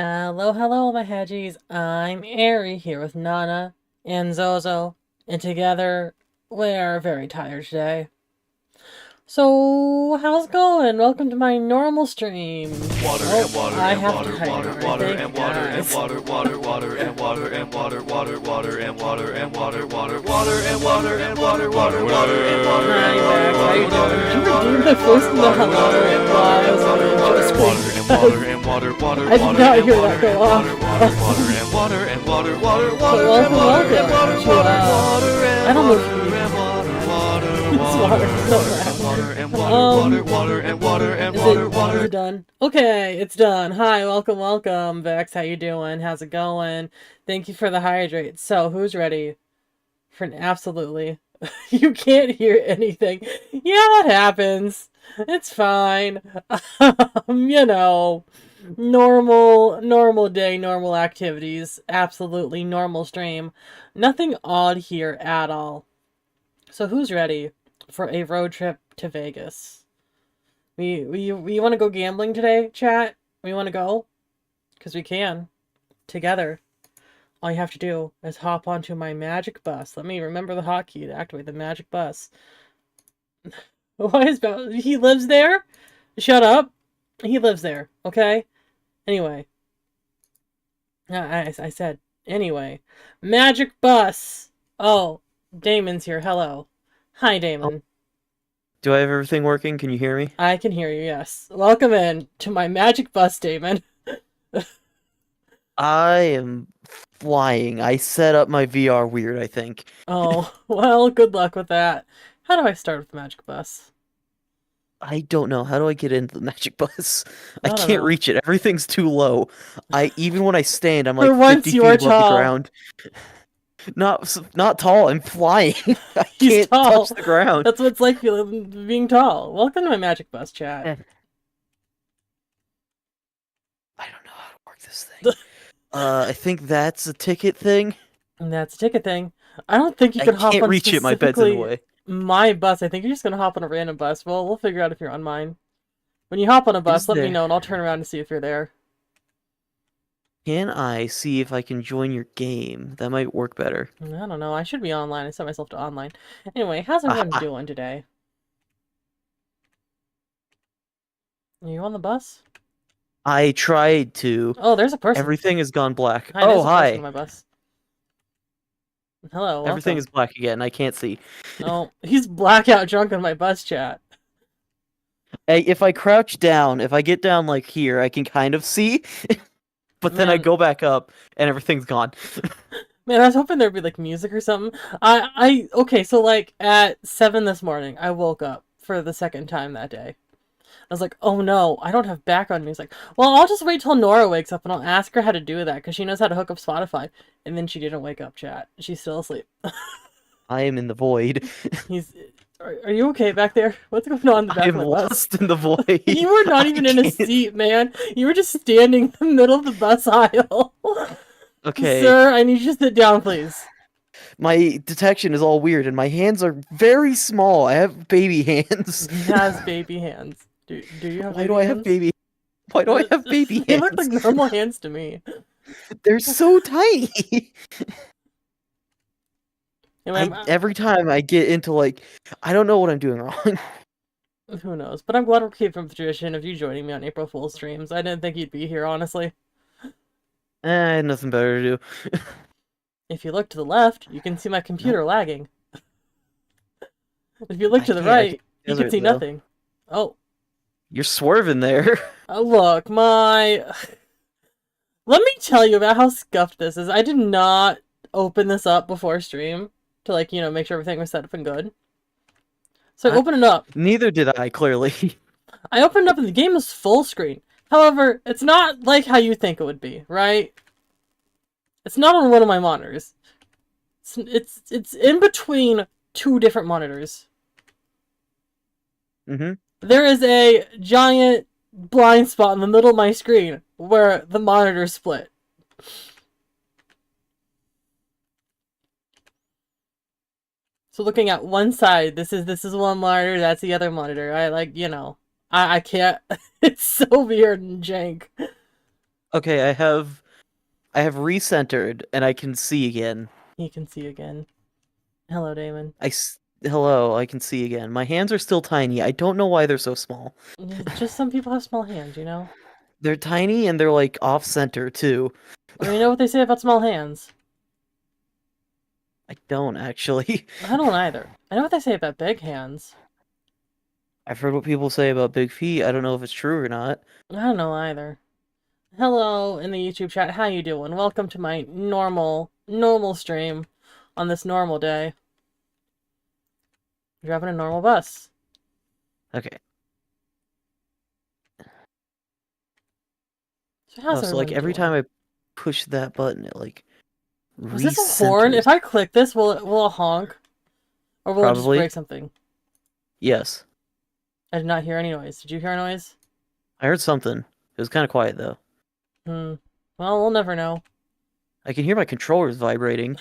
Hello, hello, my hedgies. I'm Ari here with Nana and Zozo, and together we are very tired today. So, how's it going? Welcome to my normal stream. Water and water I and have water, to water, hide water everything, and water and guys. water, water, water and water and water, water, water and water and water, water, water and water and water, water, water and water Hi, and Max. How you water, doing? Did you water, redeem the first and the hello and while I was on the intro screen? water and water, water, I did water not and hear water that go and off. water, water and water and water, water, water So and water and water, welcome, water, welcome water to, and I don't know if water you and water, water, It's water, so water and water, Um, water and water and Is water, it, water. is it done? Okay, it's done. Hi, welcome, Vex. How you doing? How's it going? Thank you for the hydrate. So, who's ready for an absolutely... You can't hear anything. Yeah, that happens. It's fine. You know, normal day, normal activities. Absolutely normal stream. Nothing odd here at all. So, who's ready for a road trip to Vegas? We want to go gambling today, chat? We want to go? Because we can. Together. All you have to do is hop onto my magic bus. Let me remember the hotkey to activate the magic bus. Why is he lives there? Shut up. He lives there, okay? Anyway. I said, anyway. Magic bus! Oh, Damon's here. Hello. Hi, Damon. Do I have everything working? Can you hear me? I can hear you, yes. Welcome in to my magic bus, Damon. I am flying. I set up my VR weird, I think. Oh, well, good luck with that. How do I start with the magic bus? I don't know. How do I get into the magic bus? I I don't can't know. reach it. Everything's too low. Even when I stand, I'm like For once, 50 you feet are above the tall. ground. Not tall. I'm flying. I He's can't tall. touch the ground. That's what it's like being tall. Welcome to my magic bus, chat. I don't know how to work this thing. I think that's a ticket thing. And that's a ticket thing. I don't think you I can hop can't on reach it. My bed's in the way. my bus. I think you're just gonna hop on a random bus. Well, we'll figure out if you're on mine. When you hop on a bus, let me know and I'll turn around and see if you're there. Can I see if I can join your game? That might work better. I don't know. I should be online. I set myself to online. Anyway, how's everyone doing today? Are you on the bus? I tried to. Oh, there's a person. Everything has gone black. Hi, Oh, a hi. person on my bus. Hello, welcome. Everything is black again. I can't see. Oh, he's blackout drunk on my bus, chat. Hey, if I crouch down, if I get down like here, I can kind of see. But then I go back up and everything's gone. Man, I was hoping there'd be like music or something. Okay, so like at 7 this morning, I woke up for the second time that day. I was like, oh no, I don't have background music. Well, I'll just wait till Nora wakes up and I'll ask her how to do that because she knows how to hook up Spotify. And then she didn't wake up, chat. She's still asleep. I am in the void. Are you okay back there? What's going on in the back of I'm my bus? lost in the void. You were not even in a seat, man. You were just standing in the middle of the bus aisle. Okay. Sir, I need you to sit down, please. My detection is all weird and my hands are very small. I have baby hands. He has baby hands. Do you have Why do I have baby? Why do I have baby hands? They look like normal hands to me. They're so tiny. Anyway, every time I get into like, I don't know what I'm doing wrong. Who knows? But I'm glad we're keeping the tradition of you joining me on April Fool's streams. I didn't think you'd be here, honestly. I had nothing better to do. If you look to the left, you can see my computer lagging. If you look to the right, you can see nothing. Oh. You're swerving there. Look, Let me tell you about how scuffed this is. I did not open this up before stream to, like, you know, make sure everything was set up and good. So I opened it up. Neither did I, clearly. I opened it up and the game is full screen. However, it's not like how you think it would be, right? It's not on one of my monitors. It's in between two different monitors. Mm-hmm. There is a giant blind spot in the middle of my screen where the monitors split. So looking at one side, this is one monitor, that's the other monitor. I can't. It's so weird and jank. Okay, I have recentered and I can see again. He can see again. Hello, Damon. Hello, I can see again. My hands are still tiny. I don't know why they're so small. Just some people have small hands, you know? They're tiny and they're like off center too. You know what they say about small hands? I don't actually. I don't either. I know what they say about big hands. I've heard what people say about big feet. I don't know if it's true or not. I don't know either. Hello in the YouTube chat. How you doing? Welcome to my normal stream on this normal day. Driving a normal bus. Okay. So how's So like everybody every doing? time I push that button, it like Was this a horn? If recenters. I click this, will it honk? Or will it just Probably. break something? Yes. I did not hear any noise. Did you hear a noise? I heard something. It was kind of quiet though. Hmm. Well, we'll never know. I can hear my controllers vibrating.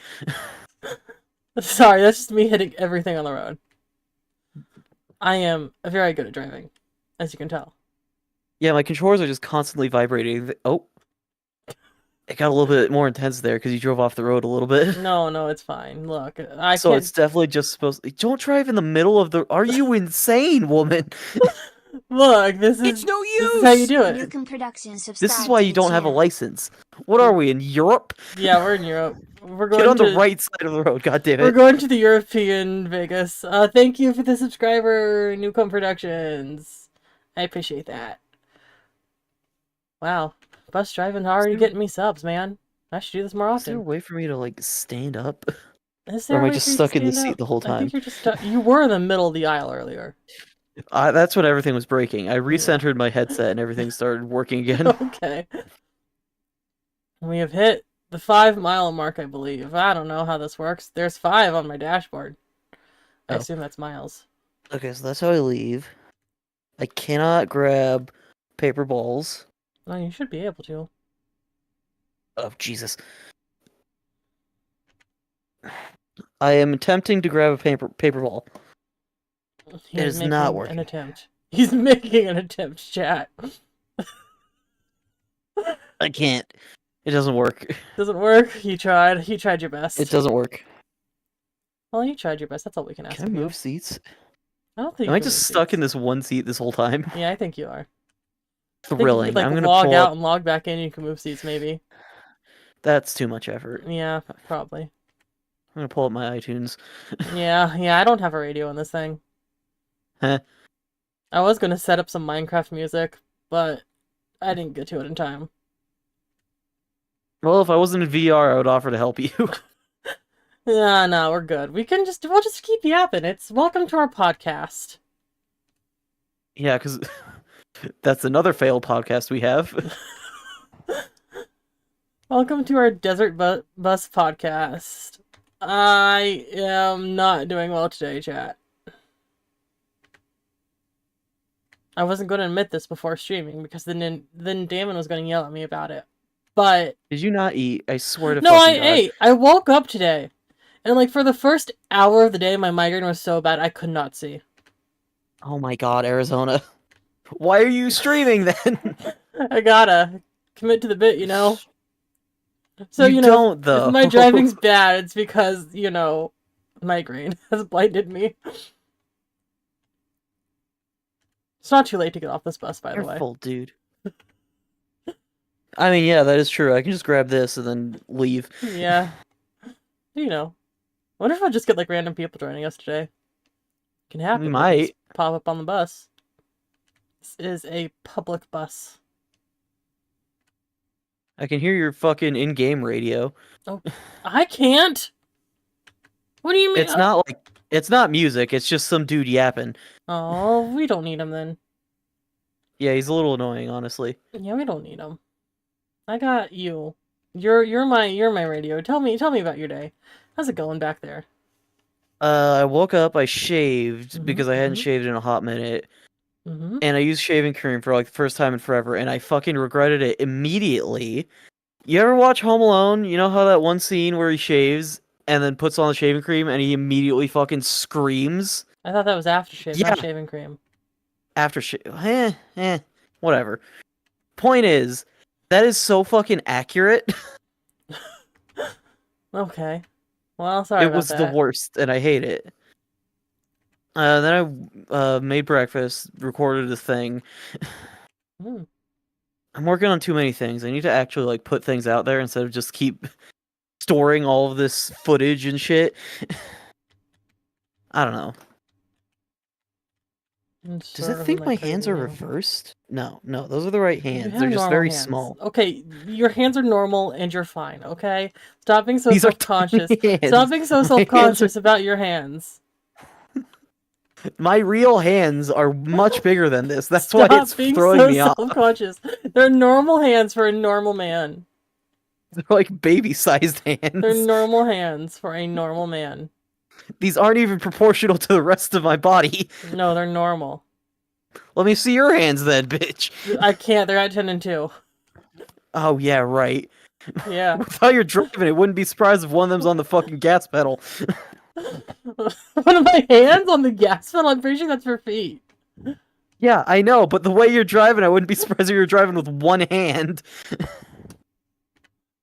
Sorry, that's just me hitting everything on the road. I am very good at driving, as you can tell. Yeah, my controllers are just constantly vibrating. Oh, it got a little bit more intense there because you drove off the road a little bit. No, it's fine. Look, I So can't... it's definitely just supposed. Don't drive in the middle of the. Are you insane, woman? Look, this It's is no this is how you use. do it. Yukon Productions This is subscribe why to you the don't have a channel. license. What are we in Europe? Yeah, we're in Europe. We're Get going on the to right side of the road. God damn we're it! going to the European Vegas. Thank you for the subscriber, Newcomb Productions. I appreciate that. Wow, bus driving already there- getting me subs, man. I should do this more Is there a often. way for me to like stand up, Is or there am a I way for just you to stuck in the stand seat up? the whole I think time? you're just stuck. You were in the middle of the aisle earlier. That's when everything was breaking. I Yeah. recentered my headset and everything started working again. Okay. We have hit the 5-mile mark, I believe. I don't know how this works. There's 5 on my dashboard. I Oh. assume that's miles. Okay, so that's how I leave. I cannot grab paper balls. Oh, you should be able to. Oh, Jesus. I am attempting to grab a paper ball. He It is is making not an working. attempt. He's making an attempt, chat. I can't. It doesn't work. Doesn't work. You tried. You tried your best. It doesn't work. Well, you tried your best. That's all we can ask Can I of you. move seats? I don't think Am you I can just move stuck in seats. this one seat this whole time? Yeah, I think you are. I think if you Thrilling. like I'm gonna log pull out up. and log back in, you can move seats maybe. That's too much effort. Yeah, probably. I'm gonna pull up my iTunes. Yeah, I don't have a radio in this thing. Heh. I was gonna set up some Minecraft music, but I didn't get to it in time. Well, if I wasn't in VR, I would offer to help you. Yeah, no, we're good. We'll just keep yapping. It's welcome to our podcast. Yeah, because that's another failed podcast we have. Welcome to our Desert Bus podcast. I am not doing well today, chat. I wasn't going to admit this before streaming because then Damon was going to yell at me about it. But Did you not eat? I swear to no, I fucking God. ate. I woke up today, and like for the first hour of the day, my migraine was so bad I could not see. Oh my God, Arizona. Why are you streaming then? I gotta commit to the bit, you know. So You don't, though. if my driving's bad, it's because migraine has blinded me. It's not too late to get off this bus, by the way. Careful, dude. I mean, yeah, that is true. I can just grab this and then leave. Yeah. Wonder if I'll just get like random people joining us today. Can happen. We They can might. just pop up on the bus. This is a public bus. I can hear your fucking in-game radio. I can't. What do you mean? It's not music. It's just some dude yapping. Oh, we don't need him then. Yeah, he's a little annoying, honestly. Yeah, we don't need him. I got you. You're my radio. Tell me about your day. How's it going back there? I woke up, I shaved Mhm, because I hadn't mhm. shaved in a hot minute, Mm-hmm. and I used shaving cream for like the first time in forever, and I fucking regretted it immediately. You ever watch Home Alone? You know how that one scene where he shaves and then puts on the shaving cream and he immediately fucking screams? I thought that was aftershave, Yeah. not shaving cream. After whatever. Point is, That is so fucking accurate. Okay. Well, sorry It about was the that. worst, and I hate it. Then I made breakfast, recorded a thing. Hmm. I'm working on too many things. I need to actually like put things out there instead of just keep storing all of this footage and shit. I don't know. It's Does it sort of think like my hands are crazy. reversed? No, those are the right You hands. They're have just normal very hands. small. Okay, your hands are normal and you're fine, okay? Stop being so These are self-conscious. tiny Stop hands. being so My hands are self-conscious about your hands. my real hands are much bigger than this. That's why it's Stop being throwing so me off. self-conscious. They're normal hands for a normal man. They're like baby-sized They're hands. normal hands for a normal man. These aren't even proportional to the rest of my body. No, they're normal. Let me see your hands then, bitch. I can't. They're at 10 and 2. Oh yeah, right. Yeah. With how you're driving, it wouldn't be surprised if one of them's on the fucking gas pedal. One of my hands on the gas pedal. I'm pretty sure that's for feet. Yeah, I know, but the way you're driving, I wouldn't be surprised if you're driving with one hand.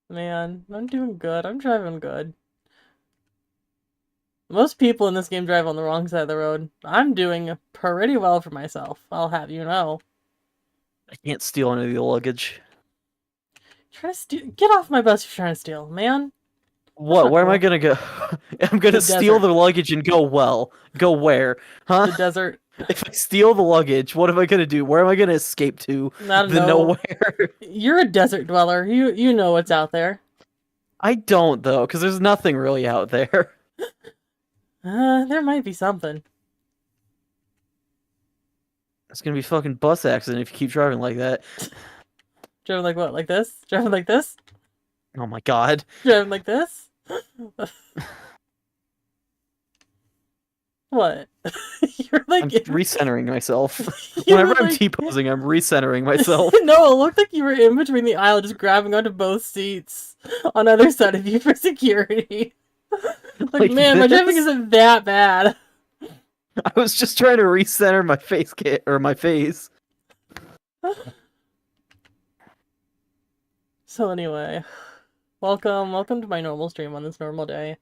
Man, I'm doing good. I'm driving good. Most people in this game drive on the wrong side of the road. I'm doing pretty well for myself, I'll have you know. I can't steal any of the luggage. Trying to steal? Get off my bus if you're trying to steal, man. What? not Where am I cool. gonna go? I'm gonna The steal desert. the luggage and go well. Go where? Huh? The desert. If I steal the luggage, what am I gonna do? Where am I gonna escape to? I don't The know. nowhere? You're a desert dweller. You know what's out there. I don't though, because there's nothing really out there. There might be something. It's gonna be a fucking bus accident if you keep driving like that. Driving like what? Like this? Driving like this? Oh my god. Driving like this? What? You're I'm like recentering myself. you were Whenever I'm like T-posing, I'm recentering myself. No, it looked like you were in between the aisle just grabbing onto both seats on either side of you for security. Like, man, my driving this? isn't that bad. I was just trying to recenter my face kit or my face. So anyway, welcome to my normal stream on this normal day.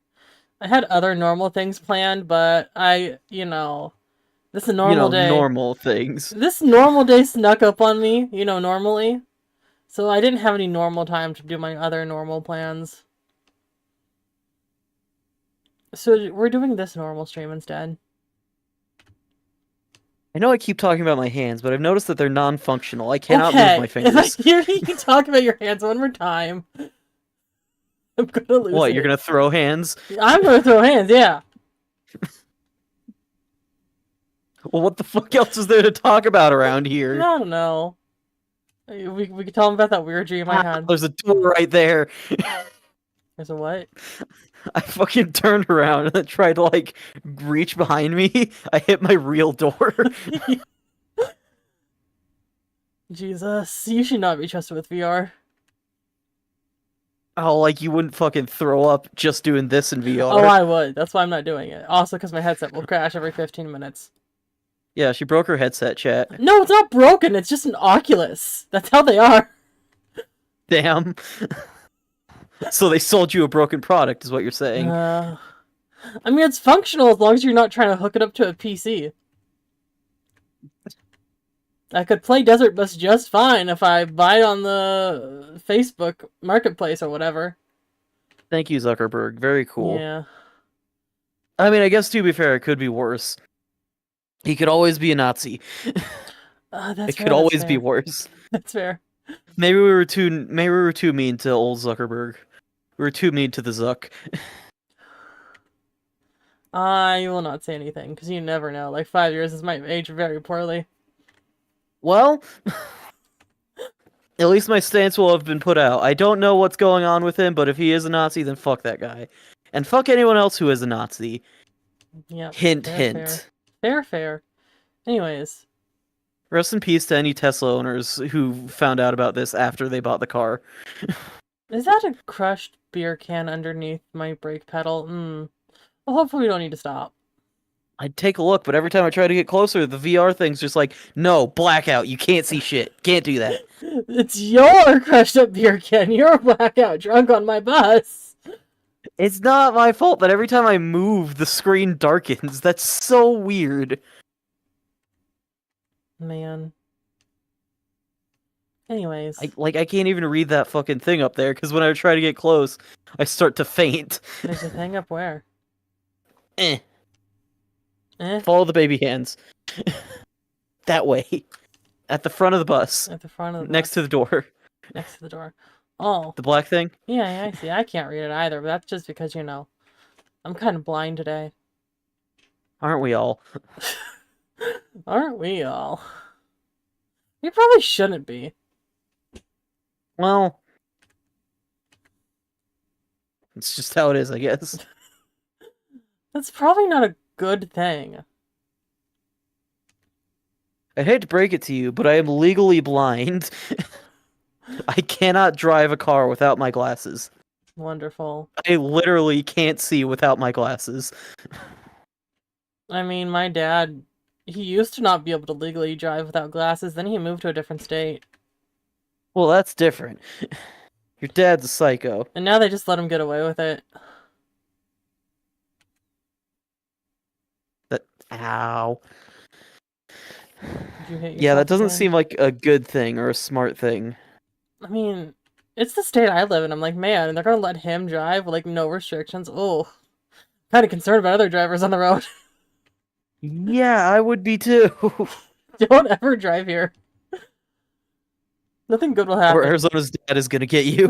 I had other normal things planned, but this normal day. Normal things. This normal day snuck up on me, normally. So I didn't have any normal time to do my other normal plans. So we're doing this normal stream instead. I know I keep talking about my hands, but I've noticed that they're non-functional. I cannot move my If I fingers. hear you talk about your hands one more time, I'm gonna lose What, it. you're gonna throw hands? I'm gonna throw hands, yeah. Well, what the fuck else is there to talk about around I here? don't know. We could tell them about that weird dream I had. There's a door right there. There's a what? I fucking turned around and then tried to, like, reach behind me. I hit my real door. Jesus, you should not be trusted with VR. Oh, like, you wouldn't fucking throw up just doing this in VR. Oh, I would. That's why I'm not doing it. Also, because my headset will crash every 15 minutes. Yeah, she broke her headset, chat. No, it's not broken. It's just an Oculus. That's how they are. Damn. So they sold you a broken product, is what you're saying. I mean, it's functional as long as you're not trying to hook it up to a PC. I could play Desert Bus just fine if I buy it on the Facebook Marketplace or whatever. Thank you, Zuckerberg. Very cool. Yeah. I mean, I guess to be fair, it could be worse. He could always be a Nazi. That's It could always be worse. That's fair. Maybe we were too mean to old Zuckerberg. We were too mean to the Zuck. I will not say anything, because you never know. Like, 5 years, this might age very poorly. Well, at least my stance will have been put out. I don't know what's going on with him, but if he is a Nazi, then fuck that guy. And fuck anyone else who is a Nazi. Yeah. Hint, fair, hint. Fair. Anyways. Rest in peace to any Tesla owners who found out about this after they bought the car. Is that a crushed beer can underneath my brake pedal? Well, hopefully we don't need to stop. I'd take a look, but every time I try to get closer, the VR thing's just like, no, blackout, you can't see shit. Can't do that. It's your crushed up beer can. You're blackout drunk on my bus. It's not my fault that every time I move, the screen darkens. That's so weird. Man. Anyways. I can't even read that fucking thing up there, because when I try to get close, I start to faint. There's a thing up where? Eh. Eh? Follow the baby hands. That way. At the front of the bus. At the front of the Next bus. to the door. Next to the door. Oh. The black thing? Yeah, I see. I can't read it either, but that's just because, you know, I'm kind of blind today. Aren't we all? Aren't we all? We probably shouldn't be. Well, it's just how it is, I guess. That's probably not a good thing. I hate to break it to you, but I am legally blind. I cannot drive a car without my glasses. Wonderful. I literally can't see without my glasses. I mean, my dad, he used to not be able to legally drive without glasses, then he moved to a different state. Well, that's different. Your dad's a psycho. And now they just let him get away with it. Ow. Did you hit Yeah, that yourself doesn't again? seem like a good thing or a smart thing. I mean, it's the state I live in. I'm like, man, and they're gonna let him drive with, like, no restrictions? Oh. Kind of concerned about other drivers on the road. Yeah, I would be too. Don't ever drive here. Nothing good will happen. Or Arizona's dad is gonna get you.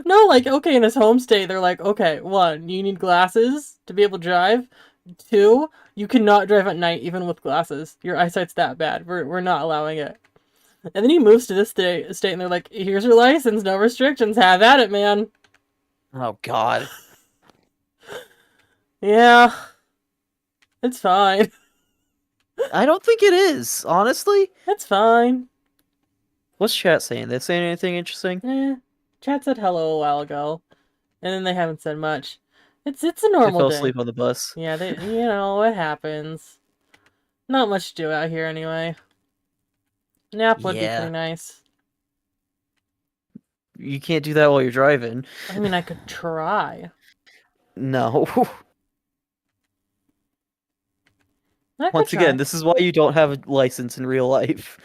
No, like, okay, in his home state, they're like, okay, 1, you need glasses to be able to drive. 2, you cannot drive at night even with glasses. Your eyesight's that bad. We're not allowing it. And then he moves to this state, and they're like, here's your license, no restrictions, have at it, man. Oh, God. Yeah. It's fine. I don't think it is, honestly. It's fine. What's chat saying? They saying anything interesting? Chat said hello a while ago, and then they haven't said much. It's a They normal fell day. asleep on the bus. Yeah, you know, it happens. Not much to do out here anyway. Nap would be Yeah. pretty nice. You can't do that while you're driving. I mean, I could try. No. I could Once again, try. this is why you don't have a license in real life.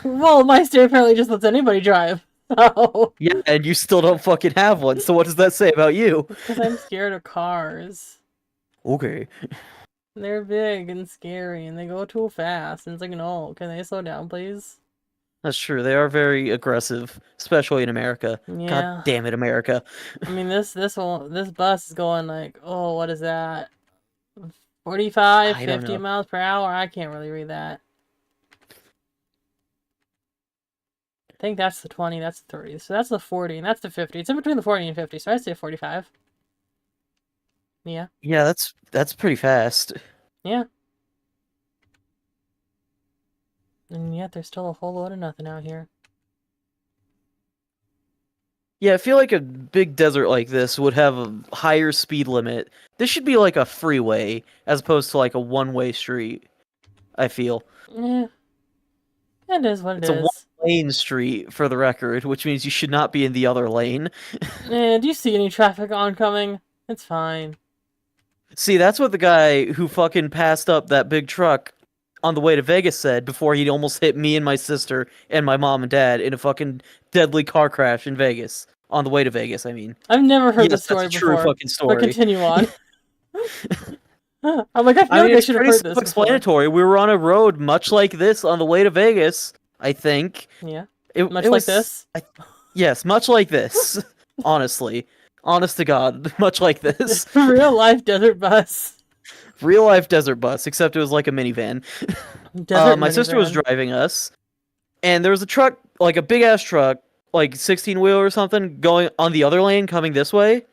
Well, my state apparently just lets anybody drive. So, Yeah, and you still don't fucking have one, so what does that say about you? because I'm scared of cars. Okay. They're big and scary, and they go too fast. And it's like, no, can they slow down, please? That's true, they are very aggressive, especially in America. Yeah. God damn it, America. I mean, this bus is going like, oh, what is that? 45, I don't 50 know. miles per hour? I can't really read that. I think that's the 20, that's the 30. So that's the 40, and that's the 50. It's in between the 40 and 50, so I'd say 45. Yeah. Yeah, that's pretty fast. Yeah. And yet there's still a whole load of nothing out here. Yeah, I feel like a big desert like this would have a higher speed limit. This should be like a freeway, as opposed to like a one-way street, I feel. Yeah. It is what it It's a is. one-lane street, for the record, which means you should not be in the other lane. Do you see any traffic oncoming? It's fine. See, that's what the guy who fucking passed up that big truck on the way to Vegas said before he almost hit me and my sister and my mom and dad in a fucking deadly car crash in Vegas. On the way to Vegas, I mean. I've never heard Yes, this story that's a true before. fucking story. But continue on. I'm like, I feel I like mean, I it's should have pretty heard this before. self-explanatory. We were on a road much like this on the way to Vegas, I think. Yeah. It Much it like was- this? Yes, much like this. Honestly. Honest to God, much like this. Real life desert bus. Real life desert bus, except it was like a minivan. Desert My sister was minivan. driving us, and there was a truck, like a big ass truck, like 16-wheel or something, going on the other lane coming this way.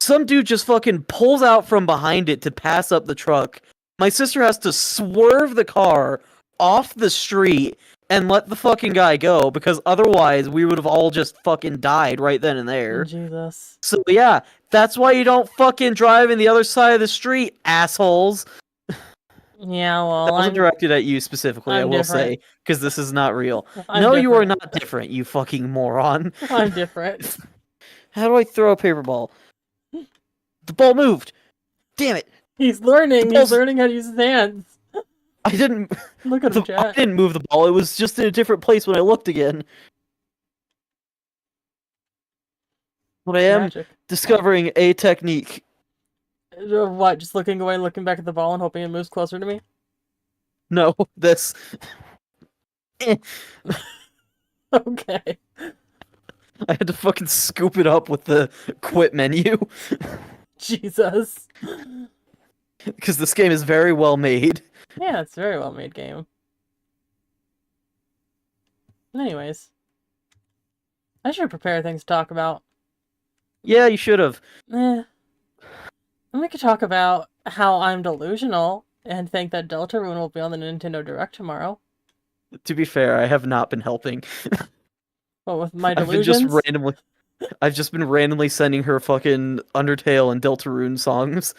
Some dude just fucking pulls out from behind it to pass up the truck. My sister has to swerve the car off the street and let the fucking guy go, because otherwise we would have all just fucking died right then and there. Jesus. So yeah, that's why you don't fucking drive in the other side of the street, assholes. Yeah, That well, wasn't directed at you specifically, I I'm will different. say, because this is not real. I'm No, you are different. not different, you fucking moron. I'm different. How do I throw a paper ball? The ball moved! Damn it! He's The learning. He's ball's... learning how to use his hands. I didn't... Look at him, I chat. didn't move the ball, it was just in a different place when I looked again. But I am Magic. discovering a technique. What? Just looking away, looking back at the ball, and hoping it moves closer to me? No, this... Okay. I had to fucking scoop it up with the quit menu. Jesus. Because this game is very well made. Yeah, it's a very well made game. Anyways. I should prepare things to talk about. Yeah, you should have. And we could talk about how I'm delusional and think that Deltarune will be on the Nintendo Direct tomorrow. To be fair, I have not been helping. What, with my I've delusions? I've just been randomly sending her fucking Undertale and Deltarune songs.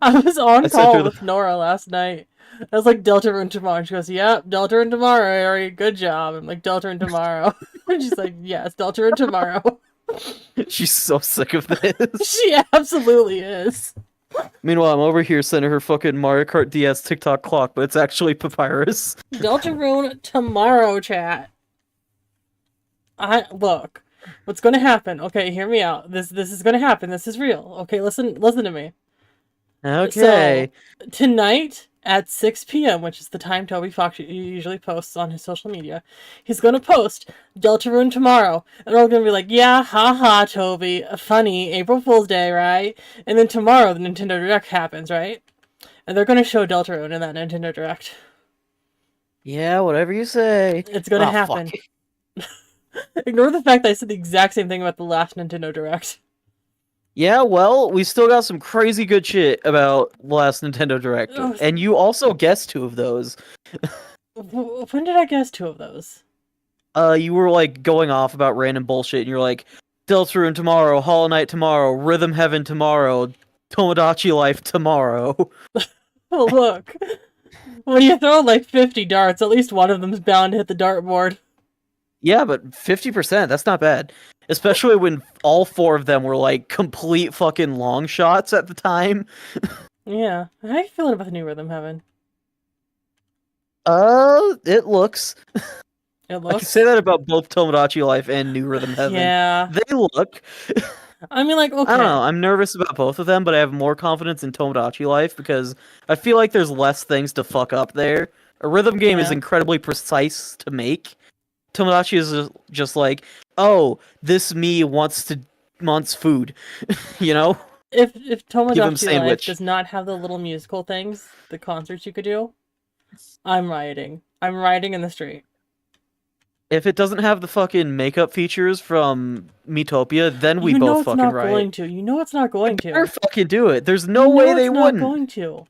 I was on I sent call her the- with Nora last night. I was like, Deltarune tomorrow. And she goes, yep, Deltarune tomorrow, Ari. Good job. I'm like, Deltarune tomorrow. And she's like, yes, Deltarune tomorrow. She's so sick of this. She absolutely is. Meanwhile, I'm over here sending her fucking Mario Kart DS TikTok clock, but it's actually Papyrus. Deltarune tomorrow, chat. Look, what's gonna happen? Okay, hear me out. This is gonna happen. This is real. Okay, listen to me. Okay. So, tonight at 6 p.m., which is the time Toby Fox usually posts on his social media, he's gonna post Deltarune tomorrow, and we're all gonna be like, yeah, haha, Toby, funny, April Fool's Day, right? And then tomorrow the Nintendo Direct happens, right? And they're gonna show Deltarune in that Nintendo Direct. Yeah, whatever you say. It's gonna happen. Fuck. Ignore the fact that I said the exact same thing about the last Nintendo Direct. Yeah, well, we still got some crazy good shit about the last Nintendo Direct. Oh. And you also guessed 2 of those. When did I guess 2 of those? You were like going off about random bullshit, and you're like, Deltarune tomorrow, Hollow Knight tomorrow, Rhythm Heaven tomorrow, Tomodachi Life tomorrow. Oh, look. When you throw like 50 darts, at least one of them's bound to hit the dartboard. Yeah, but 50%, that's not bad. Especially when all 4 of them were like complete fucking long shots at the time. Yeah. How are you feeling about the new Rhythm Heaven? It looks. It I looks. can say that about both Tomodachi Life and New Rhythm Heaven. Yeah. They look. I mean, like, okay. I don't know. I'm nervous about both of them, but I have more confidence in Tomodachi Life because I feel like there's less things to fuck up there. A rhythm game is Yeah. incredibly precise to make. Tomodachi is just like, oh, this me wants food, you know? If Give him Tomodachi Life sandwich. does not have the little musical things, the concerts you could do, I'm rioting. I'm rioting in the street. If it doesn't have the fucking makeup features from Miitopia, then we You know both it's fucking not riot. going to. You know it's not going to. Better fucking do it. There's no You know way they it's not wouldn't. going to.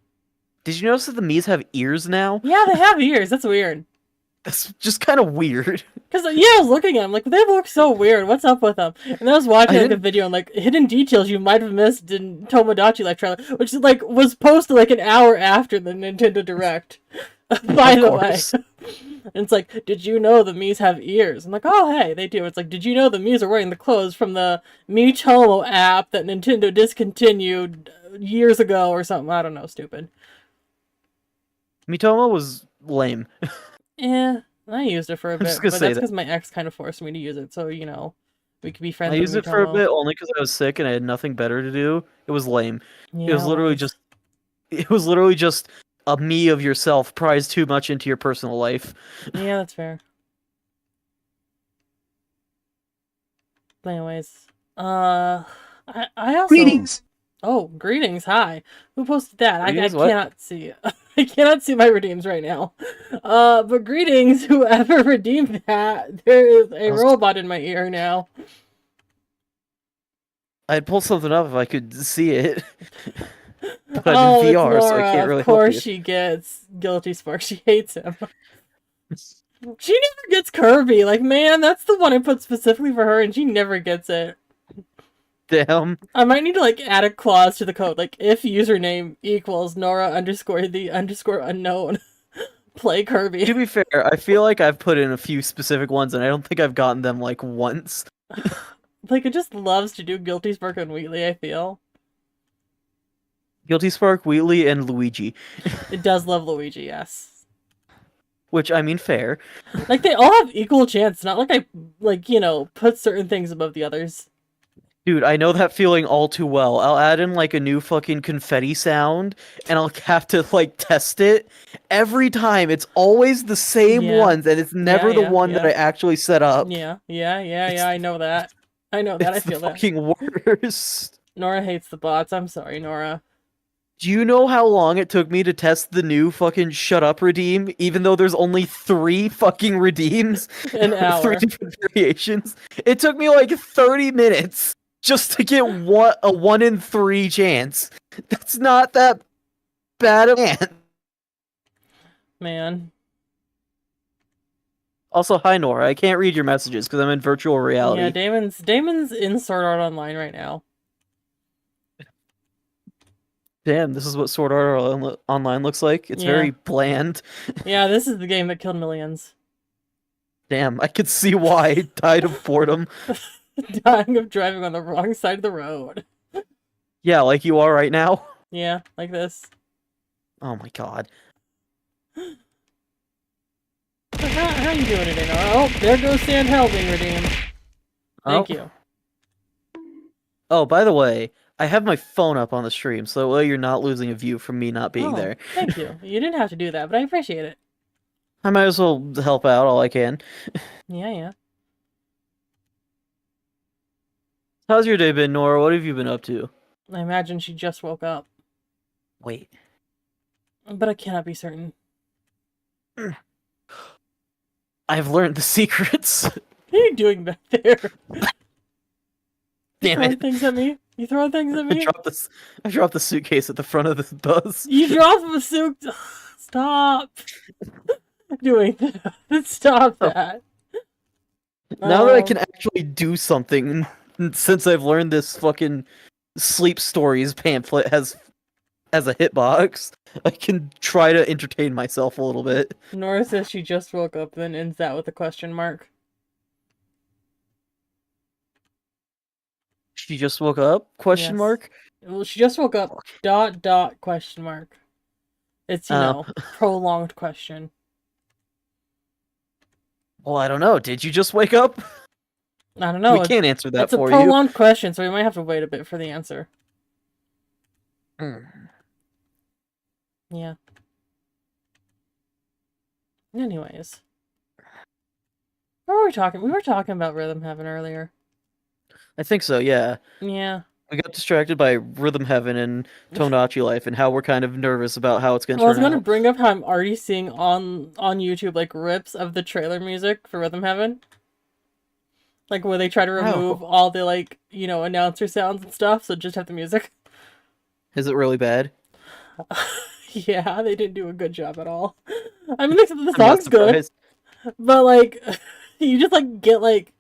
Did you notice that the Miis have ears now? Yeah, they have ears. That's weird. That's just kind of weird. Because, yeah, I was looking at them, like, they look so weird. What's up with them? And I was watching, like, a didn't- video on, like, hidden details you might have missed in Tomodachi Life trailer, which, like, was posted, like, an hour after the Nintendo Direct. By Of the way. course. And it's like, did you know the Miis have ears? I'm like, oh, hey, they do. It's like, did you know the Miis are wearing the clothes from the Miitomo app that Nintendo discontinued years ago or something? I don't know, stupid. Miitomo was lame. Yeah, I used it for a I'm bit, just but gonna say that's that. because my ex kind of forced me to use it, so, you know, we could be friends I with used it for a Miitomo. bit only because I was sick and I had nothing better to do. It was lame. Yeah, It was literally just a me of yourself prized too much into your personal life. Yeah, that's fair. But anyways, I also... Greetings. Oh, greetings, hi. Who posted that? Greetings, I what? cannot see. I cannot see my redeems right now. But greetings, whoever redeemed that. There is a robot in my ear now. I'd pull something up if I could see it. But Oh, I'm in it's VR, so I Laura. can't really Of course help you. she gets Guilty Spark. She hates him. She never gets Kirby. Like, man, that's the one I put specifically for her, and she never gets it. Damn. I might need to like add a clause to the code, like if username equals Nora underscore the underscore unknown, play To Kirby. be fair, I feel like I've put in a few specific ones, and I don't think I've gotten them like once. Like it just loves to do Guilty Spark and Wheatley, I feel. Guilty Spark, Wheatley, and Luigi. It does love Luigi, yes. Which, I mean, fair. Like they all have equal chance, not like I like, put certain things above the others. Dude, I know that feeling all too well. I'll add in like a new fucking confetti sound, and I'll have to like test it every time. It's always the same Yeah. ones, and it's never the Yeah, one that yeah. I actually set up. Yeah, It's- I know that. I know that, I It's the feel that. fucking worst. Nora hates the bots. I'm sorry, Nora. Do you know how long it took me to test the new fucking shut up redeem, even though there's only 3 fucking redeems? An hour. 3 different variations. It took me like 30 minutes just to get a 1 in 3 chance. That's not that bad of a chance. Man. Also, hi Nora. I can't read your messages because I'm in virtual reality. Yeah, Damon's in Sword Art Online right now. Damn, this is what Sword Art Online looks like. It's Yeah. very bland. Yeah, this is the game that killed millions. Damn, I could see why I died of boredom. Dying of driving on the wrong side of the road. Yeah, like you are right now. Yeah, like this. Oh my god. How you doing today, Nora? Oh, there goes Sandhell being redeemed. Thank you. Oh, by the way, I have my phone up on the stream, so that way you're not losing a view from me not being Oh, there. Thank you. You didn't have to do that, but I appreciate it. I might as well help out all I can. Yeah. How's your day been, Nora? What have you been up to? I imagine she just woke up, Wait. but I cannot be certain. I've learned the secrets. What are you doing back there? Damn Throwing it. things at me? You throwing things at me? I dropped the suitcase at the front of the bus. You dropped the suit. Stop doing that. Stop that. Now that I can actually do something, since I've learned this fucking sleep stories pamphlet has as a hitbox, I can try to entertain myself a little bit. Nora says she just woke up, then ends that with a question mark. She just woke up? Question Yes. mark? Well, she just woke up. ... question mark. It's, prolonged question. Well, I don't know. Did you just wake up? I don't know. We can't answer that It's a for you. prolonged question, so we might have to wait a bit for the answer. Yeah. Anyways. What were we talking? We were talking about Rhythm Heaven earlier. I think so, yeah. Yeah. We got distracted by Rhythm Heaven and Tomodachi Life and how we're kind of nervous about how it's going to Well, I was turn going to out. bring up how I'm already seeing on YouTube, like, rips of the trailer music for Rhythm Heaven. Like, where they try to remove all the, like, announcer sounds and stuff, so just have the music. Is it really bad? Yeah, they didn't do a good job at all. I mean, the I'm not song's good, surprised. but, like, you just, like, get, like,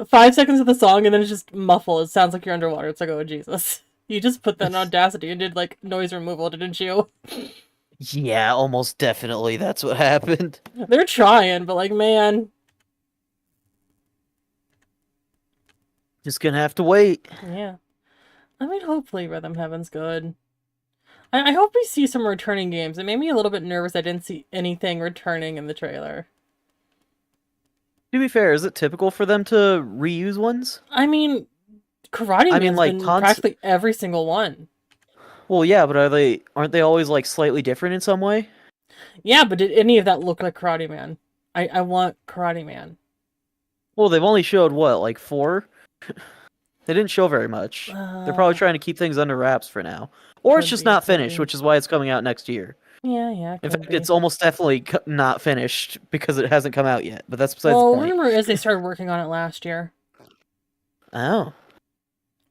5 seconds of the song and then it's just muffled. It sounds like you're underwater. It's like, oh, Jesus. You just put that in Audacity and did, like, noise removal, didn't you? Yeah, almost definitely that's what happened. They're trying, but, like, man. Just gonna have to wait. Yeah. I mean, hopefully Rhythm Heaven's good. I hope we see some returning games. It made me a little bit nervous I didn't see anything returning in the trailer. To be fair, is it typical for them to reuse ones? I mean, Karate Man's like, been practically every single one. Well, yeah, but aren't they always like slightly different in some way? Yeah, but did any of that look like Karate Man? I want Karate Man. Well, they've only showed what, like 4? They didn't show very much. They're probably trying to keep things under wraps for now. Or it's Could just be, not could finished, be. which is why it's coming out next year. Yeah, In could fact, be. it's almost definitely not finished because it hasn't come out yet. But that's besides Well, the point. rumor is they started working on it last year. Oh.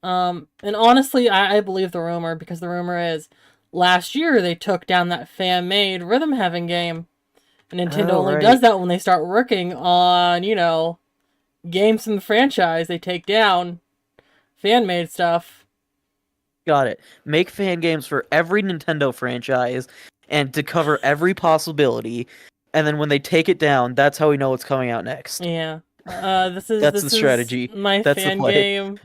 And honestly, I believe the rumor, because the rumor is last year they took down that fan-made Rhythm Heaven game. And Nintendo only does that when they start working on, games from the franchise. They take down Fan-made stuff. Got it. Make fan games for every Nintendo franchise and to cover every possibility. And then when they take it down, that's how we know what's coming out next. Yeah. That's the This strategy. is my That's the fan play. game.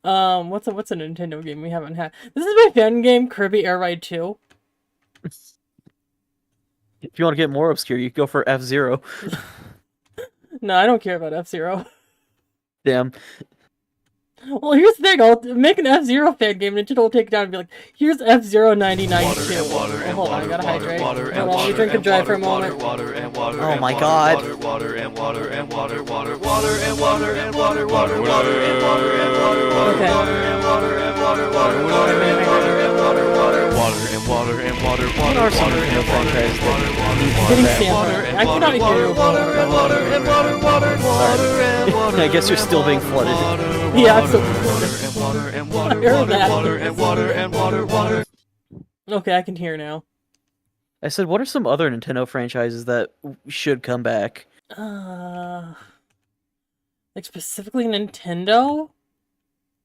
What's a Nintendo game we haven't had? This is my fan game, Kirby Air Ride 2. If you want to get more obscure, you can go for F-Zero. No, I don't care about F-Zero. Damn. Well, here's the thing. I'll make an F-Zero fan game. Nintendo will take it down and be like, here's F-Zero 99 too. Oh, hold on, I gotta hydrate. Hold on, let me drink and drive for a moment. Oh my god. What are some Nintendo franchises that Getting need Santa. I cannot hear you. Sorry. I guess you're still being flooded. Yeah, absolutely. Okay, I can hear now. I said, what are some other Nintendo franchises that should come back? Like specifically Nintendo?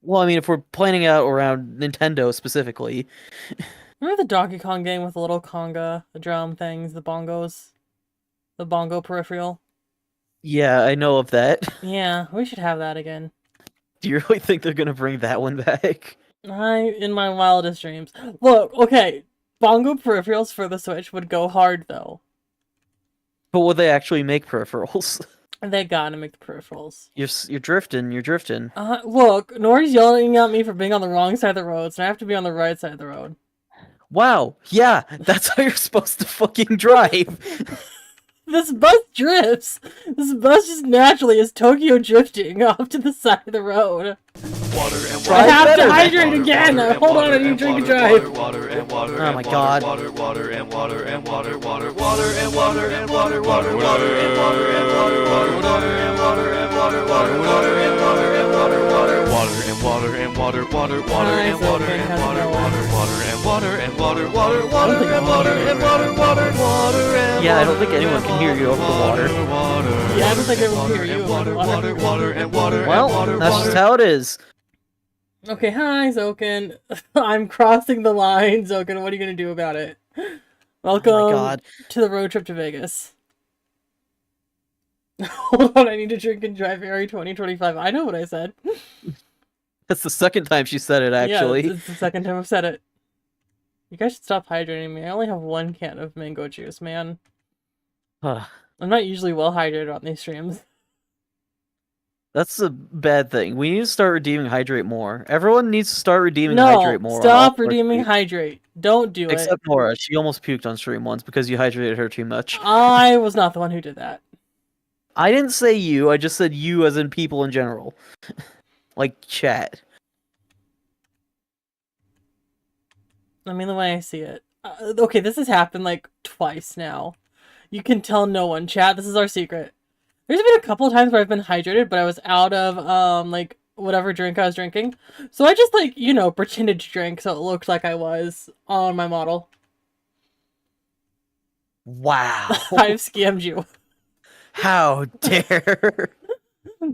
Well, I mean, if we're planning out around Nintendo specifically. Remember the Donkey Kong game with the little conga, the drum things, the bongos? The bongo peripheral? Yeah, I know of that. Yeah, we should have that again. Do you really think they're gonna bring that one back? In my wildest dreams. Look, okay, bongo peripherals for the Switch would go hard, though. But would they actually make peripherals? They gotta make the peripherals. You're drifting, you're drifting. Look, Nori's yelling at me for being on the wrong side of the road, so I have to be on the right side of the road. Wow, yeah, that's how you're supposed to fucking drive. This bus drifts! This bus just naturally is Tokyo drifting off to the side of the road. I have to hydrate again! Hold on, I need to drink and drive. Oh my god. Yeah, I don't think anyone can hear you over the water. Yeah, I don't think everyone can hear you over the water. Well, that's just how it is. Okay, hi, Zoken. I'm crossing the line, Zoken. What are you gonna do about it? Welcome Oh my god. to the road trip to Vegas. Hold on, I need to drink and drive Aerie 2025. I know what I said. That's the second time she said it, actually. Yeah, it's the second time I've said it. You guys should stop hydrating me. I only have one can of mango juice, man. I'm not usually well hydrated on these streams. That's a bad thing. We need to start redeeming hydrate more. Everyone needs to start redeeming hydrate more. Stop redeeming hydrate. Don't do it. Except Nora. She almost puked on stream once because you hydrated her too much. I was not the one who did that. I didn't say you. I just said you as in people in general. Like chat. I mean, the way I see it. Okay, this has happened like twice now. You can tell no one. Chat, this is our secret. There's been a couple of times where I've been hydrated, but I was out of, like, whatever drink I was drinking. So I just, like, you know, pretended to drink so it looked like I was on my model. Wow. I've scammed you. How dare.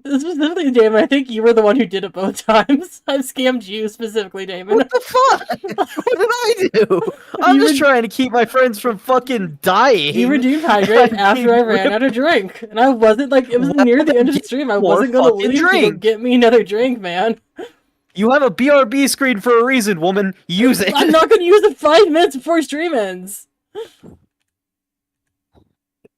Specifically, Damon, I think you were the one who did it both times. I've scammed you specifically, Damon. What the fuck? What did I do? I'm just trying to keep my friends from fucking dying. You redeemed hydrate after I ran out of drink. And I wasn't, like, it was near the end of the stream. I wasn't gonna leave to go get me another drink, man. You have a BRB screen for a reason, woman. Use it. I'm not gonna use it 5 minutes before stream ends.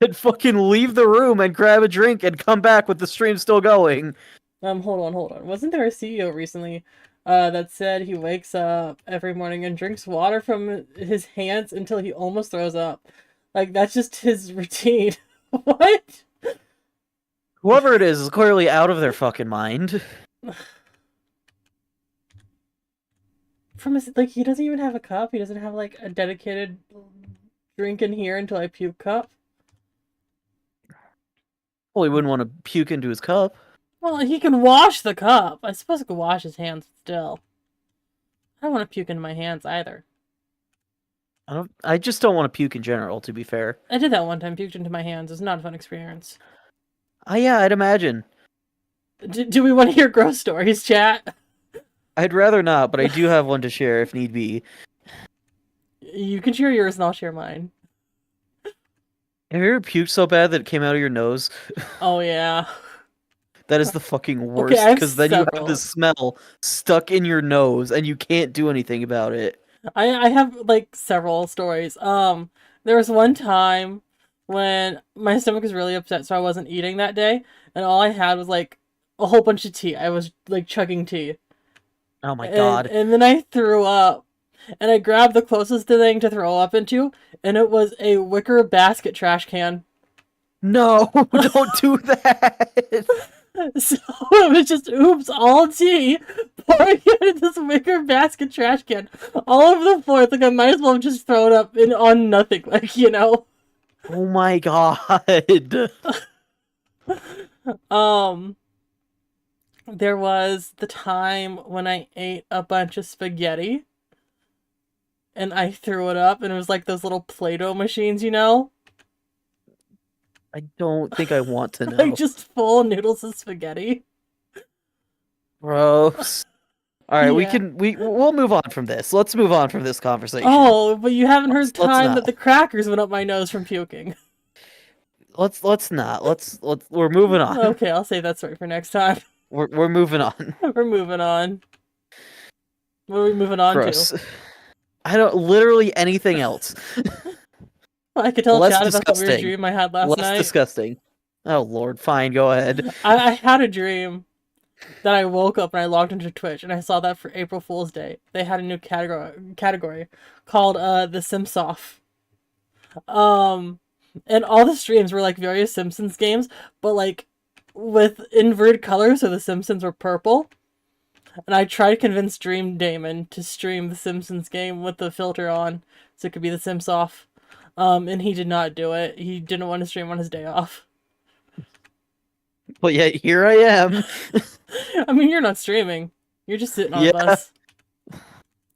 And fucking leave the room and grab a drink and come back with the stream still going. Hold on. Wasn't there a CEO recently that said he wakes up every morning and drinks water from his hands until he almost throws up? Like, that's just his routine. What? Whoever it is clearly out of their fucking mind. From his, like, he doesn't even have a cup. He doesn't have, like, a dedicated drink in here until I puke cup. Well, he wouldn't want to puke into his cup. Well, he can wash the cup. I suppose he could wash his hands still. I don't want to puke into my hands either. I just don't want to puke in general, to be fair. I did that one time, puked into my hands. It was not a fun experience. Yeah, I'd imagine. Do we want to hear gross stories, chat? I'd rather not, but I do have one to share if need be. You can share yours and I'll share mine. Have you ever puked so bad that it came out of your nose? Oh yeah. That is the fucking Okay, worst, I have because then you have several. this smell stuck in your nose and you can't do anything about it. I have like several stories. There was one time when my stomach was really upset, so I wasn't eating that day, and all I had was like a whole bunch of tea. I was like chugging tea, Oh my and god. and then I threw up, and I grabbed the closest thing to throw up into, and it was a wicker basket trash can. No, don't do that. So it was just oops, all tea pouring into this wicker basket trash can all over the floor. It's like I might as well have just thrown up in on nothing, like Oh my god. Um, there was the time when I ate a bunch of spaghetti and I threw it up, and it was like those little Play-Doh machines, I don't think I want to like know. just full noodles of spaghetti. Gross. Alright, Yeah. we'll move on from this. Let's move on from this conversation. Oh, but you haven't heard the Let's time not. that the crackers went up my nose from puking. Let's not. Let's we're moving on. Okay, I'll save that story for next time. We're moving on. We're moving on. What are we moving on Gross. to? I don't literally anything else. I could tell Less Chad about the weird disgusting. dream I had last Less night. disgusting. Oh lord, fine, go ahead. I had a dream that I woke up and I logged into Twitch and I saw that for April Fool's Day they had a new category called the Simsoff. And all the streams were like various Simpsons games, but like with inverted colors, so the Simpsons were purple. And I tried to convince Dream Damon to stream the Simpsons game with the filter on, so it could be the Simsoff. And he did not do it. He didn't want to stream on his day off. But yet here I am. I mean, you're not streaming. You're just sitting on a bus.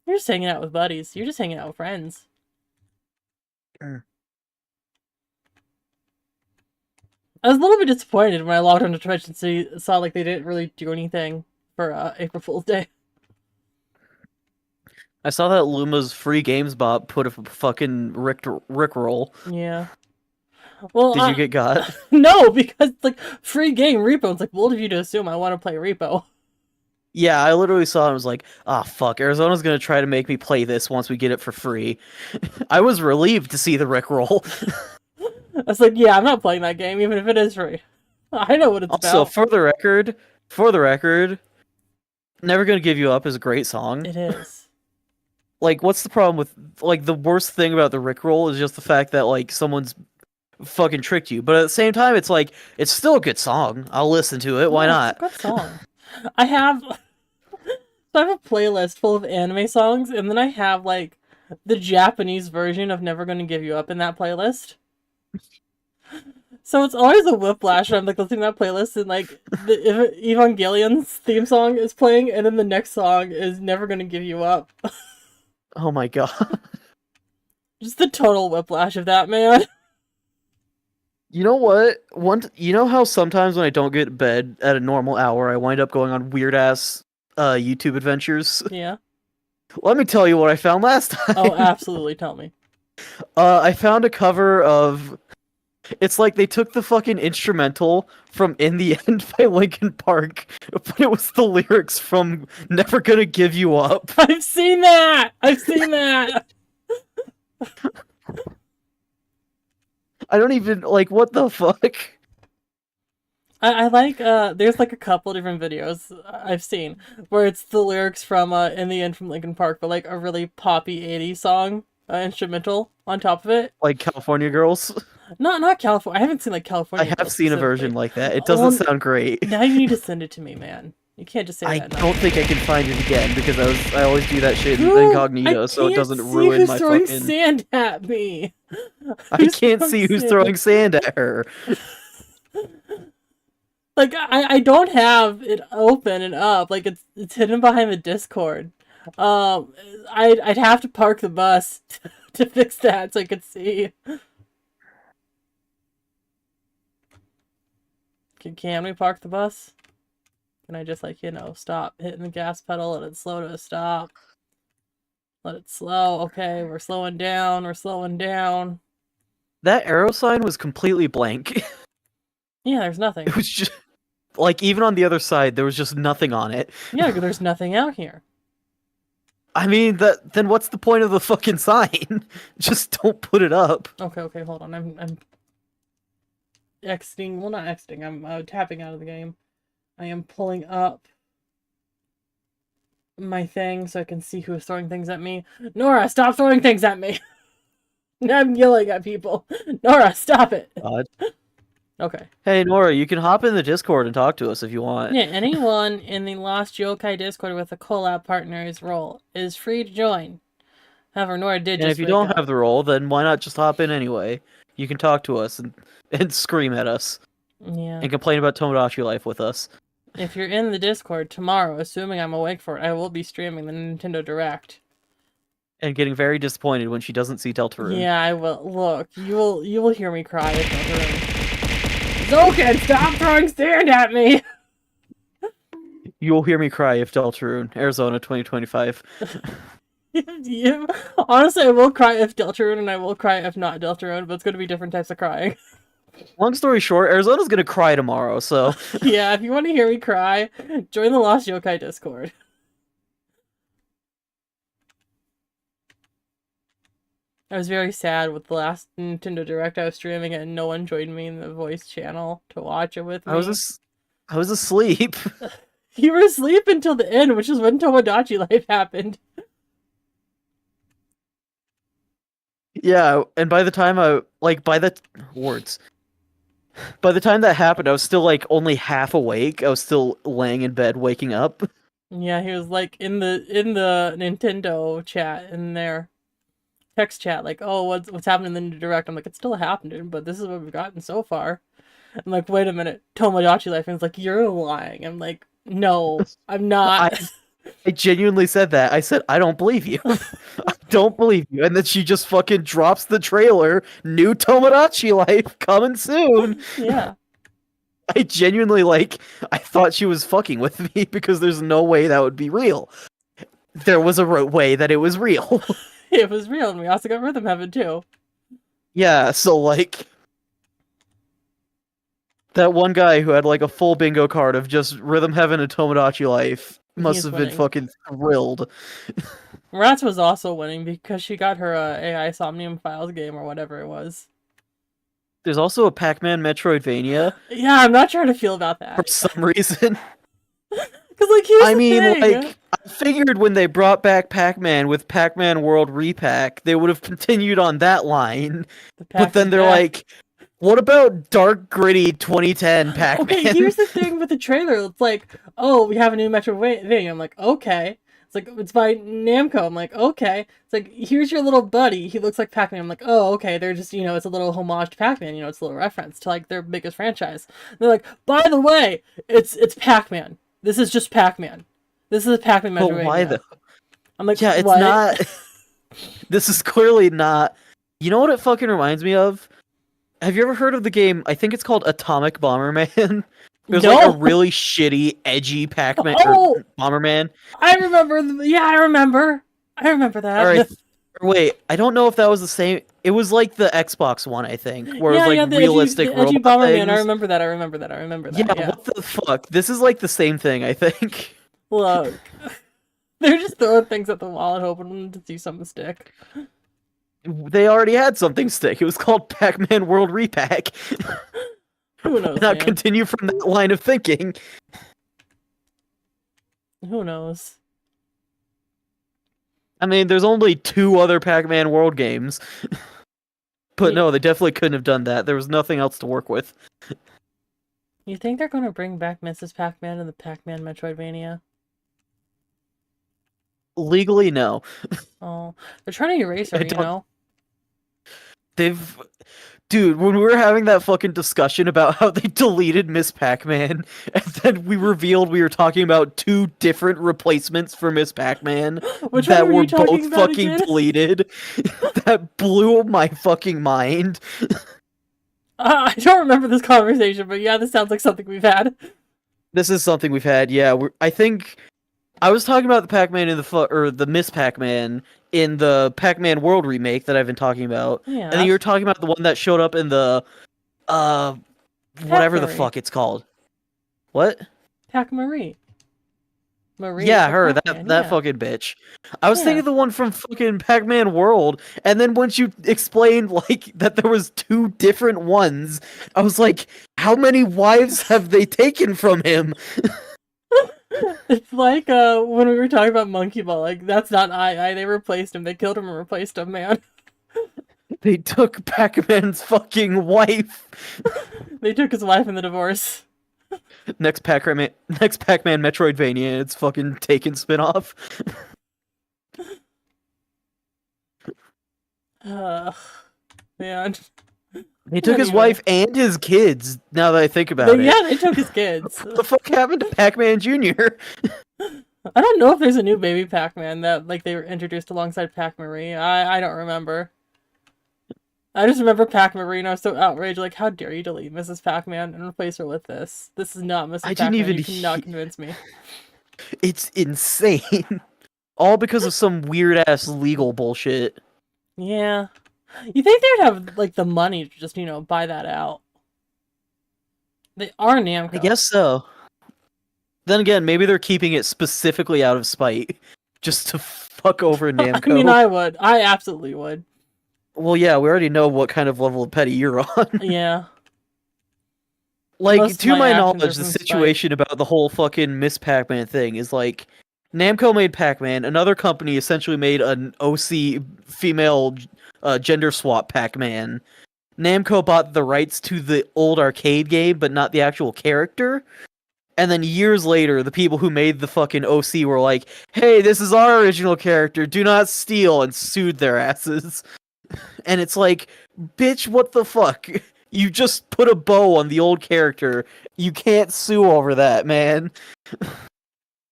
You're just hanging out with buddies. You're just hanging out with friends. I was a little bit disappointed when I logged onto Twitch and saw like they didn't really do anything for April Fool's Day. I saw that Luma's free games bot put a fucking Rickroll. Yeah. Well, Did you get got? No, because it's like free game repo. It's like bold of you to assume I want to play repo. Yeah, I literally saw it and was like, ah, fuck, Arizona's gonna try to make me play this once we get it for free. I was relieved to see the Rickroll. I was like, yeah, I'm not playing that game, even if it is free. I know what it's Also, about. for the record, Never Gonna Give You Up is a great song. It is. Like, what's the problem with, like, the worst thing about the Rickroll is just the fact that, like, someone's fucking tricked you. But at the same time, it's like, it's still a good song. I'll listen to it. Why not? It's a good song. I have a playlist full of anime songs, and then I have, like, the Japanese version of Never Gonna Give You Up in that playlist. So it's always a whiplash when I'm like listening to that playlist and like the Evangelion's theme song is playing and then the next song is Never Gonna Give You Up. Oh my god. Just the total whiplash of that, man. You know what? You know how sometimes when I don't get to bed at a normal hour, I wind up going on weird ass YouTube adventures? Yeah. Let me tell you what I found last time. Oh, absolutely, tell me. I found a cover of... It's like they took the fucking instrumental from In the End by Linkin Park, but it was the lyrics from Never Gonna Give You Up. I've seen that! I've seen that! I don't even, like, what the fuck? I like, there's like a couple different videos I've seen where it's the lyrics from, In the End from Linkin Park, but like a really poppy 80s song, instrumental on top of it. Like California Girls? Not California. I haven't seen like I California. have seen a version specifically. like that. It doesn't sound great. Now you need to send it to me, man. You can't just say I that. don't think I can find it again because I always do that shit Dude, incognito, so it doesn't ruin who's my throwing fucking. sand at me. I can't see who's throwing sand at her. Like I don't have it open and up. Like it's hidden behind the Discord. I'd have to park the bus to fix that so I could see. Can we park the bus? Can I just, like, stop hitting the gas pedal, let it slow to a stop? Let it slow. Okay, we're slowing down. We're slowing down. That arrow sign was completely blank. Yeah, there's nothing. It was just like even on the other side, there was just nothing on it. Yeah, there's nothing out here. I mean, then what's the point of the fucking sign? Just don't put it up. Okay, hold on. I'm exiting. Well, not exiting. I'm tapping out of the game. I am pulling up my thing so I can see who is throwing things at me. Nora, stop throwing things at me! I'm yelling at people. Nora, stop it! God. Okay. Hey, Nora, you can hop in the Discord and talk to us if you want. Yeah, anyone in the Lost Yokai Discord with a collab partner's role is free to join. However, Nora did And just if you wake don't up. have the role, then why not just hop in anyway? You can talk to us and scream at us. Yeah. And complain about Tomodachi Life with us. If you're in the Discord tomorrow, assuming I'm awake for it, I will be streaming the Nintendo Direct. And getting very disappointed when she doesn't see Deltarune. Yeah, I will. Look, you will hear me cry at Deltarune. Zoken, stop throwing sand at me! You'll hear me cry if Deltarune, Arizona 2025. Honestly, I will cry if Deltarune, and I will cry if not Deltarune, but it's going to be different types of crying. Long story short, Arizona's gonna cry tomorrow, so... Yeah, if you want to hear me cry, join the Lost Yokai Discord. I was very sad with the last Nintendo Direct I was streaming it, and no one joined me in the voice channel to watch it with me. I was asleep. You were asleep until the end, which is when Tomodachi Life happened. Yeah, and by the time by the time that happened, I was still, like, only half awake. I was still laying in bed, waking up. Yeah, he was, like, in the Nintendo chat, in their text chat, like, oh, what's happening in the Direct? I'm like, it's still happening, but this is what we've gotten so far. I'm like, wait a minute, Tomodachi Life, and it's like, you're lying. I'm like, no, I'm not. I genuinely said that. I said, I don't believe you. I don't believe you. And then she just fucking drops the trailer, new Tomodachi Life coming soon. Yeah. I genuinely, I thought she was fucking with me because there's no way that would be real. There was a way that it was real. It was real, and we also got Rhythm Heaven, too. Yeah, so, that one guy who had, a full bingo card of just Rhythm Heaven and Tomodachi Life must have been fucking thrilled. Rats was also winning because she got her AI Somnium Files game or whatever it was. There's also a Pac-Man Metroidvania. Yeah, I'm not sure how to feel about that. For some reason. Because, here's the thing. I figured when they brought back Pac-Man with Pac-Man World Repack, they would have continued on that line. But then they're like, what about Dark Gritty 2010 Pac-Man? Okay, here's the thing with the trailer. It's like, oh, we have a new Metroidvania. I'm like, okay. It's like, it's by Namco. I'm like, okay. It's like, here's your little buddy. He looks like Pac-Man. I'm like, oh, okay. They're just, it's a little homage to Pac-Man. It's a little reference to, their biggest franchise. And they're like, by the way, it's Pac-Man. This is just Pac-Man. This is a Pac-Man Metroidvania. But why, though? I'm like, yeah, it's what? not... This is clearly not... You know what it fucking reminds me of? Have you ever heard of the game, I think it's called Atomic Bomberman? There's a really shitty, edgy Pac-Man or Bomberman. I remember. Yeah, I remember. I remember that. Alright, wait, I don't know if that was the same. It was like the Xbox one, I think, where it was the realistic edgy Bomberman. things. I remember that. I remember that. Yeah, what the fuck? This is the same thing, I think. Look, they're just throwing things at the wall and hoping to see something stick. They already had something stick. It was called Pac-Man World Repack. Who knows? Now continue from that line of thinking. Who knows? I mean, there's only 2 other Pac-Man World games. But no, they definitely couldn't have done that. There was nothing else to work with. You think they're going to bring back Mrs. Pac-Man in the Pac-Man Metroidvania? Legally, no. Oh, they're trying to erase her, Dude, when we were having that fucking discussion about how they deleted Miss Pac-Man, and then we revealed we were talking about 2 different replacements for Miss Pac-Man that were both fucking deleted, that blew my fucking mind. I don't remember this conversation, but yeah, this sounds like something we've had. This is something we've had. Yeah, I think I was talking about the Pac-Man in the Miss Pac-Man in the Pac-Man World remake that I've been talking about, Yeah, and then you were talking about the one that showed up in the uh whatever the Pac-Marie. fuck it's called. What? Pac-Marie. Marie Yeah, for her, Pac-Man, that yeah. fucking bitch. I was Yeah. thinking the one from fucking Pac-Man World, and then once you explained like that there was two different ones, I was like, how many wives have they taken from him? It's like when we were talking about Monkey Ball, like that's not I. They replaced him. They killed him and replaced him, man. They took Pac-Man's fucking wife. They took his wife in the divorce. Next Pac-Man Metroidvania, it's fucking Taken spinoff. Man. They took his Anyway. wife and his kids. Now that I think about it, Yeah, they took his kids. what the fuck happened to Pac-Man Jr.? I don't know if there's a new baby Pac-Man that like they were introduced alongside Pac-Marie. I don't remember. I just remember Pac-Marie and I was so outraged, like, how dare you delete Mrs. Pac-Man and replace her with this? This is not Mrs. I Pac-Man. didn't even You cannot convince me. It's insane. All because of some weird ass legal bullshit. Yeah. You think they'd have like the money to just, buy that out? They are Namco. I guess so. Then again, maybe they're keeping it specifically out of spite, just to fuck over Namco. I mean, I would. I absolutely would. Well, yeah, we already know what kind of level of petty you're on. Yeah. Like, Most of to my my actions knowledge, are the from situation about the whole fucking Miss Pac-Man thing is like, Namco made Pac-Man, another company essentially made an OC female gender swap Pac-Man. Namco bought the rights to the old arcade game, but not the actual character. And then years later, the people who made the fucking OC were like, hey, this is our original character, do not steal, and sued their asses. And it's like, bitch, what the fuck? You just put a bow on the old character. You can't sue over that, man.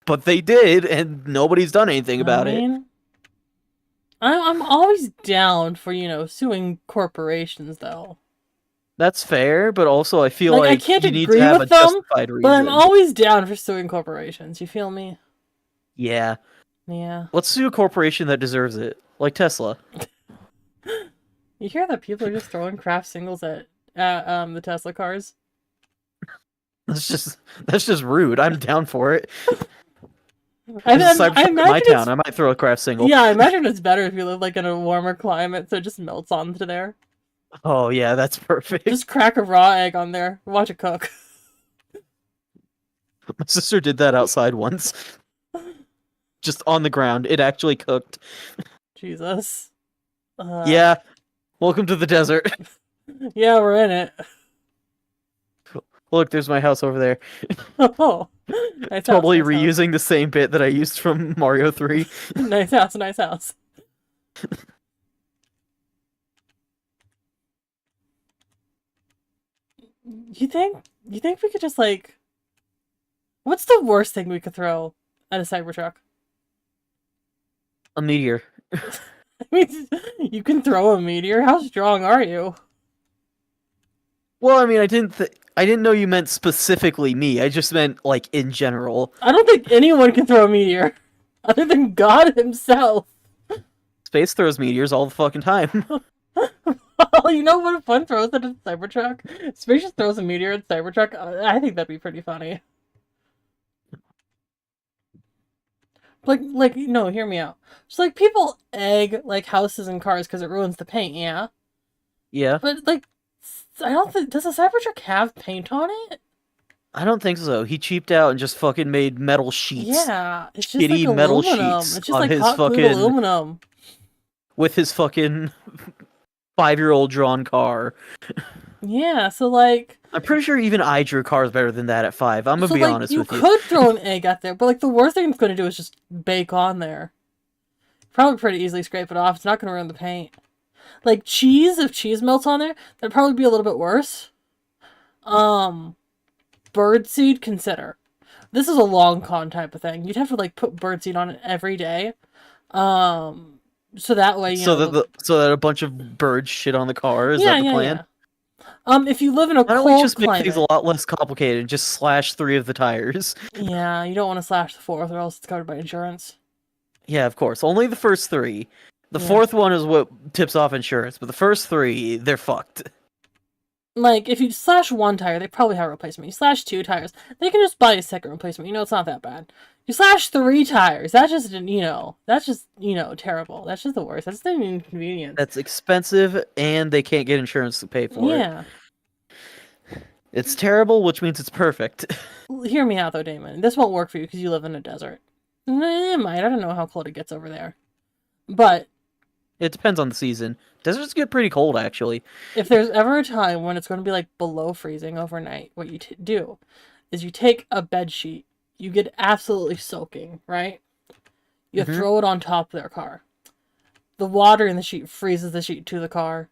But they did, and nobody's done anything about it. I'm always down for, suing corporations, though. That's fair, but also I feel I like can't you need agree to have a with them, justified reason. but I'm always down for suing corporations. You feel me? Yeah. Yeah. Let's sue a corporation that deserves it, like Tesla. You hear that people are just throwing craft singles at the Tesla cars? That's just rude. I'm down for it. I This is imagine Cybertruck in my it's- town. I might throw a craft single. Yeah, I imagine it's better if you live in a warmer climate, so it just melts onto there. Oh yeah, that's perfect. Just crack a raw egg on there, watch it cook. My sister did that outside once. Just on the ground. It actually cooked. Jesus. Yeah. Welcome to the desert. Yeah, we're in it. Look, there's my house over there. Oh, nice Totally house, nice reusing the same bit that I used from Mario 3. house. Nice house, nice house. You think we could just what's the worst thing we could throw at a Cybertruck? A meteor. I mean, you can throw a meteor? How strong are you? Well, I mean, I didn't know you meant specifically me. I just meant in general. I don't think anyone can throw a meteor other than God himself. Space throws meteors all the fucking time. Well, you know what fun throws at a Cybertruck? Space just throws a meteor at Cybertruck. I think that'd be pretty funny. No, hear me out. Just people egg houses and cars because it ruins the paint, yeah. Yeah. But I don't think, does a Cybertruck have paint on it? I don't think so. He cheaped out and just fucking made metal sheets. Yeah, it's just Shitty metal aluminum. sheets It's just on his hot glued fucking aluminum. with his fucking 5-year-old drawn car. Yeah, so I'm pretty sure even I drew cars better than that at 5. I'm gonna be honest with you. You could throw an egg out there, but the worst thing it's going to do is just bake on there. Probably pretty easily scrape it off. It's not going to ruin the paint. Cheese, if cheese melts on there, that'd probably be a little bit worse. Birdseed, consider. This is a long con type of thing. You'd have to put birdseed on it every day. So that way, so that a bunch of birds shit on the car. Is that the plan? Yeah. If you live in a Why don't we cold just make things climate, a lot less complicated and just slash 3 of the tires? yeah, you don't want to slash the fourth, or else it's covered by insurance. Yeah, of course. Only the first 3. The Yeah. fourth one is what tips off insurance, but the first 3, they're fucked. Like, if you slash one tire, they probably have a replacement. You slash 2 tires, they can just buy a second replacement. It's not that bad. You slash 3 tires, that's just, terrible. That's just the worst. That's the inconvenience. That's expensive, and they can't get insurance to pay for it. Yeah. It's terrible, which means it's perfect. Hear me out, though, Damon. This won't work for you because you live in a desert. It might. I don't know how cold it gets over there. But It depends on the season. Deserts get pretty cold, actually. if there's ever a time when it's going to be, like, below freezing overnight, what you do is you take a bed sheet. You get absolutely soaking, right? You throw it on top of their car. The water in the sheet freezes the sheet to the car.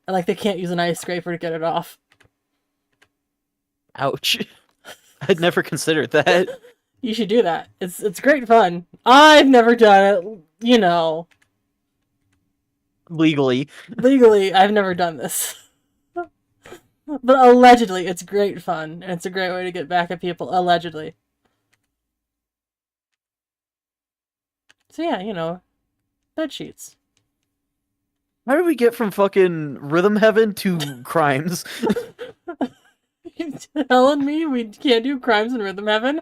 And, like, they can't use an ice scraper to get it off. Ouch. I'd never considered that. You should do that. It's great fun. I've never done it, Legally. Legally, I've never done this. But allegedly, it's great fun. And it's a great way to get back at people, allegedly. So yeah, bed sheets. How did we get from fucking rhythm heaven to crimes? You telling me we can't do crimes in Rhythm Heaven?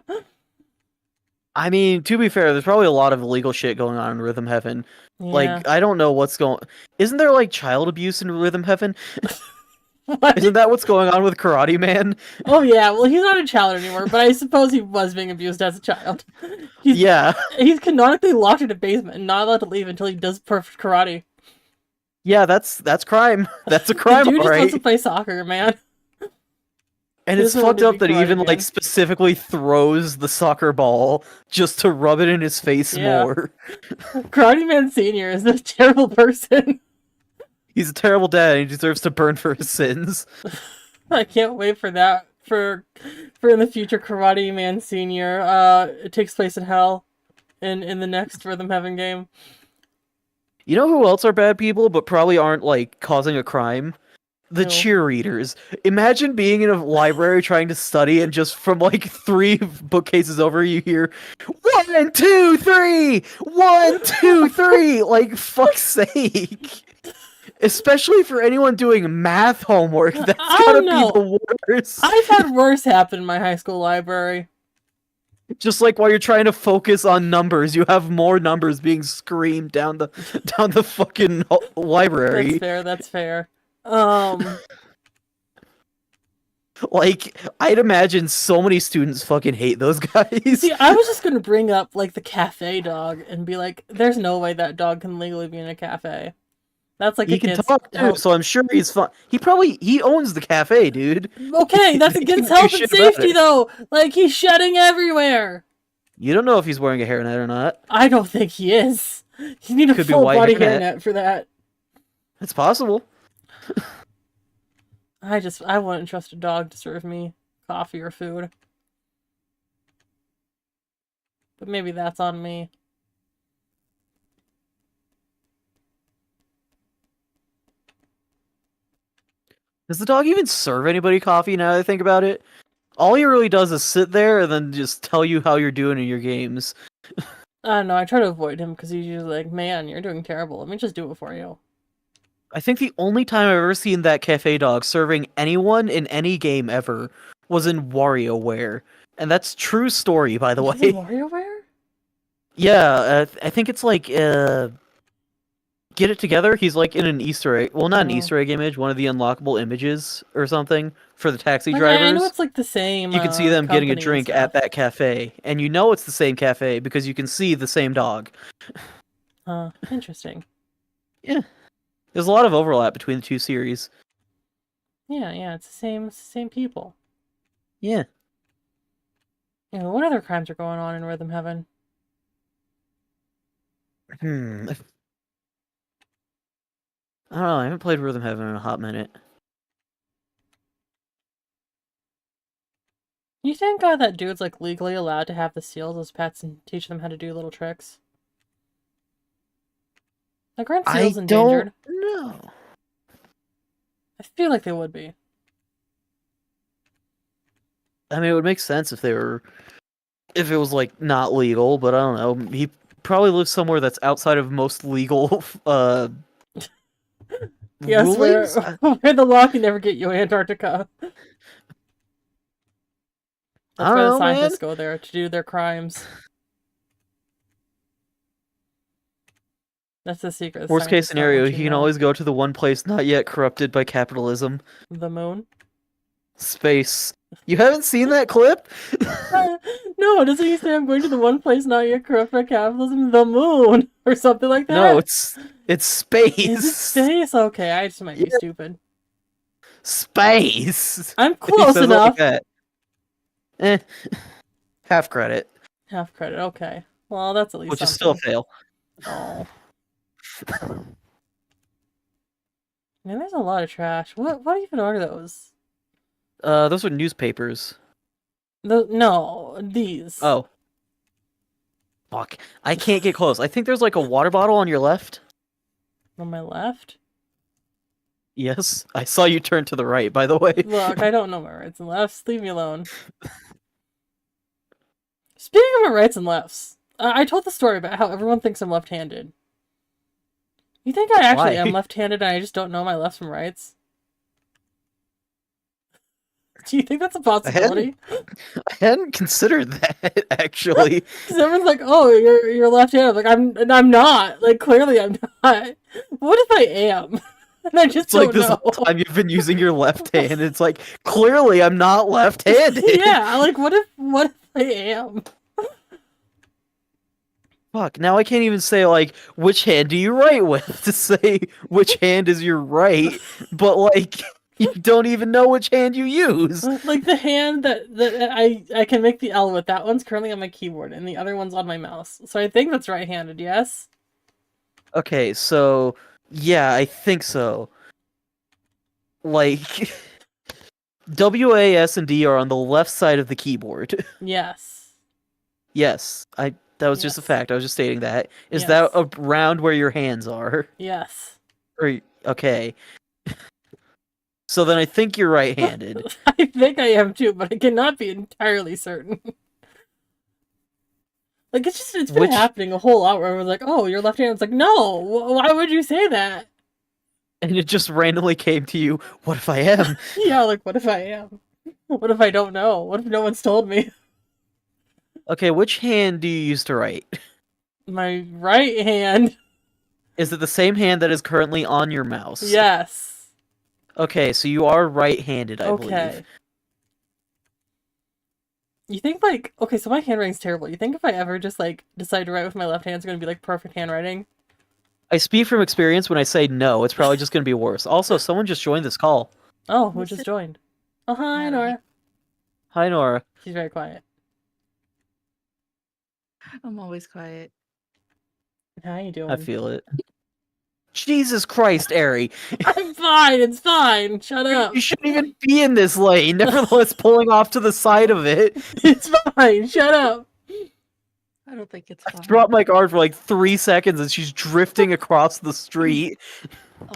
I mean, to be fair, there's probably a lot of illegal shit going on in rhythm heaven. Yeah. Like, I don't know what's going... Isn't there, like, child abuse in rhythm heaven? What? Isn't that what's going on with Karate Man? Oh yeah, well he's not a child anymore, but I suppose he was being abused as a child. Yeah. He's canonically locked in a basement and not allowed to leave until he does perfect karate. Yeah, that's crime. That's a crime, The dude just alright. wants to play soccer, man. And it's doesn't want fucked to up be that he karate even, man. like, specifically throws the soccer ball just to rub it in his face Yeah. more. Karate Man Senior is a terrible person. He's a terrible dad and he deserves to burn for his sins. I can't wait for that. For in the future, Karate Man Senior. It takes place in hell, in the next Rhythm Heaven game. You know who else are bad people, but probably aren't, like, causing a crime? The Who? cheerleaders. Imagine being in a library trying to study and just from, like, 3 bookcases over you hear 1, 2, 3! 1, 2, 3! Like, fuck's sake. Especially for anyone doing math homework, that's I gotta don't be know. the worst. I've had worse happen in my high school library. Just like while you're trying to focus on numbers, you have more numbers being screamed down the fucking library. That's fair. Like, I'd imagine so many students fucking hate those guys. See, I was just gonna bring up, like, the cafe dog and be like, there's no way that dog can legally be in a cafe. That's like He can talk too, so I'm sure he's fine. He owns the cafe, dude. Okay, that's He against can do health and shit about safety, it. though! Like, he's shedding everywhere! You don't know if he's wearing a hairnet or not. I don't think he is. You need a Could be full white body hairnet. hairnet for that. It's possible. I wouldn't trust a dog to serve me coffee or food. But maybe that's on me. Does the dog even serve anybody coffee now that I think about it? All he really does is sit there and then just tell you how you're doing in your games. I don't know, I try to avoid him because he's usually like, man, you're doing terrible. Let me just do it for you. I think the only time I've ever seen that cafe dog serving anyone in any game ever was in WarioWare. And that's true story, by the He's way. in WarioWare? Yeah, I think it's like, Get It Together? He's like in an Easter egg. Well, not an Oh. Easter egg image, one of the unlockable images or something for the taxi Like, drivers. I know it's like the same. You can see them getting a company and drink stuff. at that cafe. And you know it's the same cafe because you can see the same dog. Interesting. Yeah. There's a lot of overlap between the two series. Yeah, it's the same people. Yeah. What other crimes are going on in Rhythm Heaven? I don't know, I haven't played Rhythm Heaven in a hot minute. You think that dude's like legally allowed to have the seals as pets and teach them how to do little tricks? Like, aren't seals endangered? know. I feel like they would be. I mean, it would make sense if if it was like not legal, but I don't know. He probably lives somewhere that's outside of most legal Yes, rulings. where the law can never get you Antarctica. I That's don't why the know, man. scientists go there to do their crimes. That's the secret. The Worst case scientists don't scenario, want you he to can know. always go to the one place not yet corrupted by capitalism. The moon? Space. You haven't seen that clip? No, doesn't he say I'm going to the one place not yet corrupt by capitalism? The moon! Or something like that? No, it's space. Is it space? Okay, I just might be Yeah. stupid. Space. I'm He close says it enough! like that. Half credit. Half credit, okay. Well, that's at least Which is something. still a fail. Oh. Man, there's a lot of trash. What even are those? Those are newspapers. No, these. Oh. Fuck. I can't get close. I think there's like a water bottle on your left. On my left? Yes. I saw you turn to the right, by the way. Look, I don't know my rights and lefts. Leave me alone. Speaking of my rights and lefts, I told the story about how everyone thinks I'm left-handed. You think I actually Why? am left-handed and I just don't know my lefts from rights? Do you think that's a possibility? I hadn't considered that, actually. Because everyone's like, "Oh, you're left-handed." I'm like, I'm not. Like, clearly, I'm not. What if I am? And I just It's like don't this know. whole time you've been using your left hand. It's like, clearly I'm not left-handed. Yeah, like, what if I am? Fuck, now I can't even say, like, which hand do you write with to say which hand is your right, but, like, you don't even know which hand you use. Like the hand that I can make the L with, that one's currently on my keyboard, and the other one's on my mouse. So I think that's right-handed, yes? Okay, so, yeah, I think so. Like, W, A, S, and D are on the left side of the keyboard. Yes. Yes, that was just a Yes. fact. I was just stating that. Is Yes. that around where your hands are? Yes. Okay. So then I think you're right-handed. I think I am too, but I cannot be entirely certain. Like, it's been happening a whole lot where I was like, "Oh, you're left-handed." It's like, no, why would you say that? And it just randomly came to you, what if I am? Yeah, like, what if I am? What if I don't know? What if no one's told me? Okay, which hand do you use to write? My right hand. Is it the same hand that is currently on your mouse? Yes. Okay, so you are right-handed, I believe. You think, like, okay, so my handwriting's terrible. You think if I ever just, like, decide to write with my left hand, it's gonna be, like, perfect handwriting? I speak from experience when I say no, it's probably just gonna be worse. Also, someone just joined this call. Oh, who just joined? Oh, hi, Nora. Hi, Nora. She's very quiet. I'm always quiet. How you doing? I feel it. Jesus Christ, Ari. I'm fine, it's fine. Shut up. You shouldn't even be in this lane, nevertheless pulling off to the side of it. It's fine, shut up. I don't think it's I fine. dropped my guard for like 3 seconds and she's drifting across the street.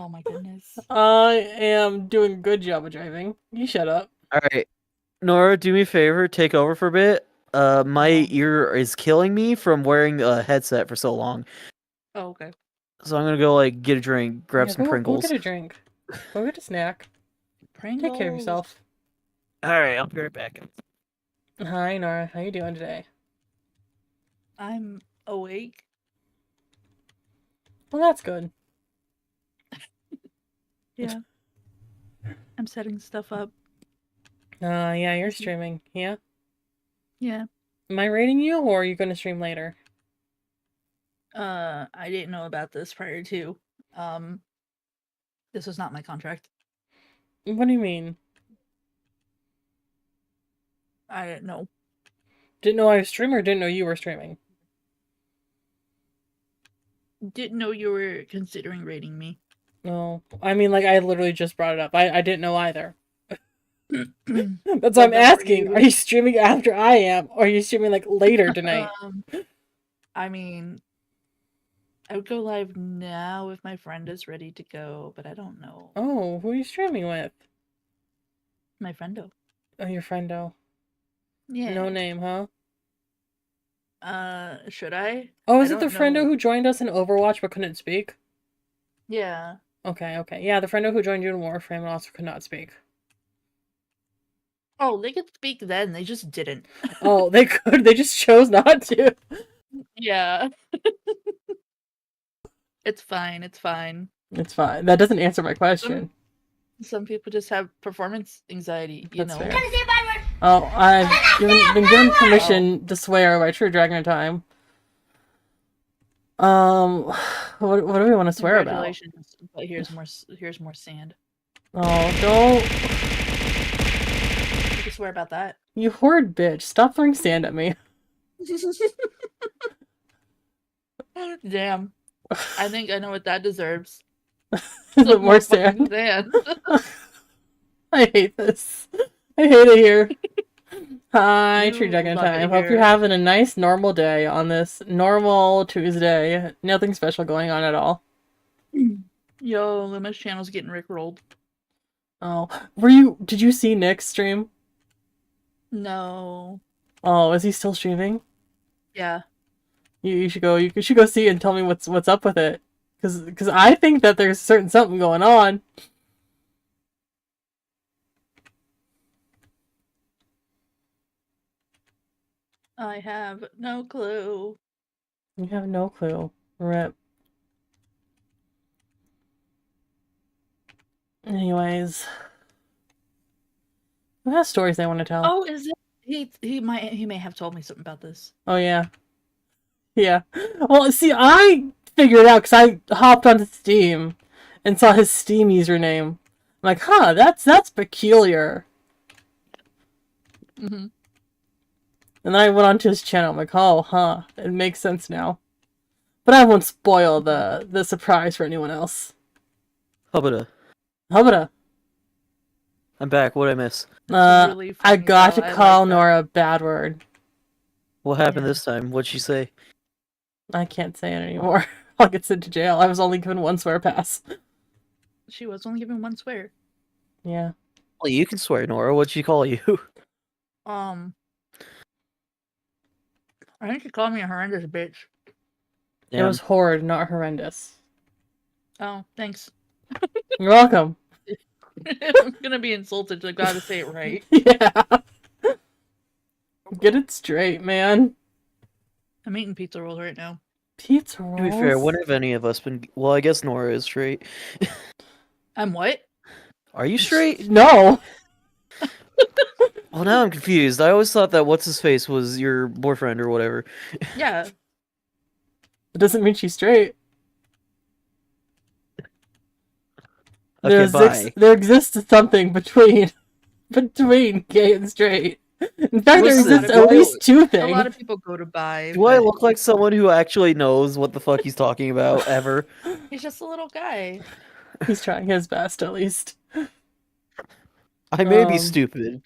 Oh my goodness. I am doing a good job of driving. You shut up. Alright. Nora, do me a favor, take over for a bit. My ear is killing me from wearing a headset for so long. Oh, okay. So I'm gonna go, like, get a drink, grab some Pringles. Go get a drink. Go get a snack. Pringles. Take care of yourself. Alright, I'll be right back. Hi, Nora. How you doing today? I'm awake. Well, that's good. Yeah. I'm setting stuff up. Yeah, you're streaming. Yeah? Yeah. Am I rating you, or are you gonna stream later? I didn't know about this prior to. This was not my contract. What do you mean? I didn't know. Didn't know I was streaming, or didn't know you were streaming? Didn't know you were considering rating me. No. I mean, like, I literally just brought it up. I didn't know either. That's Well, why I'm asking. Are you streaming after I am, or are you streaming, like, later tonight? I mean, I would go live now if my friend is ready to go, but I don't know. Oh, who are you streaming with? My friendo. Oh, your friendo. Yeah. No name, huh? Should I? Oh, I is it the don't friendo know. who joined us in Overwatch but couldn't speak? Yeah. Okay. Yeah, the friendo who joined you in Warframe and also could not speak. Oh, they could speak then. They just didn't. Oh, they could. They just chose not to. Yeah. It's fine. It's fine. It's fine. That doesn't answer my question. Some people just have performance anxiety, you That's know. fair. Oh, I've been given permission to swear by True Dragon of Time. What do we want to swear about? Congratulations, but here's more sand. Oh, don't. You can swear about that. You horrid bitch. Stop throwing sand at me. Damn. I think I know what that deserves. Some more fucking sand. sand. I hate this. I hate it here. Hi, You True Dragon of love it Time. Hope you're here. having a nice normal day on this normal Tuesday. Nothing special going on at all. Yo, Luma's channel's getting rickrolled. Oh, did you see Nick's stream? No. Oh, is he still streaming? Yeah. You should go see it and tell me what's up with it. Cause I think that there's something going on. I have no clue. You have no clue. Rip. Anyways. Who has stories they want to tell? Oh, is it? He may have told me something about this. Oh, yeah. Yeah. Well, see, I figured it out because I hopped onto Steam and saw his Steam username. I'm like, huh, that's peculiar. Mm-hmm. And then I went onto his channel. I'm like, oh, huh, it makes sense now. But I won't spoil the surprise for anyone else. Hubba. I'm back. What'd I miss? Really I funny, got though. to I call like that. Nora a bad word. What happened Yeah. this time? What'd she say? I can't say it anymore. I'll get sent to jail. I was only given one swear pass. She was only given one swear. Yeah. Well, you can swear, Nora. What'd she call you? I think she called me a horrendous bitch. It was horrid, not horrendous. Oh, thanks. You're welcome. I'm gonna be insulted. I gotta say it right. Yeah. Get it straight, man. I'm eating pizza rolls right now. Pizza rolls? To be fair, when have any of us been... Well, I guess Nora is straight. I'm what? Are you straight? No. Well, now I'm confused. I always thought that What's-His-Face was your boyfriend or whatever. Yeah. It doesn't mean she's straight. Okay, bye. There exists something between gay and straight. In fact, Listen, there exists a lot at of least two A things. lot of people go to bi. Do I but look like someone who actually knows what the fuck he's talking about, ever? He's just a little guy. He's trying his best, at least. I may be stupid.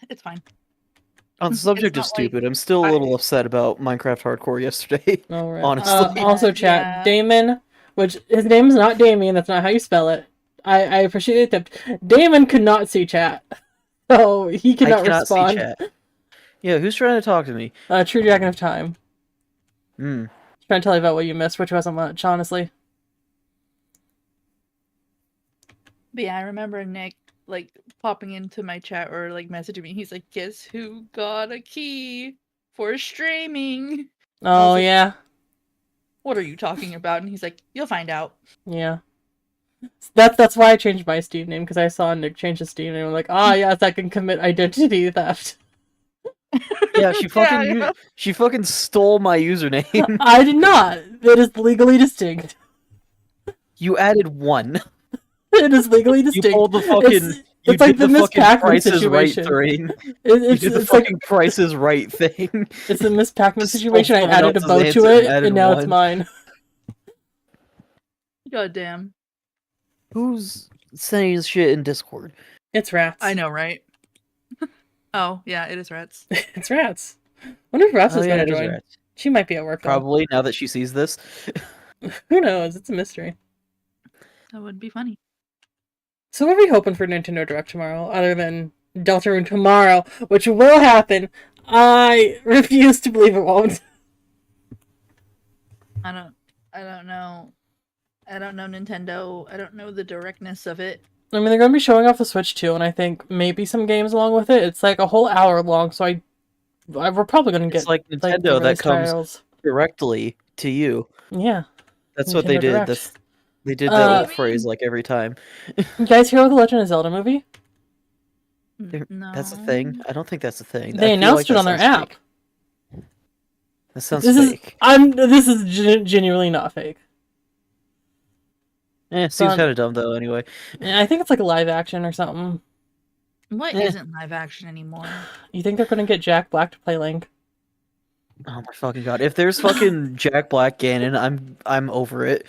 It's fine. On the subject not of like- stupid, I'm still a little upset about Minecraft Hardcore yesterday. Oh, right. Honestly. Also, chat, Yeah. Damon, which his name is not Damien, that's not how you spell it. I appreciate it that Damon could not see chat. So he I cannot cannot respond. see chat. Yeah, who's trying to talk to me? True Dragon of Time. Hmm. Trying to tell you about what you missed, which wasn't much, honestly. But yeah, I remember Nick like popping into my chat or like messaging me. He's like, "Guess who got a key for streaming?" Oh, like- yeah. What are you talking about? And he's like, "You'll find out." Yeah. That's why I changed my Steam name, because I saw Nick change his Steam name. I'm like, yes, I can commit identity theft. Yeah, she fucking yeah. she fucking stole my username. I did not. It is legally distinct. You added one. It is legally distinct. You pulled the fucking. You It's like did the the fucking Miss Price Pac-Man is Right situation. thing. It's You did the it's like fucking Price is Right thing. it's the Miss Pac-Man Just situation. I someone added a else's bow answer to and it, added and now it's one. mine. God damn. Who's saying this shit in Discord? It's rats. I know, right? Oh yeah, it is rats. It's rats. Wonder if Rats is yeah, gonna it is join. Rats. She might be at work though. Probably, now that she sees this. Who knows? It's a mystery. That would be funny. So what are we hoping for Nintendo Direct tomorrow, other than Deltarune tomorrow, which will happen. I refuse to believe it won't. I don't know. I don't know Nintendo. I don't know the directness of it. I mean, they're going to be showing off the Switch too, and I think maybe some games along with it. It's like a whole hour long, so we're probably going to get It's like the Nintendo that release comes titles. directly to you. Yeah, That's what they Nintendo did. Direct. They did that with Maybe- phrase like every time. You guys hear about the Legend of Zelda movie? No. That's a thing. I don't think that's a thing. They I feel announced like it on that their sounds app. fake. That sounds This fake. This is genuinely not fake. Seems So, kind of dumb though. Anyway, I think it's like a live action or something. What Eh. isn't live action anymore? You think they're going to get Jack Black to play Link? oh my fucking god! If there's fucking Jack Black Ganon, I'm over it.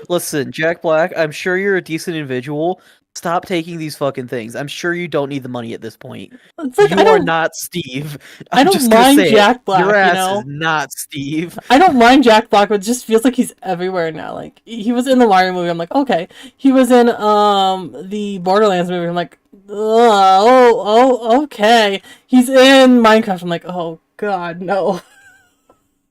Listen, Jack Black, I'm sure you're a decent individual. Stop taking these fucking things. I'm sure you don't need the money at this point. It's like, You are not Steve. I I'm don't just gonna mind say it. Jack Black, Your ass you know? is not Steve. I don't mind Jack Black, but it just feels like he's everywhere now. Like, he was in the Mario movie, I'm like, okay. He was in the Borderlands movie, I'm like, okay. He's in Minecraft, I'm like, oh god, no.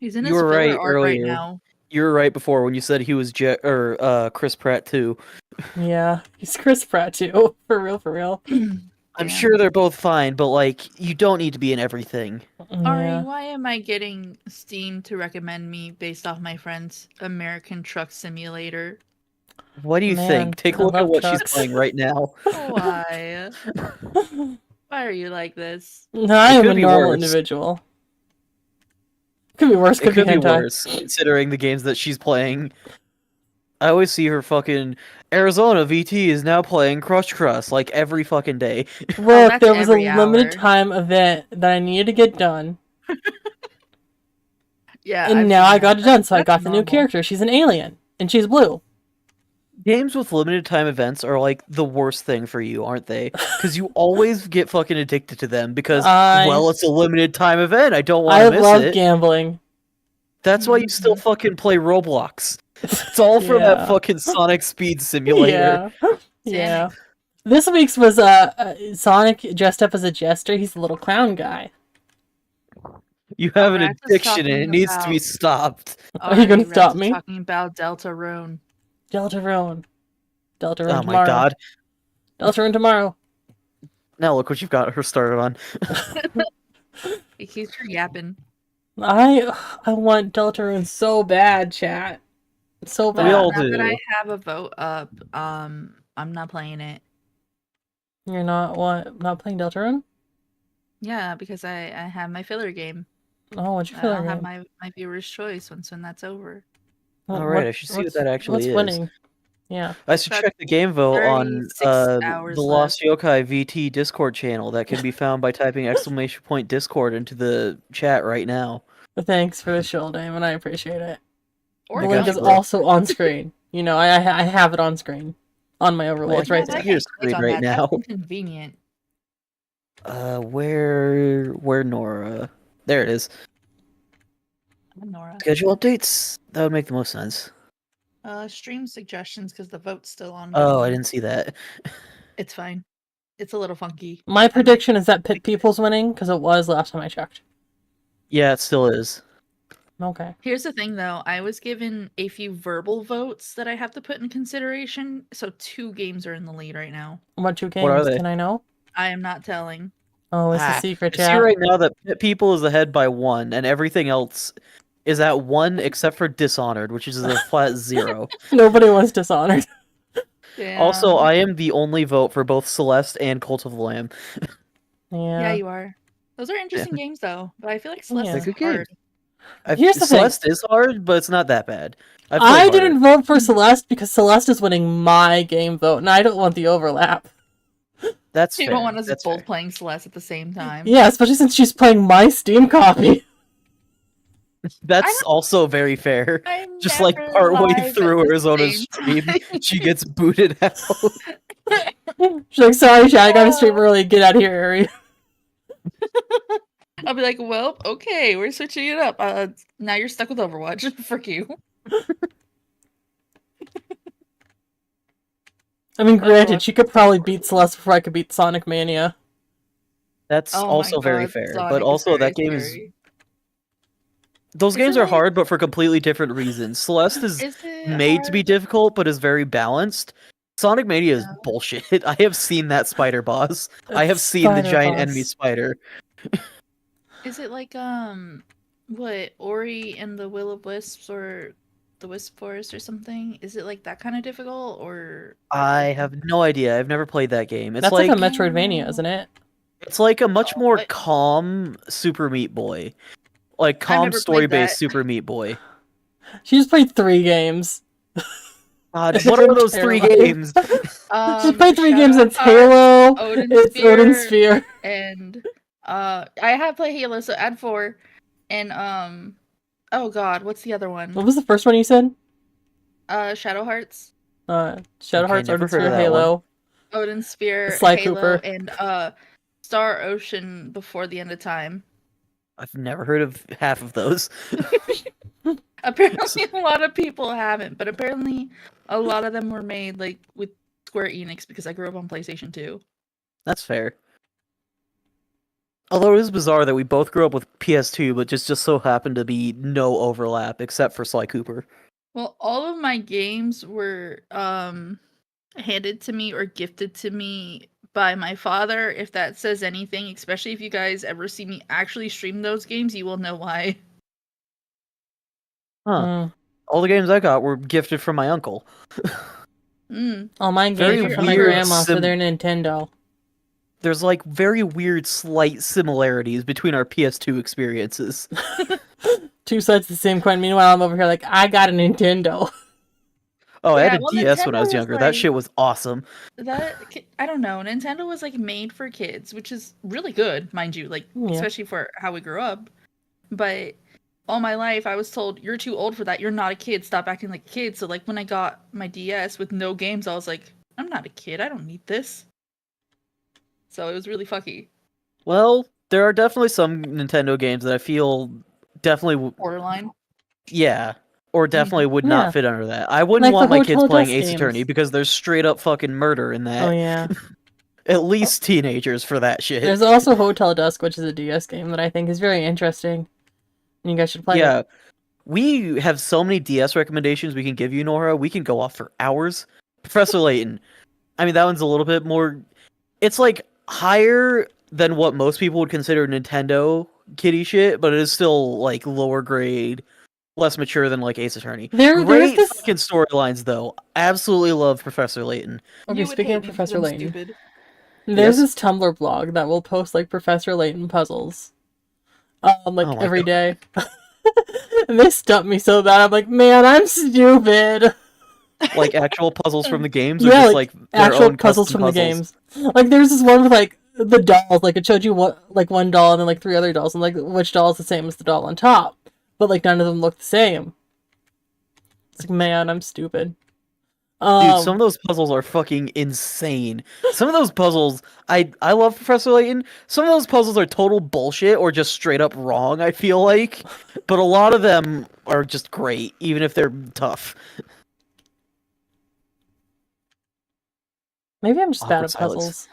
He's in You his were filler right arc right earlier. now. You were right before when you said he was Chris Pratt too. Yeah, he's Chris Pratt too. For real, for real. I'm Damn. sure they're both fine, but like you don't need to be in everything. Ari, Yeah. why am I getting Steam to recommend me based off my friend's American Truck Simulator? What do you Man, think? Take a I look at love what trucks. she's playing right now. Why? Why are you like this? No, I am could a be normal worse. individual. Could be worse, It could could be be hentai. worse, considering the games that she's playing. I always see her fucking Arizona VT is now playing Crush Crust like every fucking day. Look, that's there was a every limited hour. time event that I needed to get done, Yeah, and I've now seen I got that. it done, so I That's got the new normal. character. She's an alien, and she's blue. Games with limited time events are like the worst thing for you, aren't they? Because you always get fucking addicted to them because, well, it's a limited time event. I don't want I to miss love it. gambling. That's why you still fucking play Roblox. It's all for Yeah. that fucking Sonic Speed Simulator. Yeah. Yeah. This week's was Sonic dressed up as a jester. He's a little clown guy. You have an Rax is addiction and it talking needs to be about- stopped. Are you gonna Ari, stop Rex is me? Talking about Deltarune. Deltarune. Deltarune Oh my tomorrow. god. Deltarune tomorrow. Now look what you've got her started on. He keeps her yapping. I want Deltarune so bad, chat. So We bad. all Now that do. I have a vote up, I'm not playing it. You're not not playing Deltarune? Yeah, because I have my filler game. Oh, what'd you feel I'll like? have my viewer's choice when that's over. Alright, I should see what that actually what's is. winning? Yeah. I should That's check the game vote on 36 the hours Lost Yokai VT Discord channel that can be found by typing !Discord into the chat right now. Thanks for the show, Damon. I appreciate it. Or The I link got is you, bro. also on screen. You know, I have it on screen. On my overlay. Well, It's right yeah, there. I hear screen on right that. now. That's inconvenient. Where Nora? There it is. Nora. Schedule updates? That would make the most sense. Stream suggestions because the vote's still on. Oh, I didn't see that. It's fine. It's a little funky. My prediction is that Pit People's winning, because it was last time I checked. Yeah, it still is. Okay. Here's the thing, though. I was given a few verbal votes that I have to put in consideration, so 2 games are in the lead right now. What 2 games? What are they? Can I know? I am not telling. Oh, it's Ah, a secret I see chat. right now that Pit People is ahead by 1, and everything else is at 1 except for Dishonored, which is a flat 0. Nobody wants Dishonored. Also, Damn. I am the only vote for both Celeste and Cult of the Lamb. Yeah. Yeah, you are. Those are interesting games, though. But I feel like Celeste Yeah. is They're good hard. Here's the thing. Celeste is hard, but it's not that bad. I've played I harder. didn't vote for Celeste because Celeste is winning my game vote, and I don't want the overlap. That's You fair. don't want us That's both fair. playing Celeste at the same time. Yeah, especially since she's playing my Steam copy. That's also very fair. I'm Just like never partway live through at the Arizona's same stream, time. she gets booted out. She's like, sorry, chat, I gotta stream early. Get out of here, Ari. I'll be like, well, okay, we're switching it up. Now you're stuck with Overwatch. Frick you. I mean, granted, watched she could probably beat Celeste before I could beat Sonic Mania. That's Oh my also very god, fair. But Sonic is also, very that game is. scary. Those Is games it are like? hard, but for completely different reasons. Celeste is Is it made to be hard? difficult, but is very balanced. Sonic Mania is Yeah. bullshit. I have seen that spider boss. I have It's seen the Spider giant Boss. enemy spider. Is it like what Ori and the Will of Wisps or the Wisp Forest or something? Is it like that kind of difficult or I have no idea. I've never played that game. That's like a Metroidvania, isn't it? It's like a much more what? calm Super Meat Boy. Like I've calm never played story-based that. Super Meat Boy. She just played 3 games. God, what are those 3 Terrible. games? She played 3 games. Shadow It's Hearts, Halo. Odin It's Odin Sphere. and I have played Halo, so add 4. And oh god, what's the other one? What was the first one you said? Shadow Hearts, Shadow Okay, Hearts, never Odin heard of Sphere, that one. Halo. Odin Sphere, Sly Halo, Cooper. and Star Ocean Before the End of Time. I've never heard of half of those. Apparently, a lot of people haven't, but apparently, a lot of them were made like with Square Enix because I grew up on PlayStation 2. That's fair. Although it is bizarre that we both grew up with PS2, but just so happened to be no overlap except for Sly Cooper. Well, all of my games were handed to me or gifted to me by my father. If that says anything, especially if you guys ever see me actually stream those games, you will know why. Huh. Mm. All the games I got were gifted from my uncle. All mine Very games from my weird grandma for their Nintendo. There's like very weird slight similarities between our PS2 experiences. 2 sides of the same coin. Meanwhile, I'm over here like, I got a Nintendo. Oh, I Yeah, had a well, DS when I Nintendo was was younger. That like- shit was awesome. I don't know. Nintendo was like made for kids, which is really good, mind you, like Yeah. especially for how we grew up. But all my life I was told you're too old for that. You're not a kid. Stop acting like a kid. So like when I got my DS with no games, I was like, I'm not a kid. I don't need this. So it was really fucky. Well, there are definitely some Nintendo games that I feel definitely, Borderline. yeah, or definitely would Yeah. not fit under that. I wouldn't Like want the my kids Hotel playing Dusk Ace games. Attorney because there's straight up fucking murder in that. Oh yeah. At least teenagers for that shit. There's also Hotel Dusk, which is a DS game that I think is very interesting. And you guys should play Yeah. it. We have so many DS recommendations we can give you, Nora. We can go off for hours. Professor Layton. I mean, that one's a little bit more... It's, like, higher than what most people would consider Nintendo kiddie shit, but it is still, like, lower grade, less mature than, like, Ace Attorney. There's Great this... fucking storylines, though. Absolutely love Professor Layton. Okay, You would speaking hate of me because Professor I'm Layton. stupid. There's Yes? this Tumblr blog that will post, like, Professor Layton puzzles. Like, Oh my every God. day. And they stumped me so bad, I'm like, man, I'm stupid! Like, actual puzzles from the games, or Yeah, just, like, like, their actual own puzzles custom from the puzzles? games. Like, there's this one with, like, the dolls, like, it showed you what, like, one doll and then, like, 3 other dolls, and, like, which doll is the same as the doll on top. But, like, none of them look the same. It's like, man, I'm stupid. Dude, some of those puzzles are fucking insane. Some of those puzzles, I love Professor Layton. Some of those puzzles are total bullshit or just straight up wrong, I feel like. But a lot of them are just great, even if they're tough. Maybe I'm just bad Awkward at silence. puzzles.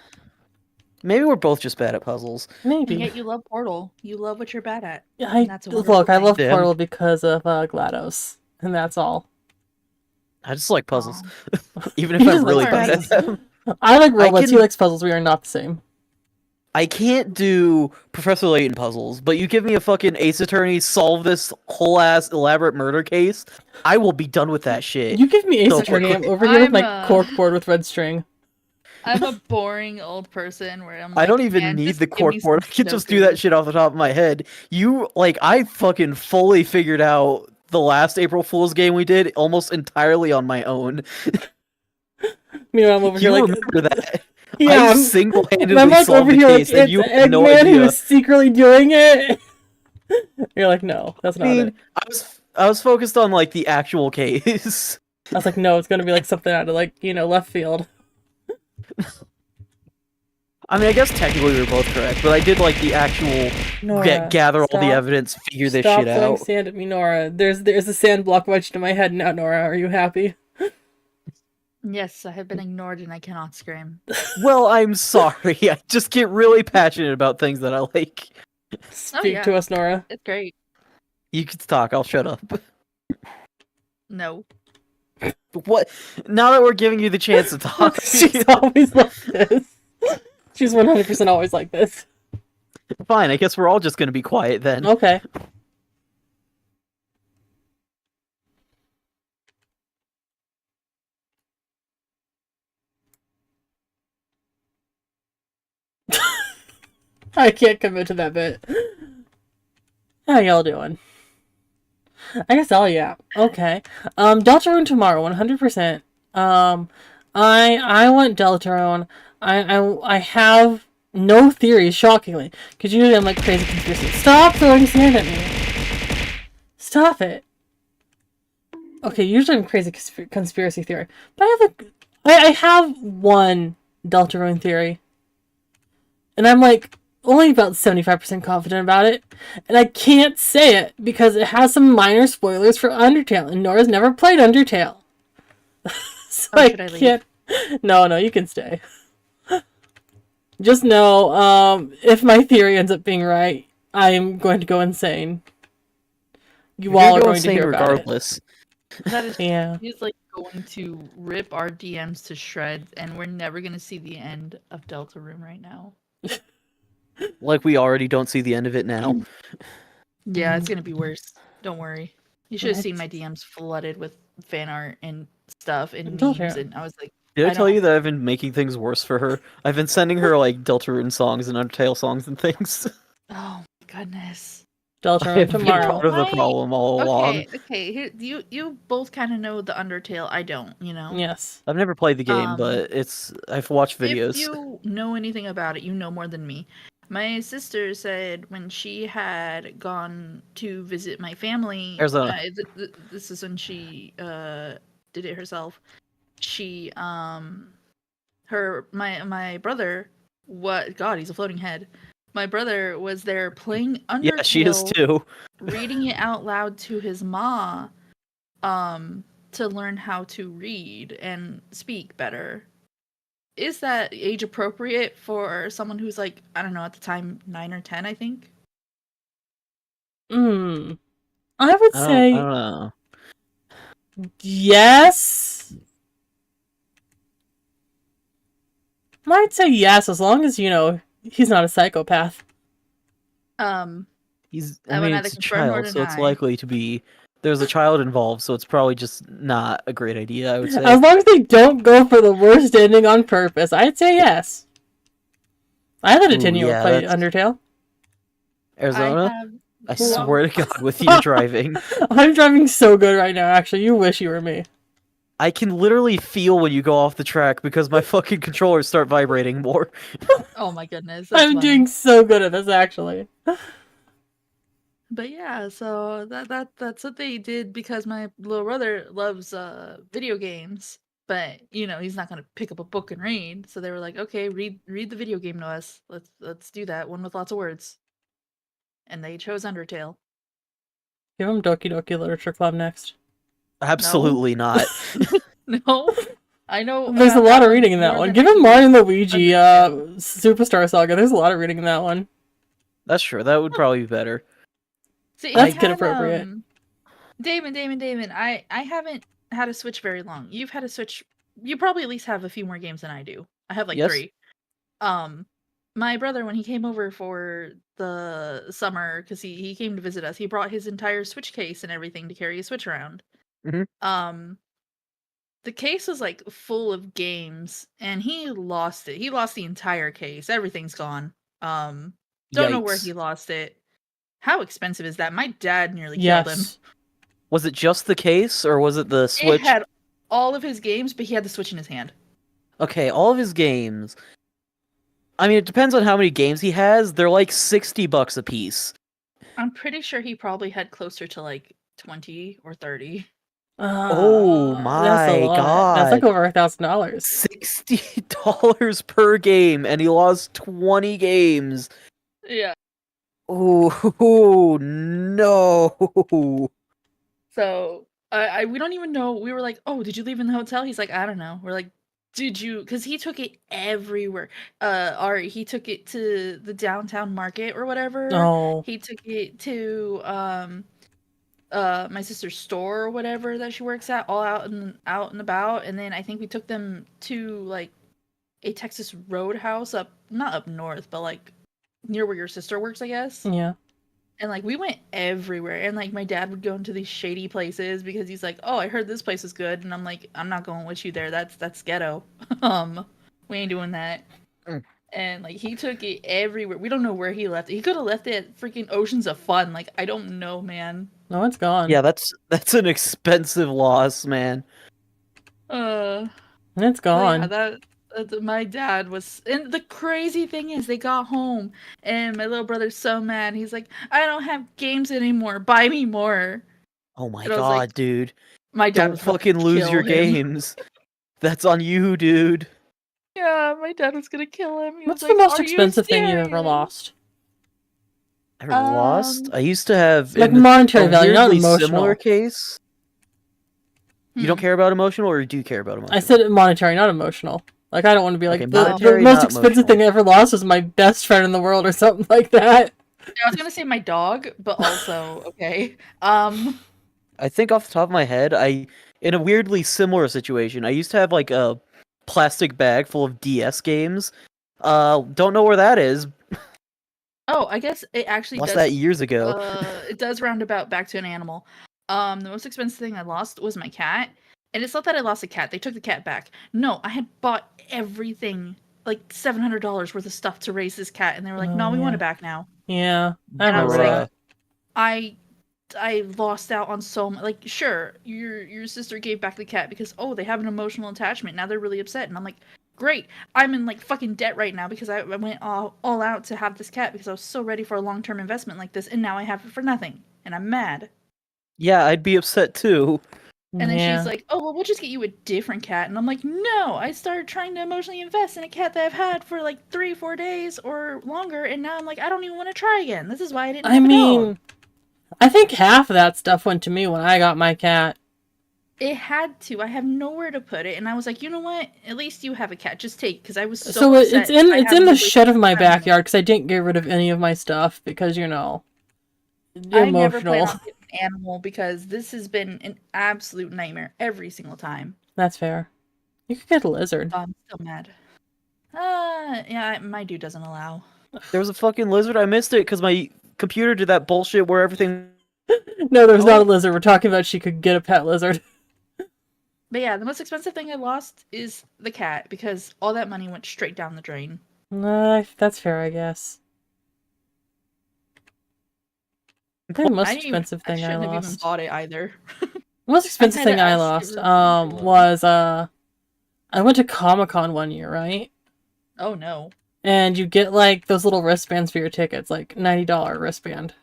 Maybe we're both just bad at puzzles. And Maybe. yet you love Portal. You love what you're bad at. Yeah, And that's a wonderful look, I thing. love Damn. Portal because of GLaDOS, and that's all. I just like puzzles, Aw. even if He I'm just really likes bad at puzzles. them. I like robots, he can- likes puzzles, we are not the same. I can't do Professor Layton puzzles, but you give me a fucking Ace Attorney, solve this whole ass elaborate murder case, I will be done with that shit. You give me Ace So Attorney, I'm quickly. over here with my I'm, corkboard with red string. I'm a boring old person where I'm like, I don't even "Man, need just the give me corkboard. I some can just do that Sudoku." shit off the top of my head. I fucking fully figured out the last April Fool's game we did almost entirely on my own. Meanwhile, I'm over here You like, remember that? yeah, I I'm single-handedly like solved over the here like, case, and it's you had no Eggman who idea. is secretly doing it. You're like, no, that's I not mean, it. I was focused on like the actual case. I was like, no, it's gonna be like something out of like, left field. I mean, I guess technically we were both correct, but I did like the actual Nora, gather all the stop. evidence, figure this Stop shit throwing out. sand at me, Nora. There's a sand block wedged in my head now, Nora. Are you happy? Yes, I have been ignored and I cannot scream. Well, I'm sorry. I just get really passionate about things that I like. Speak yeah. to us, Nora. It's great. You can talk. I'll shut up. No. What? Now that we're giving you the chance to talk, She's always like this. She's 100% always like this. fine. I guess we're all just gonna be quiet then. Okay. I can't commit to that bit. How y'all doing? I guess yeah. Okay. Deltarune tomorrow, 100%. I want Deltarune. I have no theories, shockingly. Because usually I'm like crazy conspiracy. Stop throwing sand at me. Stop it. Okay, usually I'm crazy conspiracy theory. But I have one Deltarune theory. And I'm like only about 75% confident about it. And I can't say it because it has some minor spoilers for Undertale. And Nora's never played Undertale. So Oh, should I leave? can't. No, you can stay. Just know, if my theory ends up being right, I'm going to go insane. You all are going to hear about it. regardless. That is Yeah. He's like going to rip our DMs to shreds, and we're never gonna see the end of Deltarune right now. Like we already don't see the end of it now. Yeah, it's gonna be worse. Don't worry. You should have seen What? my DMs flooded with fan art and stuff and Don't memes, care. and I was like, Did I I tell don't- you that I've been making things worse for her? I've been sending her like Deltarune songs and Undertale songs and things. oh my goodness. Deltarune I've been tomorrow. part of the Why- problem all along. Okay. Here, you both kind of know the Undertale. I don't. You know. Yes. I've never played the game, Um, but I've watched videos. If you know anything about it, you know more than me. My sister said when she had gone to visit my family, Arizona. This is when she did it herself. She my brother, what God, he's a floating head. My brother was there playing Undertale. Yeah, she is too. Reading it out loud to his ma, to learn how to read and speak better. Is that age appropriate for someone who's like, I don't know, at the time 9 or 10, I think? I would I say don't know. yes. Might say yes as long as he's not a psychopath. I He's. would I mean, neither it's a confirm nor child, so it's deny. likely to be. There's a child involved, so it's probably just not a great idea. I would say. As long as they don't go for the worst ending on purpose, I'd say yes. I let a Ooh, 10-year-old yeah, play that's- Undertale. Arizona. I Well- swear to God, with you driving, I'm driving so good right now, actually. You wish you were me. I can literally feel when you go off the track because my fucking controllers start vibrating more. Oh my goodness. That's I'm funny. doing so good at this, actually. But yeah, so that's what they did because my little brother loves video games, but he's not gonna pick up a book and read. So they were like, okay, read the video game to us. Let's do that one with lots of words. And they chose Undertale. Give him Doki Doki Literature Club next. Absolutely not. No, I know. There's a about lot that of reading in that more one. than Give I him do Mario and Luigi, Undertale. Superstar Saga. There's a lot of reading in that one. That's true. That would probably be better. See, That's it kid had, appropriate. Damon. I haven't had a Switch very long. You've had a Switch. You probably at least have a few more games than I do. I have like Yes. 3. My brother, when he came over for the summer, because he came to visit us, he brought his entire Switch case and everything to carry his Switch around. Mhm. The case was like full of games, and he lost it. He lost the entire case. Everything's gone. Don't know where he Yikes. lost it. How expensive is that? My dad nearly killed him. Yes. Was it just the case, or was it the Switch? It had all of his games, but he had the Switch in his hand. Okay, all of his games. I mean, it depends on how many games he has. They're like $60 a piece. I'm pretty sure he probably had closer to like 20 or 30. Oh That's a my lot. That's like God. over $1,000. $60 per game, and he lost 20 games. Yeah. Oh no! So We don't even know. We were like, oh, did you leave in the hotel? He's like, I don't know. We're like, did you? Because he took it everywhere. He took it to the downtown market or whatever. Oh. He took it to my sister's store or whatever that she works at, all out and about. And then I think we took them to like a Texas Roadhouse not up north, but like near where your sister works, I guess. Yeah. And like we went everywhere, and like my dad would go into these shady places because he's like, "Oh, I heard this place is good," and I'm like, "I'm not going with you there. That's ghetto. We ain't doing that." Mm. And like he took it everywhere. We don't know where he left it. He could have left it at freaking Oceans of Fun. Like I don't know, man. No, it's gone. Yeah, that's an expensive loss, man. And it's But yeah, gone. that my dad was, and the crazy thing is, they got home, and my little brother's so mad. He's like, "I don't have games anymore. Buy me more." Oh my And I was god, like, dude. my dad Don't was about to fucking lose kill your him. games. That's on you, dude. Yeah, my dad was gonna kill him. He What's was the like, most "Are you expensive thing you've ever serious?" lost? Ever lost? Um, I used to have Like in monetary a value, not weirdly emotional. similar case. You don't Hmm. care about emotional, or you do care about emotional? I said monetary, not emotional. Like, I don't want to be like, Okay, the monetary, most not expensive emotional. thing I ever lost was my best friend in the world or something like that. I was gonna say my dog, but also okay. I think off the top of my head, in a weirdly similar situation, I used to have like a plastic bag full of DS games. Don't know where that is. Oh, I guess it actually Lost does. that years ago. It does roundabout back to an animal. The most expensive thing I lost was my cat, and it's not that I lost a cat. They took the cat back. No, I had bought everything, like $700 worth of stuff to raise this cat, and they were like, Oh, "No, we want yeah. it back now." Yeah, I And I was remember like, that. I lost out on so much. Like, sure, your sister gave back the cat because they have an emotional attachment. Now they're really upset, and I'm like, great. I'm in like fucking debt right now because I went all out to have this cat because I was so ready for a long-term investment like this, and now I have it for nothing, and I'm mad. Yeah, I'd be upset too. And then Yeah. she's like, "Oh, well, we'll just get you a different cat." And I'm like, "No, I started trying to emotionally invest in a cat that I've had for like 3-4 days or longer, and now I'm like, I don't even want to try again. This is why I didn't I have a mean, dog." I think half of that stuff went to me when I got my cat. It had to. I have nowhere to put it, and I was like, you know what? At least you have a cat. Just take, because I was so So upset. I it's had in the literally shed of my time on it. backyard because I didn't get rid of any of my stuff because, I never plan emotional. on getting an animal because this has been an absolute nightmare every single time. That's fair. You could get a lizard. So I'm still mad. Yeah, my dude doesn't allow. There was a fucking lizard. I missed it because my computer did that bullshit where everything. No, there's not a Oh. lizard. We're talking about she could get a pet lizard. But yeah, the most expensive thing I lost is the cat because all that money went straight down the drain. That's fair, I guess. The most expensive I thing I shouldn't have even lost. bought it either. The most expensive had to thing I ask lost everyone. was I went to Comic-Con one year, right? Oh no. And you get like those little wristbands for your tickets, like $90 wristband.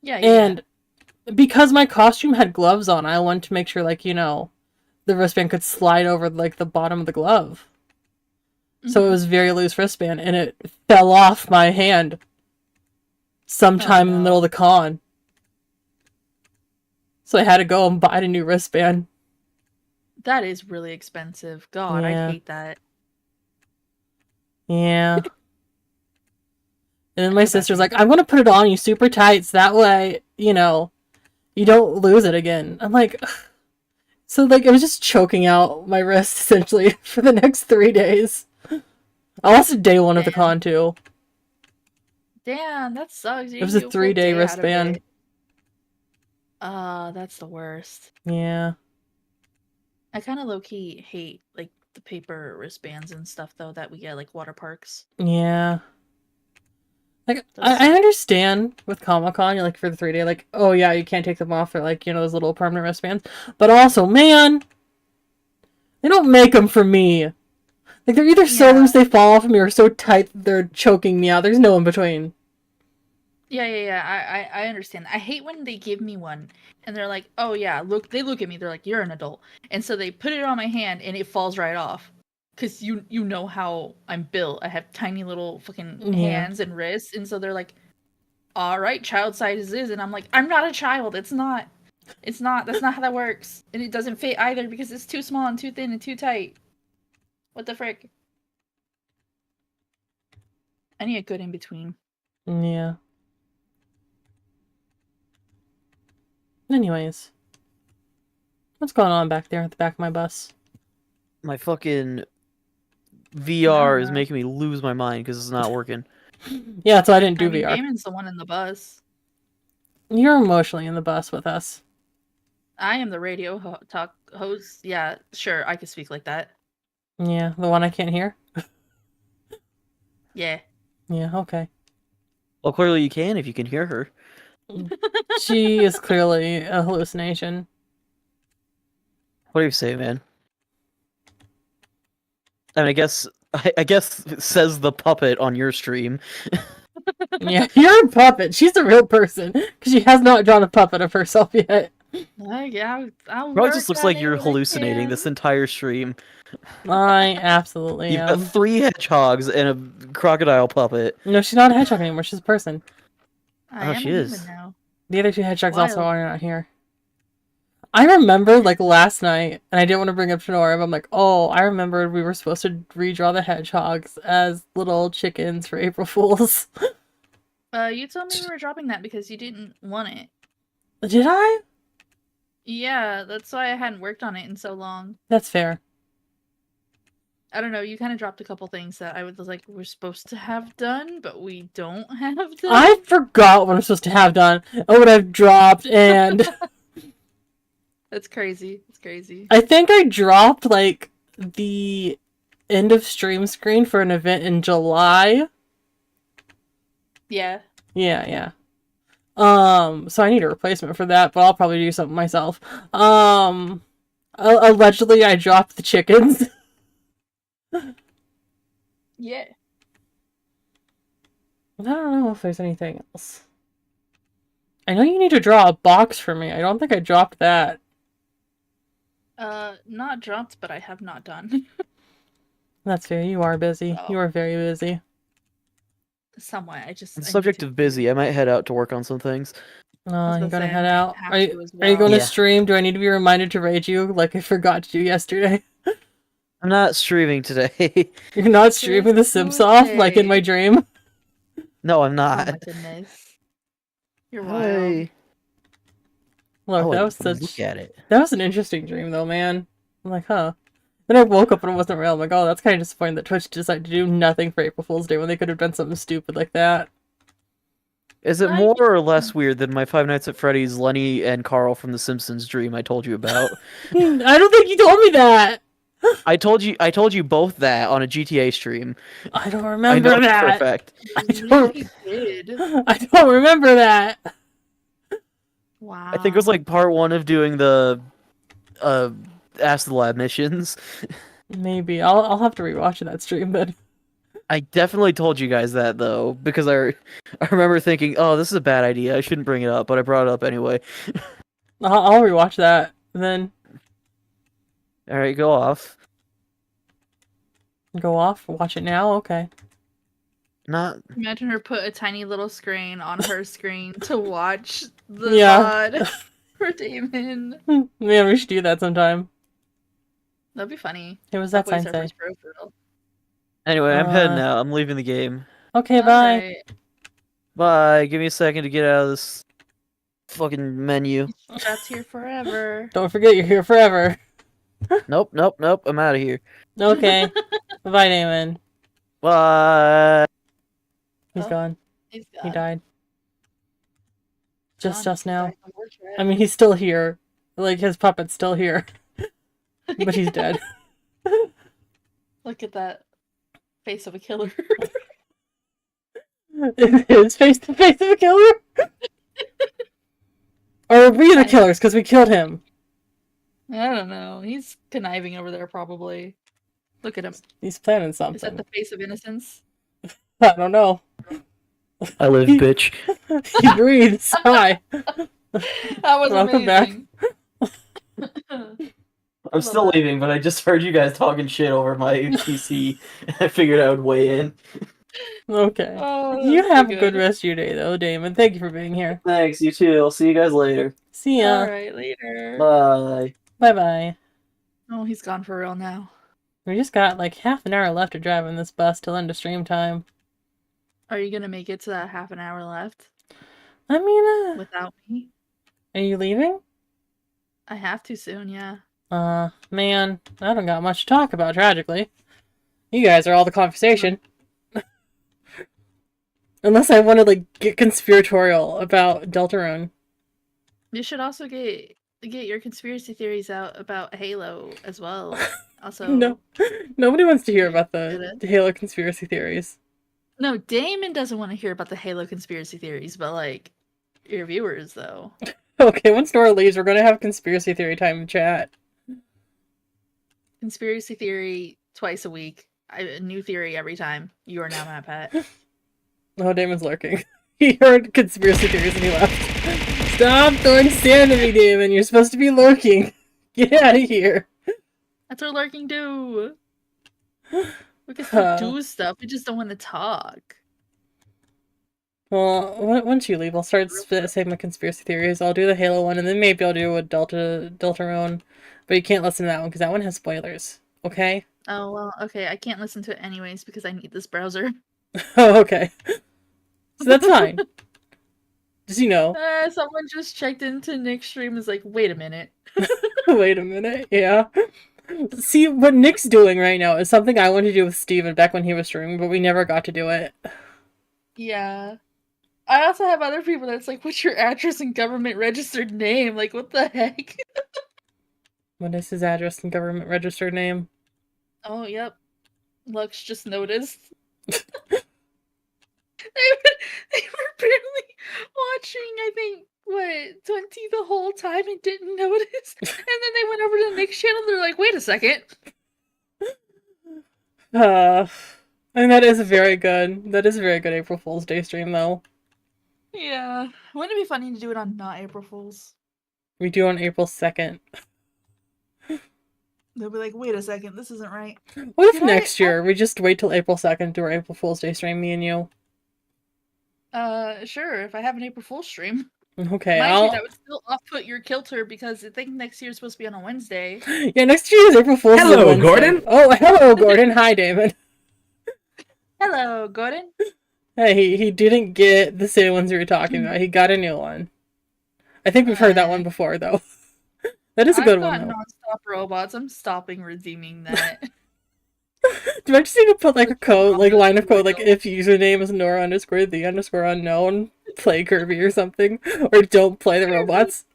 Yeah. And because my costume had gloves on, I wanted to make sure the wristband could slide over like the bottom of the glove. So it was very loose wristband and it fell off my hand sometime in the middle of the con. So I had to go and buy a new wristband. That is really expensive. God, Yeah. I hate that. Yeah. And then my sister's like, I'm gonna put it on you super tight so that way, you don't lose it again. I'm like, ugh. So like it was just choking out my wrist essentially for the next 3 days. I lost day one of the con too. Damn, that sucks. It was a 3-day wristband. That's the worst. Yeah. I kind of low-key hate like the paper wristbands and stuff though that we get like water parks. Yeah. Like I understand with Comic-Con, you're like for the 3-day, like, oh yeah, you can't take them off for like, those little permanent wristbands. But also, man, they don't make them for me. Like they're either so loose they fall off of me or so tight they're choking me out. There's no in between. Yeah. I understand. I hate when they give me one and they're like, oh yeah, they look at me, they're like, you're an adult. And so they put it on my hand and it falls right off. Because you know how I'm built. I have tiny little fucking hands and wrists. And so they're like, all right, child sizes. And I'm like, I'm not a child. It's not. It's not. That's not how that works. And it doesn't fit either because it's too small and too thin and too tight. What the frick? I need a good in between. Yeah. Anyways. What's going on back there at the back of my bus? My fucking VR is know. making me lose my mind because it's not working. Yeah, that's why I didn't do I mean, VR. Damon's the one in the bus. You're emotionally in the bus with us. I am the radio talk host. Yeah, sure, I can speak like that. Yeah, the one I can't hear? Yeah. Yeah, okay. Well, clearly you can if you can hear her. She is clearly a hallucination. What do you say, man? I mean, I guess it says the puppet on your stream. Yeah, you're a puppet. She's a real person because she has not drawn a puppet of herself yet. Yeah, I'll Probably work just looks on like it you're when I hallucinating can. this entire stream. I absolutely You've am. got 3 hedgehogs and a crocodile puppet. No, she's not a hedgehog anymore. She's a person. I Oh, am she a is. human now. The other 2 hedgehogs also Wild. are not here. I remember, like, last night, and I didn't want to bring up Shinora, but I'm like, oh, I remembered we were supposed to redraw the hedgehogs as little chickens for April Fools. You told me we were dropping that because you didn't want it. Did I? Yeah, that's why I hadn't worked on it in so long. That's fair. I don't know, you kind of dropped a couple things that I was like, we're supposed to have done, but we don't have done. I forgot what I'm supposed to have done and what I've dropped, and That's crazy. It's crazy. I think I dropped, like, the end of stream screen for an event in July. Yeah. Yeah. So I need a replacement for that, but I'll probably do something myself. Allegedly I dropped the chickens. Yeah. I don't know if there's anything else. I know you need to draw a box for me. I don't think I dropped that. Not dropped, but I have not done. That's fair. You are busy. Oh. You are very busy. Somewhat. I need Subject to- of busy, I might head out to work on some things. You gonna gotta say, head I out. have Are to you, as are you going well. to Yeah. stream? Do I need to be reminded to raid you like I forgot to do yesterday? I'm not streaming today. You're not streaming The Sims off like in my dream? No, I'm Oh not. my goodness. You're wild. Hi. Look, Oh, that was look at it. That was an interesting dream, though, man. I'm like, huh. Then I woke up and it wasn't real. I'm like, oh, that's kind of disappointing that Twitch decided to do nothing for April Fool's Day when they could have done something stupid like that. Is it I- more or less weird than my Five Nights at Freddy's Lenny and Carl from The Simpsons dream I told you about? I don't think you told me that! I told you both that on a GTA stream. I don't I remember know that for a that! fact. I don't- You did. I don't remember that! Wow. I think it was like part 1 of doing the Ask the Lab missions. Maybe. I'll have to rewatch that stream, but I definitely told you guys that though, because I remember thinking, oh, this is a bad idea. I shouldn't bring it up, but I brought it up anyway. I'll rewatch that then. All right, go off. Go off? Watch it now? Okay. Not. Imagine her put a tiny little screen on her screen to watch the Yeah. VOD for Damon. Man, we should do that sometime. That'd be funny. Hey, what's that Boy's sign our say? first profile. Anyway, I'm heading Uh, out. I'm leaving the game. Okay, bye. Alright. Bye. Give me a second to get out of this fucking menu. That's here forever. Don't forget you're here forever. Nope. I'm out of here. Okay. Bye-bye, Damon. Bye. He's Oh. gone. He's He gone. died. Just Gone. us now. Back on portrait. I mean, he's still here. Like, his puppet's still here. But he's dead. Look at that face of a killer. His face to face of a killer? Or are we the killers because we killed him? I don't know. He's conniving over there, probably. Look at him. He's planning Is that something. the face of innocence? I don't know. I live, bitch. He breathes. Hi. That was Welcome back. amazing. I'm still leaving, but I just heard you guys talking shit over my PC. I figured I would weigh in. Okay. Oh, You that's so have a good good. rest of your day, though, Damon. Thank you for being here. Thanks, you too. I'll see you guys later. See ya. Alright, later. Bye. Bye-bye. Oh, he's gone for real now. We just got like half an hour left to drive on this bus till end of stream time. Are you gonna make it to that half an hour left I mean, without me? are you leaving? I have to soon, yeah. Man, I don't got much to talk about, tragically. You guys are all the conversation. Unless I want to, like, get conspiratorial about Deltarune. You should also get your conspiracy theories out about Halo as well. Also, No. Nobody wants to hear about Did the Halo conspiracy theories. No, Damon doesn't want to hear about the Halo conspiracy theories, but like your viewers though. Okay, once Nora leaves, we're gonna have conspiracy theory time in chat. Conspiracy theory twice a week. A new theory every time. You are now my pet. Oh, Damon's lurking. He heard conspiracy theories and he left. Stop throwing sand at me, Damon. You're supposed to be lurking. Get out of here. That's what lurking do. We can still do stuff. We just don't want to talk. Well, once you leave, I'll start saying my conspiracy theories. I'll do the Halo one, and then maybe I'll do a Deltarune. But you can't listen to that one, because that one has spoilers. Okay? Oh, well, okay. I can't listen to it anyways, because I need this browser. Oh, okay. So that's fine. Just, you know. Someone just checked into Nick's stream and is like, wait a minute. Wait a minute, yeah. See, what Nick's doing right now is something I wanted to do with Steven back when he was streaming, but we never got to do it. Yeah. I also have other people that's like, what's your address and government registered name? Like, what the heck? What is his address and government registered name? Oh, yep. Lux just noticed. They were barely watching, I think, 20 the whole time and didn't notice. And then they went over to the next channel, they're like, wait a second. And that is a very good April Fool's Day stream, though. Yeah. Wouldn't it be funny to do it on not April Fool's? We do on April 2nd. They'll be like, wait a second, this isn't right. What if next year we just wait till April 2nd to do our April Fool's Day stream, me and you? Sure, if I have an April Fool's stream. Okay, Mind you, that would still off-put your kilter because I think next year's supposed to be on a Wednesday. Yeah, next year is April Fool's Day. Hello, Gordon! Oh, hello, Gordon. Hi, Damon. Hello, Gordon. Hey, he didn't get the same ones we were talking about. He got a new one. I think we've heard that one before, though. That is a good one, though. Non-stop robots. I'm stopping redeeming that. Do I just need to put, like, a code, like, line of code, like, if username is Nora_the_unknown, play Kirby or something? Or don't play the robots?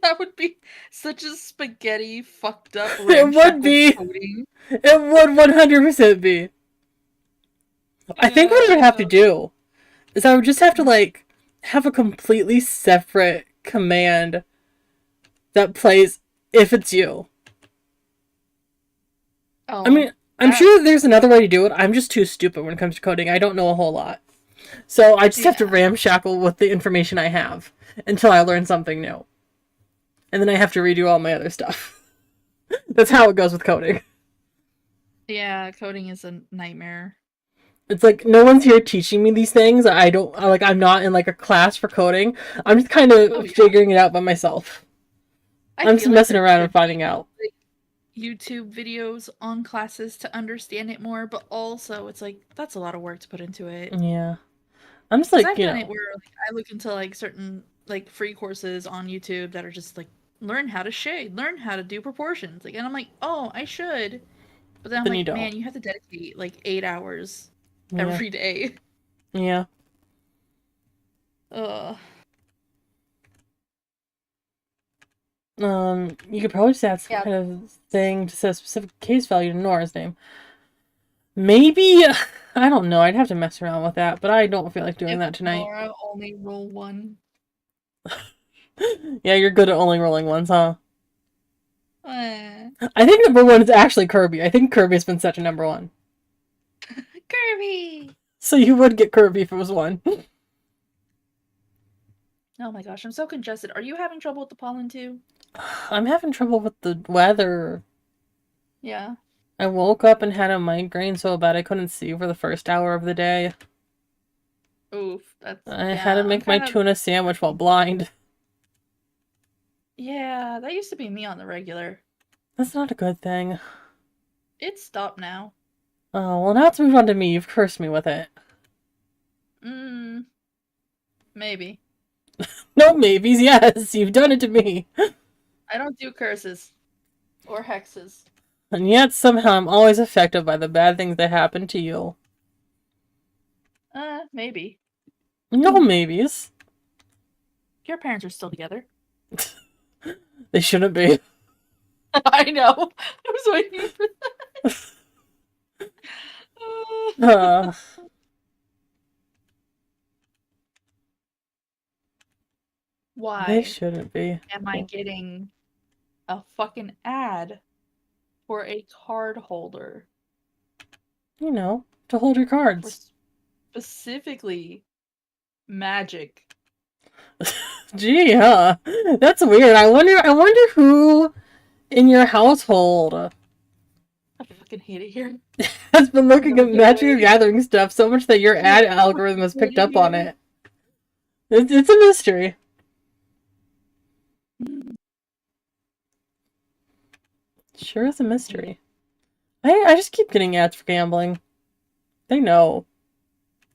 That would be such a spaghetti, fucked up It would be! coding. It would 100% be! I think what I would have to do is I would just have to, like, have a completely separate command that plays if it's you. Oh, I mean, I'm sure there's another way to do it. I'm just too stupid when it comes to coding. I don't know a whole lot. So I just have to ramshackle with the information I have until I learn something new. And then I have to redo all my other stuff. That's how it goes with coding. yeah, coding is a nightmare. It's like, no one's here teaching me these things. I'm not in, like, a class for coding. I'm just kind of figuring it out by myself. I'm just messing around and finding out. YouTube videos on classes to understand it more, but also it's like, that's a lot of work to put into it. Yeah. I'm just like, I've you done know. it where like, I look into like certain like free courses on YouTube that are just like, learn how to shade, learn how to do proportions. Like, and I'm like, oh, I should. But then I'm like, man, you have to dedicate like 8 hours every day. Yeah. Ugh. You could probably just add some kind of thing to set a specific case value to Nora's name. Maybe, I don't know, I'd have to mess around with that, but I don't feel like doing that tonight. Nora only roll one. Yeah, you're good at only rolling ones, huh? Eh. I think number one is actually Kirby. I think Kirby's been set to number one. Kirby! So you would get Kirby if it was one. Oh my gosh, I'm so congested. Are you having trouble with the pollen too? I'm having trouble with the weather. Yeah. I woke up and had a migraine so bad I couldn't see for the first hour of the day. Oof, that's I yeah. had to I'm make my kind of tuna sandwich while blind. yeah. That used to be me on the regular. That's not a good thing. It's stopped now. Oh, well, now it's moved on to me. You've cursed me with it. Maybe. No maybes, yes, you've done it to me. I don't do curses or hexes. And yet, somehow, I'm always affected by the bad things that happen to you. Maybe. No maybes. Your parents are still together. They shouldn't be. I know. I was waiting for that. Uh, Why they shouldn't be. am I getting a fucking ad for a card holder? You know, to hold your For cards. specifically Magic. Gee, huh? That's weird. I wonder who in your household I fucking hate it here. has been looking No, at get Magic the away. Gathering stuff so much that your ad algorithm has picked up on it. It's a mystery. Sure is a mystery. I just keep getting ads for gambling. They know.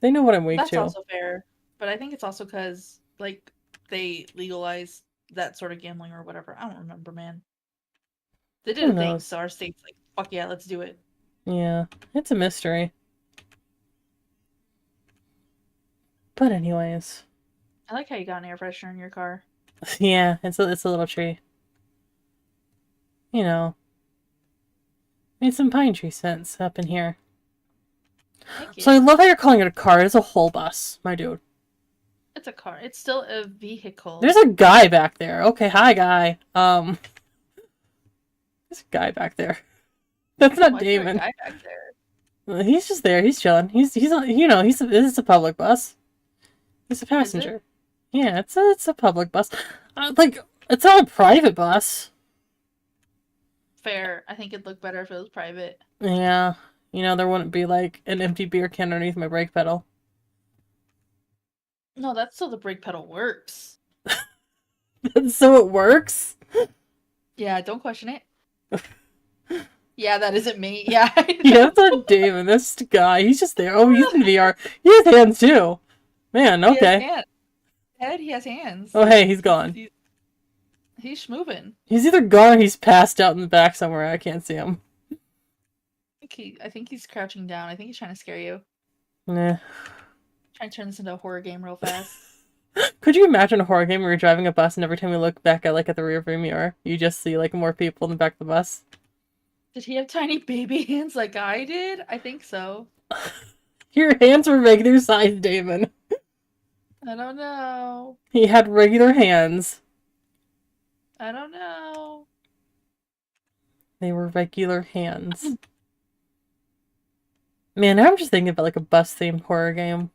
They know what I'm weak That's to. also fair, but I think it's also because like they legalized that sort of gambling or whatever. I don't remember, man. They did Who a thing, knows? so our state's like, fuck yeah, let's do it. Yeah, it's a mystery. But anyways, I like how you got an air freshener in your car. yeah, it's a little tree. You know, made some pine tree scents up in here. Thank you. So I love how you're calling it a car. It's a whole bus, my dude. It's a car. It's still a vehicle. There's a guy back there. Okay, hi guy. There's a guy back there. That's not Why is there a Damon. guy back there? He's just there. He's chilling. It's a public bus. He's a passenger. Yeah, it's a public bus. It's not a private bus. Fair. I think it'd look better if it was private. Yeah, there wouldn't be like an empty beer can underneath my brake pedal. No, that's so the brake pedal works. So it works. Yeah, don't question it. Yeah, that isn't me. Yeah. Yeah, that's not Damon. That's the guy. He's just there. Oh, he's in VR. He has hands too. Man, okay. He has hands. Ed, he has hands. Oh, hey, he's gone. He's schmoving. He's either gone or he's passed out in the back somewhere. I can't see him. I think he's crouching down. I think he's trying to scare you. Nah. Trying to turn this into a horror game real fast. Could you imagine a horror game where you're driving a bus and every time you look back at the rearview mirror, you just see like more people in the back of the bus? Did he have tiny baby hands like I did? I think so. Your hands were regular size, Damon. I don't know. He had regular hands. I don't know. They were regular hands. Man, now I'm just thinking about like a bus-themed horror game.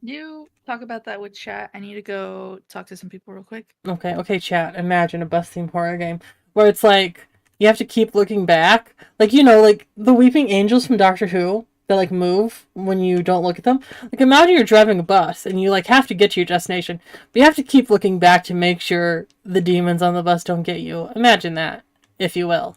You talk about that with chat. I need to go talk to some people real quick. Okay, chat. Imagine a bus-themed horror game where it's like you have to keep looking back. Like, like the weeping angels from Doctor Who that like move when you don't look at them. Like, imagine you're driving a bus and you like have to get to your destination, but you have to keep looking back to make sure the demons on the bus don't get you. Imagine that, if you will.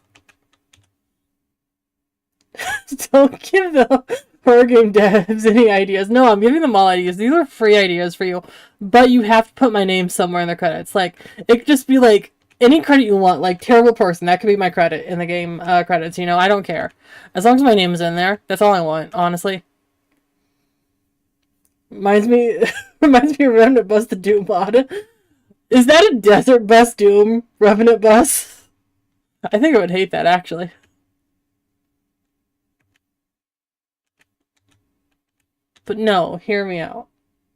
Don't give the horror game devs any ideas. No, I'm giving them all ideas. These are free ideas for you, but you have to put my name somewhere in the credits. Like, it could just be like any credit you want, like terrible person. That could be my credit in the game credits. I don't care as long as my name is in there. That's all I want, honestly. Reminds me of Revenant Bus the Doom mod. Is that a Desert Bus Doom Revenant Bus? I think I would hate that actually. But no, hear me out.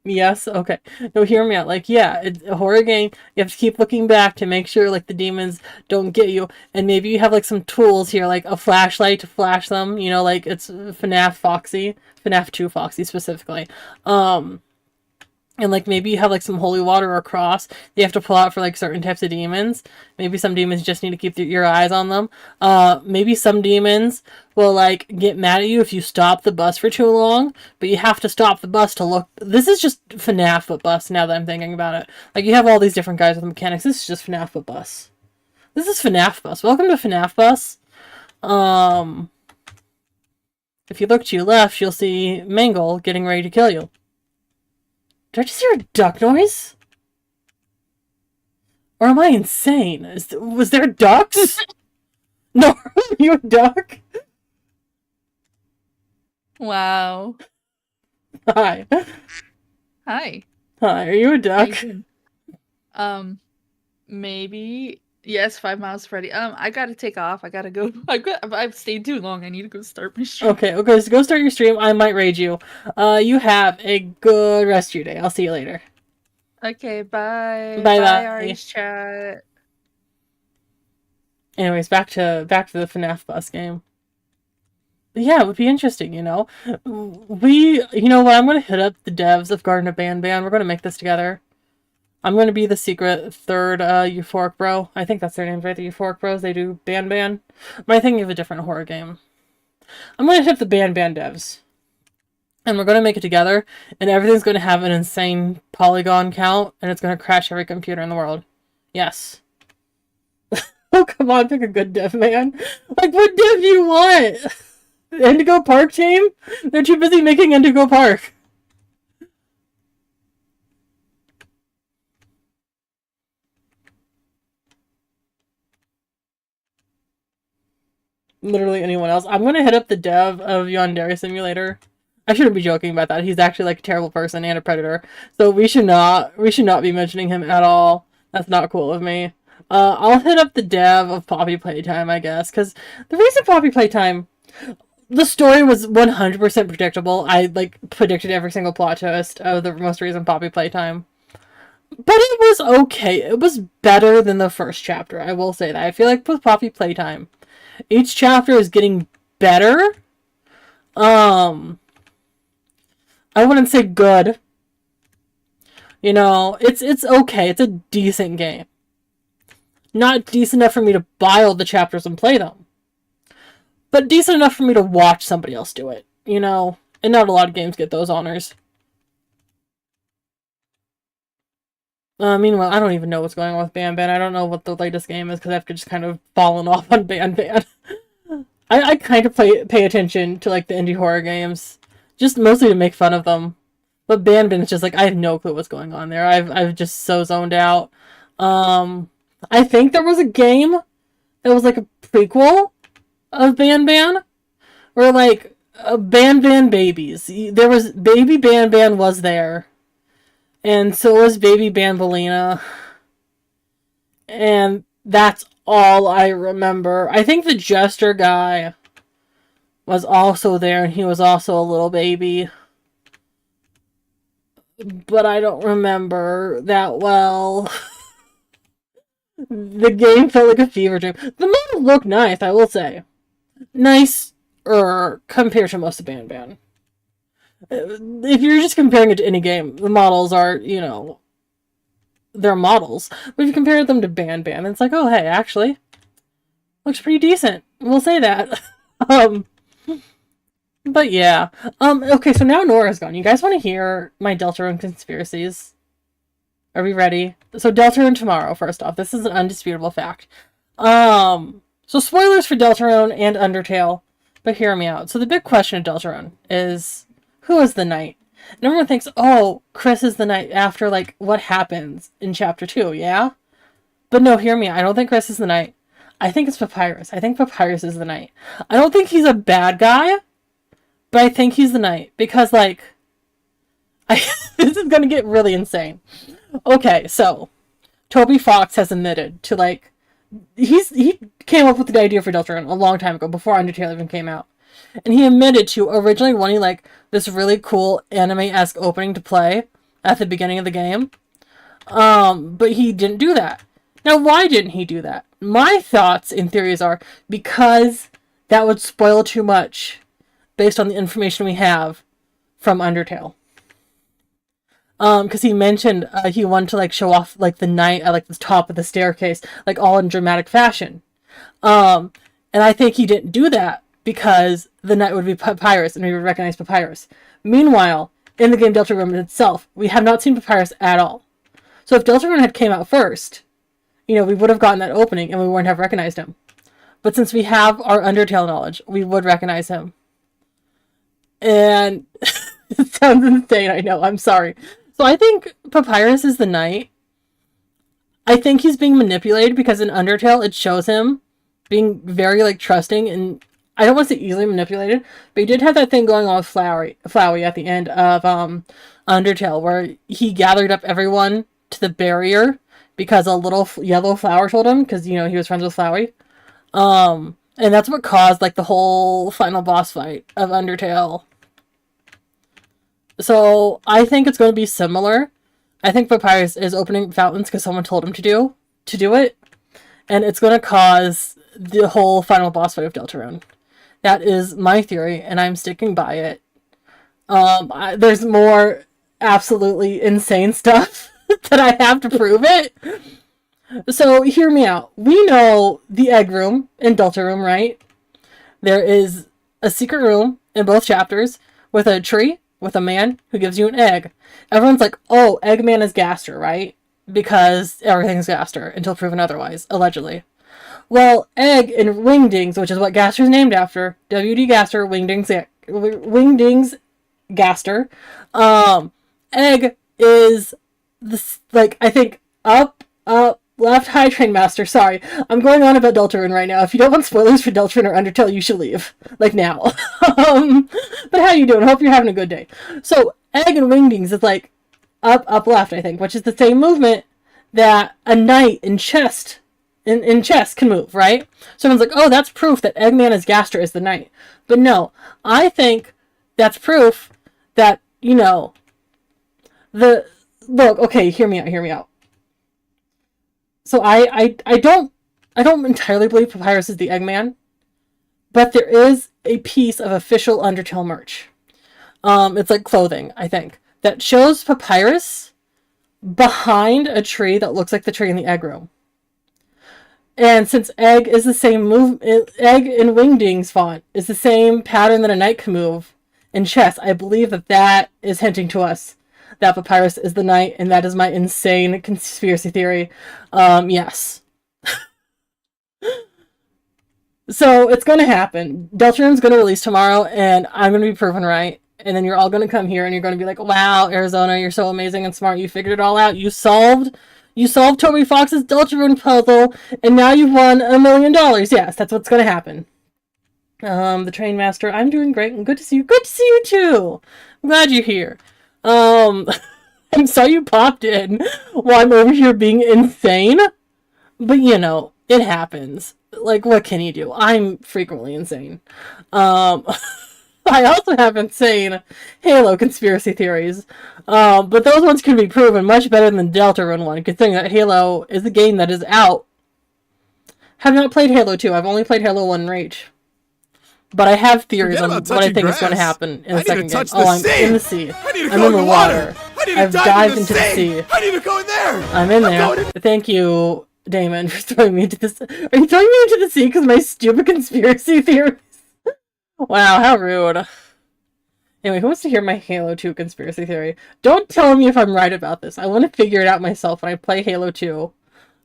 Yes, okay. No, hear me out. Like, yeah, it's a horror game. You have to keep looking back to make sure, like, the demons don't get you. And maybe you have, like, some tools here, like a flashlight to flash them. Like, it's FNAF Foxy. FNAF 2 Foxy, specifically. And, like, maybe you have, like, some holy water or cross you have to pull out for, like, certain types of demons. Maybe some demons just need to keep your eyes on them. Maybe some demons will, like, get mad at you if you stop the bus for too long, but you have to stop the bus to look. This is just FNAF but bus, now that I'm thinking about it. Like, you have all these different guys with mechanics. This is just FNAF but bus. This is FNAF bus. Welcome to FNAF bus. If you look to your left, you'll see Mangle getting ready to kill you. Did I just hear a duck noise? Or am I insane? Was there ducks? No, are you a duck? Wow. Hi. Hi. Hi, are you a How duck? you doing? Maybe. Yes, 5 miles, Freddy. I gotta take off. I gotta go. I've stayed too long. I need to go start my stream. Okay, so go start your stream. I might raid you. You have a good rest of your day. I'll see you later. Okay, bye. Bye. Ari's chat. Anyways, back to the FNAF bus game. Yeah, it would be interesting, you know. You know what? I'm gonna hit up the devs of Garden of Banban. We're gonna make this together. I'm gonna be the secret third Euphoric Bro. I think that's their name, right? The Euphoric Bros. They do Banban. But I think of a different horror game. I'm gonna hit the Banban devs. And we're gonna make it together, and everything's gonna have an insane polygon count, and it's gonna crash every computer in the world. Yes. Oh, come on, pick a good dev, man. Like, what dev do you want? Indigo Park team? They're too busy making Indigo Park. Literally anyone else. I'm gonna hit up the dev of Yandere Simulator. I shouldn't be joking about that. He's actually like a terrible person and a predator. So we should not be mentioning him at all. That's not cool of me. I'll hit up the dev of Poppy Playtime, I guess, because the reason Poppy Playtime, the story was 100% predictable. I like predicted every single plot twist of the most recent Poppy Playtime. But it was okay. It was better than the first chapter, I will say that. I feel like with Poppy Playtime, each chapter is getting better. I wouldn't say good. You know, it's okay. It's a decent game. Not decent enough for me to buy all the chapters and play them. But decent enough for me to watch somebody else do it. You know? And not a lot of games get those honors. Meanwhile, I don't even know what's going on with Banban. I don't know what the latest game is because I've just kind of fallen off on Banban. I kind of pay attention to like the indie horror games, just mostly to make fun of them. But Banban is just like I have no clue what's going on there. I've just so zoned out. I think there was a game that was like a prequel of Banban, where like Banban babies. There was baby Banban was there. And so was baby Bambolina. And that's all I remember. I think the Jester guy was also there, and he was also a little baby. But I don't remember that well. The game felt like a fever dream. The models look nice, I will say. Nicer compared to most of Banban. If you're just comparing it to any game, the models are, you know, they're models. But if you compare them to Banban, it's like, oh, hey, actually, looks pretty decent. We'll say that. But yeah. Okay, so now Nora's gone. You guys want to hear my Deltarune conspiracies? Are we ready? So Deltarune tomorrow, first off. This is an undisputable fact. So spoilers for Deltarune and Undertale, but hear me out. So the big question of Deltarune is, who is the knight? And everyone thinks, oh, Chris is the knight after, like, what happens in Chapter 2, yeah? But no, hear me. I don't think Chris is the knight. I think it's Papyrus. I think Papyrus is the knight. I don't think he's a bad guy, but I think he's the knight. Because, like, this is gonna get really insane. Okay, so, Toby Fox has admitted to, like, he came up with the idea for Deltarune a long time ago, before Undertale even came out. And he admitted to originally wanting, like, this really cool anime-esque opening to play at the beginning of the game. But he didn't do that. Now, why didn't he do that? My thoughts and theories are because that would spoil too much based on the information we have from Undertale. Because he mentioned he wanted to like show off like the knight at like the top of the staircase, like all in dramatic fashion. And I think he didn't do that because the knight would be Papyrus and we would recognize Papyrus. Meanwhile, in the game Deltarune itself, we have not seen Papyrus at all. So if Deltarune had came out first, we would have gotten that opening and we wouldn't have recognized him. But since we have our Undertale knowledge, we would recognize him. And it sounds insane, I know, I'm sorry. So I think Papyrus is the knight. I think he's being manipulated because in Undertale it shows him being very like trusting, and I don't want to say easily manipulated, but he did have that thing going on with Flowey at the end of Undertale where he gathered up everyone to the barrier because a little yellow flower told him, because he was friends with Flowey. And that's what caused like the whole final boss fight of Undertale. So I think it's going to be similar. I think Papyrus is opening fountains because someone told him to do it. And it's going to cause the whole final boss fight of Deltarune. That is my theory, and I'm sticking by it. There's more absolutely insane stuff that I have to prove it. So hear me out. We know the egg room in Deltarune, right? There is a secret room in both chapters with a tree with a man who gives you an egg. Everyone's like, oh, Eggman is Gaster, right? Because everything's Gaster until proven otherwise, allegedly. Well, Egg in Wingdings, which is what Gaster's named after, W.D. Gaster, Wingdings Gaster, Egg is this, like, I think, up, left, high train master. Sorry, I'm going on about Deltarune right now. If you don't want spoilers for Deltarune or Undertale, you should leave. Like, now. But how you doing? Hope you're having a good day. So, Egg and Wingdings is, like, up, left, I think, which is the same movement that a knight in chess can move, right? Someone's like, oh, that's proof that Eggman as Gaster is the knight. But no, I think that's proof that, look, okay, hear me out. So I don't entirely believe Papyrus is the Eggman, but there is a piece of official Undertale merch. It's like clothing, I think, that shows Papyrus behind a tree that looks like the tree in the egg room. And since Egg is the same Egg in Wingdings font is the same pattern that a knight can move in chess, I believe that is hinting to us that Papyrus is the knight, and that is my insane conspiracy theory. Yes. So it's going to happen. Deltarune's going to release tomorrow, and I'm going to be proven right. And then you're all going to come here, and you're going to be like, wow, Arizona, you're so amazing and smart. You figured it all out. You solved Toby Fox's Deltarune puzzle, and now you've won $1 million. Yes, that's what's going to happen. The Train Master, I'm doing great, and good to see you. Good to see you, too. I'm glad you're here. I'm sorry you popped in while I'm over here being insane. But, it happens. Like, what can you do? I'm frequently insane. I also have insane Halo conspiracy theories. But those ones can be proven much better than the Deltarune one, considering that Halo is a game that is out. Have not played Halo 2. I've only played Halo 1 Reach. But I have theories on what I think is going to happen in the second game. Oh, I'm in the sea. I'm in the water. I've dived into the sea. I need to go in there. I'm in there. Thank you, Damon, for throwing me into this. Are you throwing me into the sea because of my stupid conspiracy theories? Wow, how rude. Anyway, who wants to hear my Halo 2 conspiracy theory? Don't tell me if I'm right about this. I want to figure it out myself when I play Halo 2.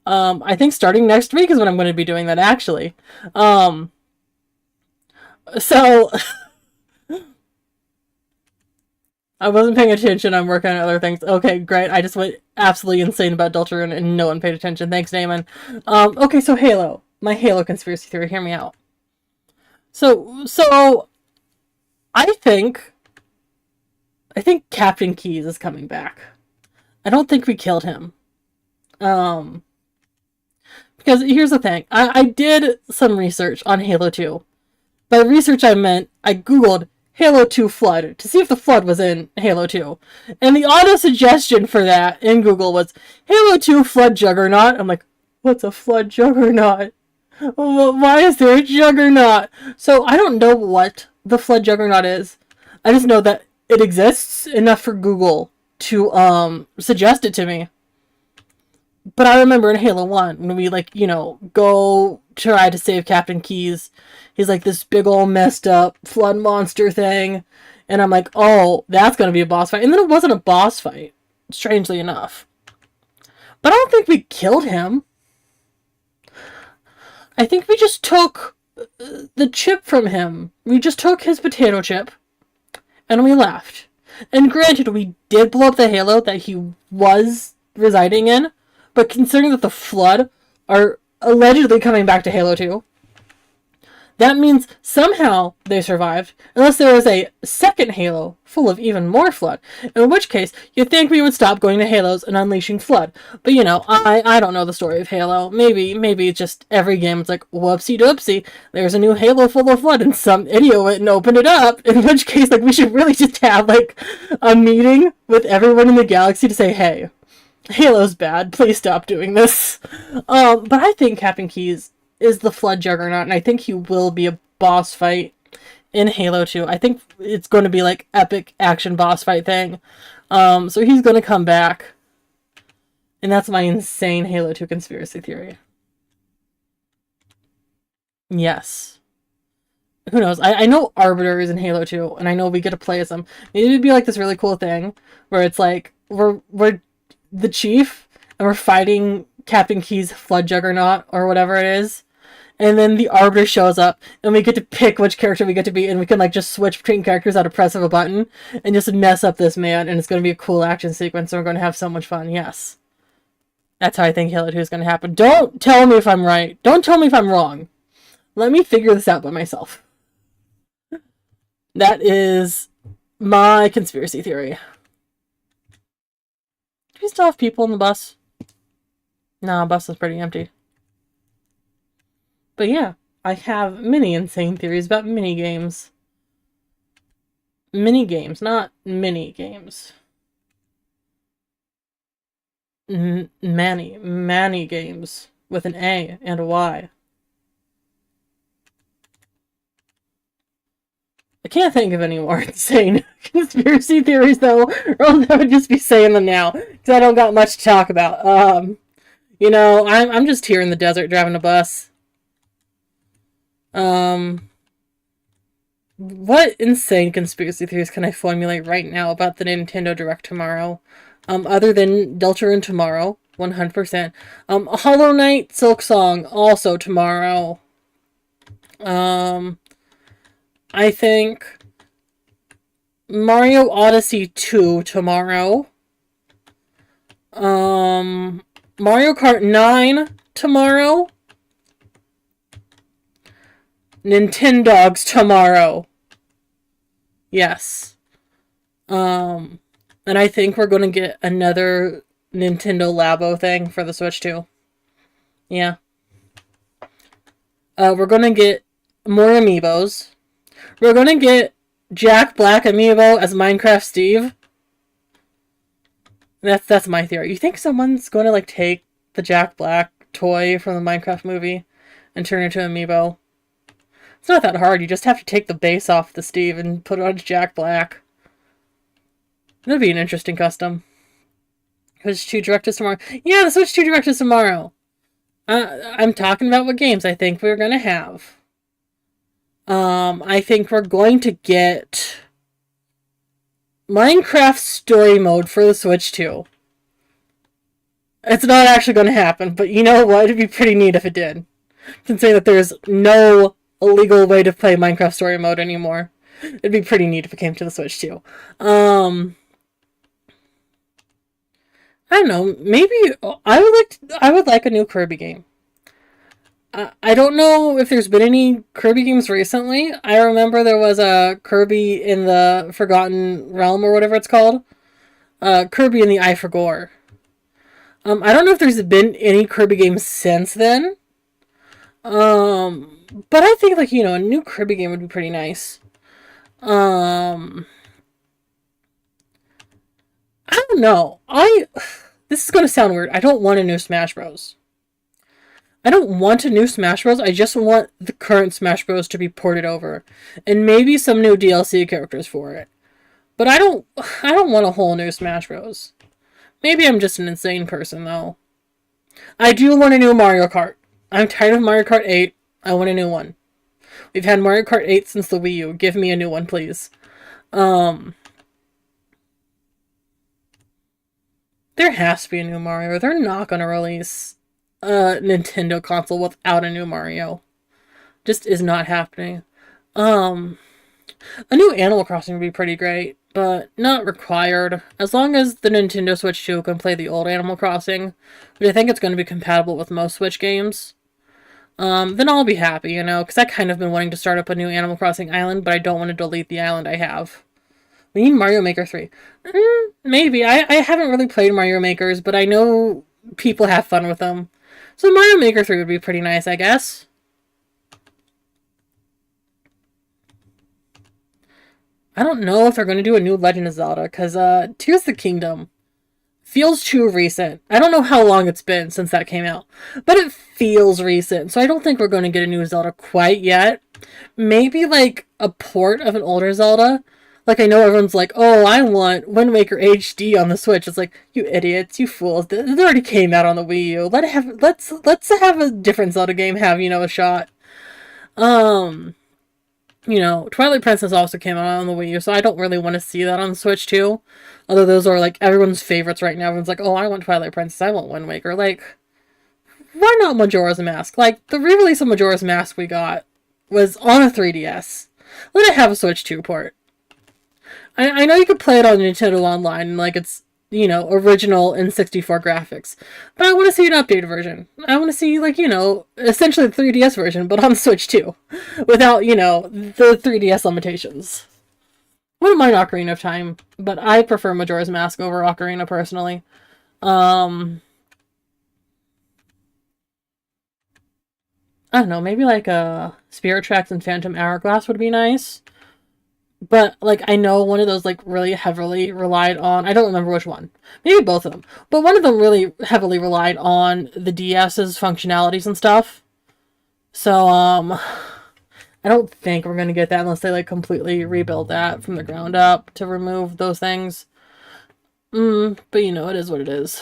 I think starting next week is when I'm going to be doing that, actually. So, I wasn't paying attention. I'm working on other things. Okay, great. I just went absolutely insane about Deltarune and no one paid attention. Thanks, Damon. Okay, so Halo. My Halo conspiracy theory. Hear me out. So, I think Captain Keyes is coming back. I don't think we killed him. Because here's the thing. I did some research on Halo 2. By research I meant I googled Halo 2 Flood to see if the Flood was in Halo 2. And the auto-suggestion for that in Google was Halo 2 Flood Juggernaut. I'm like, what's a Flood Juggernaut? Why is there a Juggernaut? So I don't know what the Flood Juggernaut is. I just know that it exists enough for Google to suggest it to me. But I remember in Halo 1, when we, like, you know, go try to save Captain Keyes, he's like this big old messed up flood monster thing. And I'm like, oh, that's going to be a boss fight. And then it wasn't a boss fight, strangely enough. But I don't think we killed him. I think we just took the chip from him. We just took his potato chip. And we left. And granted, we did blow up the Halo that he was residing in. But considering that the Flood are allegedly coming back to Halo 2, that means somehow they survived, unless there was a second Halo full of even more Flood, in which case you'd think we would stop going to Halos and unleashing Flood. But you know, I don't know the story of Halo. Maybe it's just every game it's like, whoopsie doopsie, there's a new Halo full of Flood, and some idiot went and opened it up, in which case, like, we should really just have, like, a meeting with everyone in the galaxy to say, hey, Halo's bad, please stop doing this. But I think Captain Keyes is the Flood Juggernaut, and I think he will be a boss fight in Halo 2. I think it's going to be like epic action boss fight thing. So he's going to come back. And that's my insane Halo 2 conspiracy theory. Yes. Who knows? I know Arbiter is in Halo 2, and I know we get to play as him. Maybe it'd be like this really cool thing where it's like we're the Chief and we're fighting Captain Keyes' Flood Juggernaut or whatever it is. And then the Arbiter shows up, and we get to pick which character we get to be, and we can, like, just switch between characters at a press of a button, and just mess up this man, and it's going to be a cool action sequence, and we're going to have so much fun, yes. That's how I think Halo 2 is going to happen. Don't tell me if I'm right. Don't tell me if I'm wrong. Let me figure this out by myself. That is my conspiracy theory. Do we still have people in the bus? Nah, bus is pretty empty. But yeah, I have many insane theories about mini-games. Mini-games, not mini-games. Many games. With an A and a Y. I can't think of any more insane conspiracy theories, though, or else I would just be saying them now, because I don't got much to talk about. You know, I'm just here in the desert driving a bus. What insane conspiracy theories can I formulate right now about the Nintendo Direct tomorrow? Other than Deltarune tomorrow, 100%. Hollow Knight Silk Song also tomorrow. I think Mario Odyssey 2 tomorrow. Mario Kart 9 tomorrow. Nintendogs tomorrow. Yes. And I think we're going to get another Nintendo Labo thing for the Switch too. Yeah. We're going to get more amiibos. We're going to get Jack Black amiibo as Minecraft Steve. That's my theory. You think someone's going to, like, take the Jack Black toy from the Minecraft movie and turn it into an amiibo? It's not that hard. You just have to take the base off the Steve and put it on Jack Black. That'd be an interesting custom. Switch 2 Direct is tomorrow. Yeah, the Switch 2 Direct is tomorrow. I'm talking about what games I think we're going to have. I think we're going to get Minecraft Story Mode for the Switch 2. It's not actually going to happen, but you know what? It'd be pretty neat if it did. Considering that there's no illegal way to play Minecraft Story Mode anymore. It'd be pretty neat if it came to the Switch too. I don't know. Maybe I would like a new Kirby game. I don't know if there's been any Kirby games recently. I remember there was a Kirby in the Forgotten Realm or whatever it's called. Kirby in the Eye for Gore. I don't know if there's been any Kirby games since then. But I think, like, you know, a new Kirby game would be pretty nice. I don't know. This is gonna sound weird. I don't want a new Smash Bros. I don't want a new Smash Bros. I just want the current Smash Bros. To be ported over. And maybe some new DLC characters for it. But I don't want a whole new Smash Bros. Maybe I'm just an insane person, though. I do want a new Mario Kart. I'm tired of Mario Kart 8. I want a new one. We've had Mario Kart 8 since the Wii U. Give me a new one, please. There has to be a new Mario. They're not going to release a Nintendo console without a new Mario. Just is not happening. A new Animal Crossing would be pretty great, but not required. As long as the Nintendo Switch 2 can play the old Animal Crossing, which I think it's going to be compatible with most Switch games, then I'll be happy, you know, because I kind of been wanting to start up a new Animal Crossing island, but I don't want to delete the island I have. We need Mario Maker 3. Maybe. I haven't really played Mario Makers, but I know people have fun with them. So Mario Maker 3 would be pretty nice, I guess. I don't know if they're going to do a new Legend of Zelda, because Tears of the Kingdom feels too recent. I don't know how long it's been since that came out, but it feels recent, so I don't think we're going to get a new Zelda quite yet. Maybe, like, a port of an older Zelda. Like, I know everyone's like, oh, I want Wind Waker HD on the Switch. It's like, you idiots, you fools. It already came out on the Wii U. Let's have a different Zelda game have, you know, a shot. You know, Twilight Princess also came out on the Wii U, so I don't really want to see that on the Switch too. Although those are, like, everyone's favorites right now. Everyone's like, oh, I want Twilight Princess, I want Wind Waker. Like, why not Majora's Mask? Like, the re-release of Majora's Mask we got was on a 3DS. Let it have a Switch 2 port. I know you could play it on Nintendo Online, and, like, it's, you know, original N64 graphics. But I want to see an updated version. I want to see, like, you know, essentially the 3DS version, but on Switch 2. Without, you know, the 3DS limitations. Wouldn't mind Ocarina of Time, but I prefer Majora's Mask over Ocarina, personally. I don't know, maybe, like, Spirit Tracks and Phantom Hourglass would be nice. But, like, I know one of those, like, really heavily relied on... I don't remember which one. Maybe both of them. But one of them really heavily relied on the DS's functionalities and stuff. So, I don't think we're going to get that unless they, like, completely rebuild that from the ground up to remove those things. But, you know, it is what it is.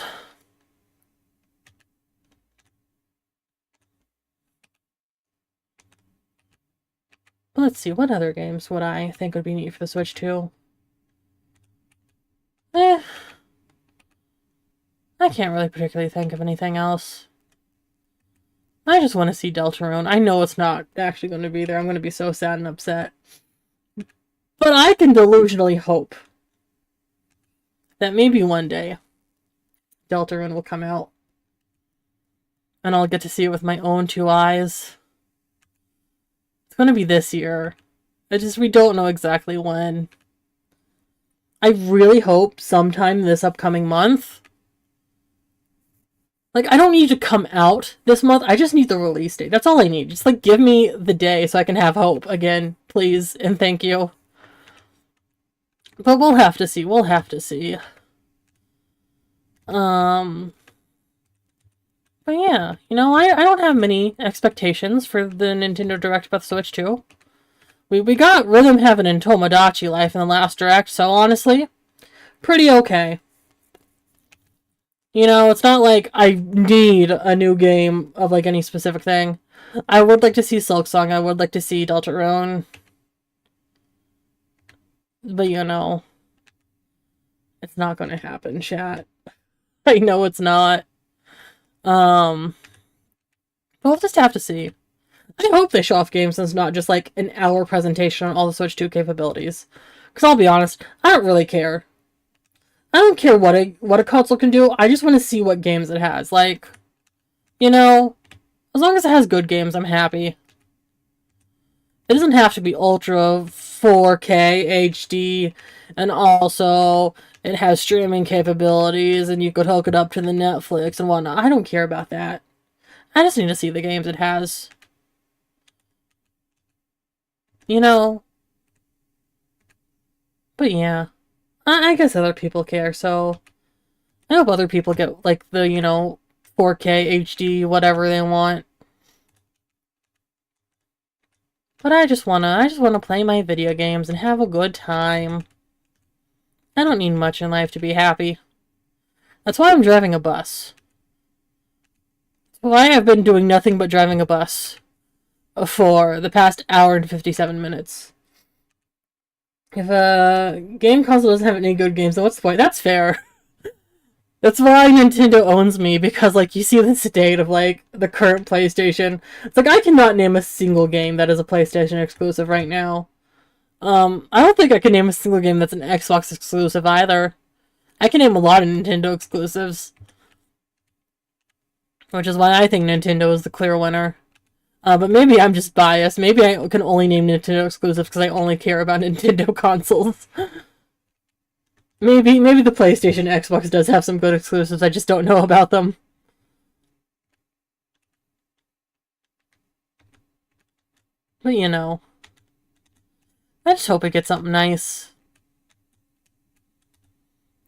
Let's see, what other games would I think would be neat for the Switch 2? I can't really particularly think of anything else. I just want to see Deltarune. I know it's not actually going to be there. I'm going to be so sad and upset. But I can delusionally hope that maybe one day Deltarune will come out. And I'll get to see it with my own two eyes. Gonna be this year. We don't know exactly when. I really hope sometime this upcoming month. Like, I don't need to come out this month. I just need the release date. That's all I need. Just, like, give me the day so I can have hope again, please, and thank you. But we'll have to see. We'll have to see. But yeah, you know, I don't have many expectations for the Nintendo Direct about the Switch 2. We got Rhythm Heaven and Tomodachi Life in the last Direct, so honestly, pretty okay. You know, it's not like I need a new game of, like, any specific thing. I would like to see Silksong, I would like to see Deltarune. But, you know, it's not gonna happen, chat. I know it's not. We'll just have to see. I hope they show off games and it's not just like an hour presentation on all the Switch 2 capabilities. Because I'll be honest, I don't really care. I don't care what a console can do, I just want to see what games it has. Like, you know, as long as it has good games, I'm happy. It doesn't have to be ultra 4K HD, and also it has streaming capabilities, and you could hook it up to the Netflix and whatnot. I don't care about that. I just need to see the games it has. You know? But yeah. I guess other people care, so... I hope other people get, like, the, you know, 4K HD, whatever they want. But I just wanna play my video games and have a good time. I don't need much in life to be happy. That's why I'm driving a bus. That's why I've been doing nothing but driving a bus for the past hour and 57 minutes. If a game console doesn't have any good games, then what's the point? That's fair. That's why Nintendo owns me, because, like, you see the state of, like, the current PlayStation. It's like, I cannot name a single game that is a PlayStation exclusive right now. I don't think I can name a single game that's an Xbox exclusive either. I can name a lot of Nintendo exclusives. Which is why I think Nintendo is the clear winner. But maybe I'm just biased. Maybe I can only name Nintendo exclusives because I only care about Nintendo consoles. Maybe the PlayStation Xbox does have some good exclusives, I just don't know about them. But you know, I just hope it gets something nice.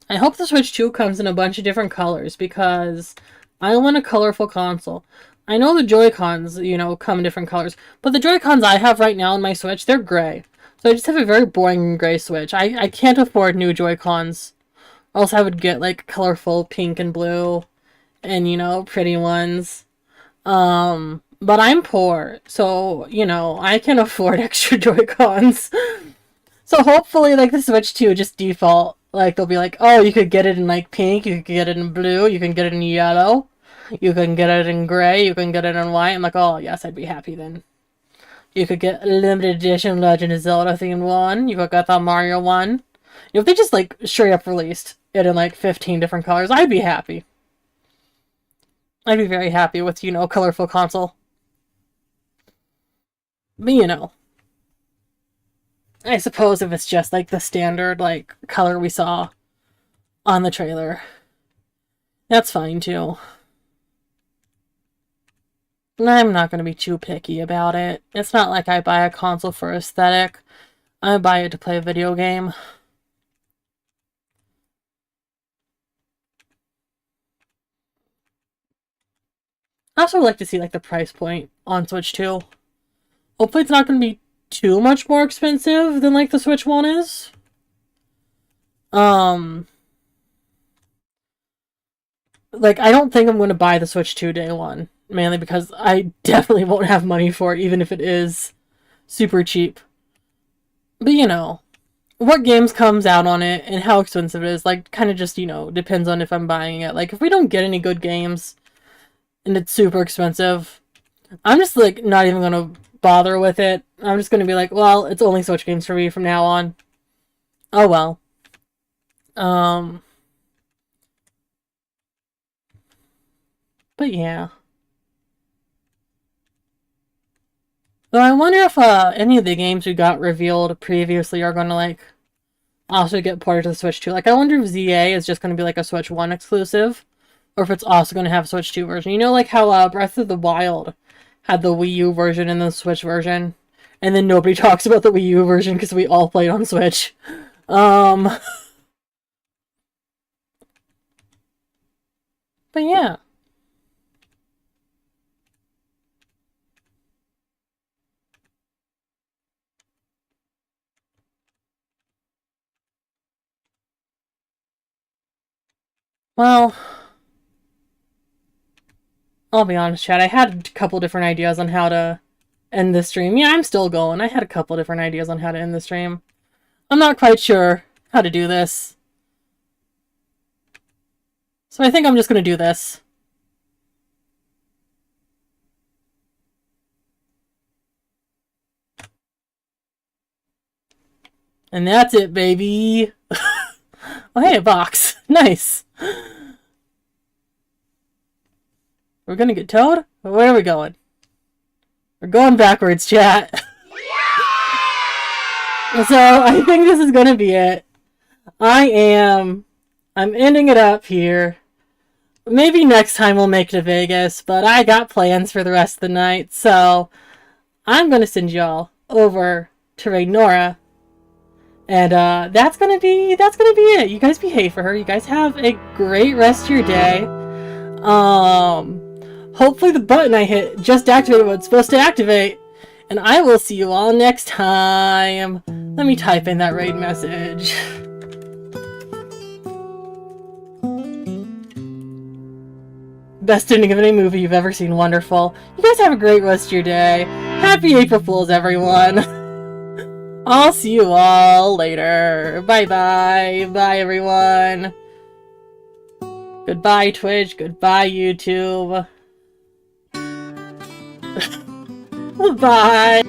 I hope the Switch 2 comes in a bunch of different colors, because I want a colorful console. I know the Joy-Cons, you know, come in different colors, but the Joy-Cons I have right now on my Switch, they're gray. So I just have a very boring gray Switch. I can't afford new Joy-Cons. Else I would get, like, colorful pink and blue and, you know, pretty ones. But I'm poor, so, you know, I can afford extra Joy-Cons. So hopefully, like, the Switch 2 just default. Like, they'll be like, oh, you could get it in, like, pink, you could get it in blue, you can get it in yellow, you can get it in gray, you can get it in white. I'm like, oh, yes, I'd be happy then. You could get a limited edition Legend of Zelda themed one. You could get the Mario one. You know, if they just, like, straight up released it in, like, 15 different colors, I'd be happy. I'd be very happy with, you know, colorful console. But, you know, I suppose if it's just, like, the standard, like, color we saw on the trailer, that's fine, too. I'm not going to be too picky about it. It's not like I buy a console for aesthetic. I buy it to play a video game. I also would like to see, like, the price point on Switch 2. Hopefully it's not going to be too much more expensive than, like, the Switch 1 is. Like, I don't think I'm going to buy the Switch 2 day one. Mainly because I definitely won't have money for it, even if it is super cheap. But, you know, what games comes out on it and how expensive it is, like, kind of just, you know, depends on if I'm buying it. Like, if we don't get any good games and it's super expensive, I'm just, like, not even going to bother with it. I'm just going to be like, well, it's only Switch games for me from now on. Oh, well. But, yeah. Though I wonder if any of the games we got revealed previously are going to, like, also get ported to the Switch 2. Like, I wonder if ZA is just going to be, like, a Switch 1 exclusive, or if it's also going to have a Switch 2 version. You know, like how Breath of the Wild had the Wii U version and the Switch version, and then nobody talks about the Wii U version because we all played on Switch. But yeah. Well, I'll be honest, chat. I had a couple different ideas on how to end the stream. Yeah, I'm still going. I had a couple different ideas on how to end the stream. I'm not quite sure how to do this. So I think I'm just going to do this. And that's it, baby. Oh, hey, a box. Nice. We're gonna get towed? Where are we going? We're going backwards, chat. So, I think this is gonna be it. I'm ending it up here. Maybe next time we'll make it to Vegas, but I got plans for the rest of the night, so I'm gonna send y'all over to Raynora. And that's gonna be it. You guys behave for her. You guys have a great rest of your day. Hopefully the button I hit just activated what it's supposed to activate. And I will see you all next time. Let me type in that raid message. Best ending of any movie you've ever seen. Wonderful. You guys have a great rest of your day. Happy April Fools, everyone. I'll see you all later. Bye-bye. Bye, everyone. Goodbye, Twitch. Goodbye, YouTube. Bye.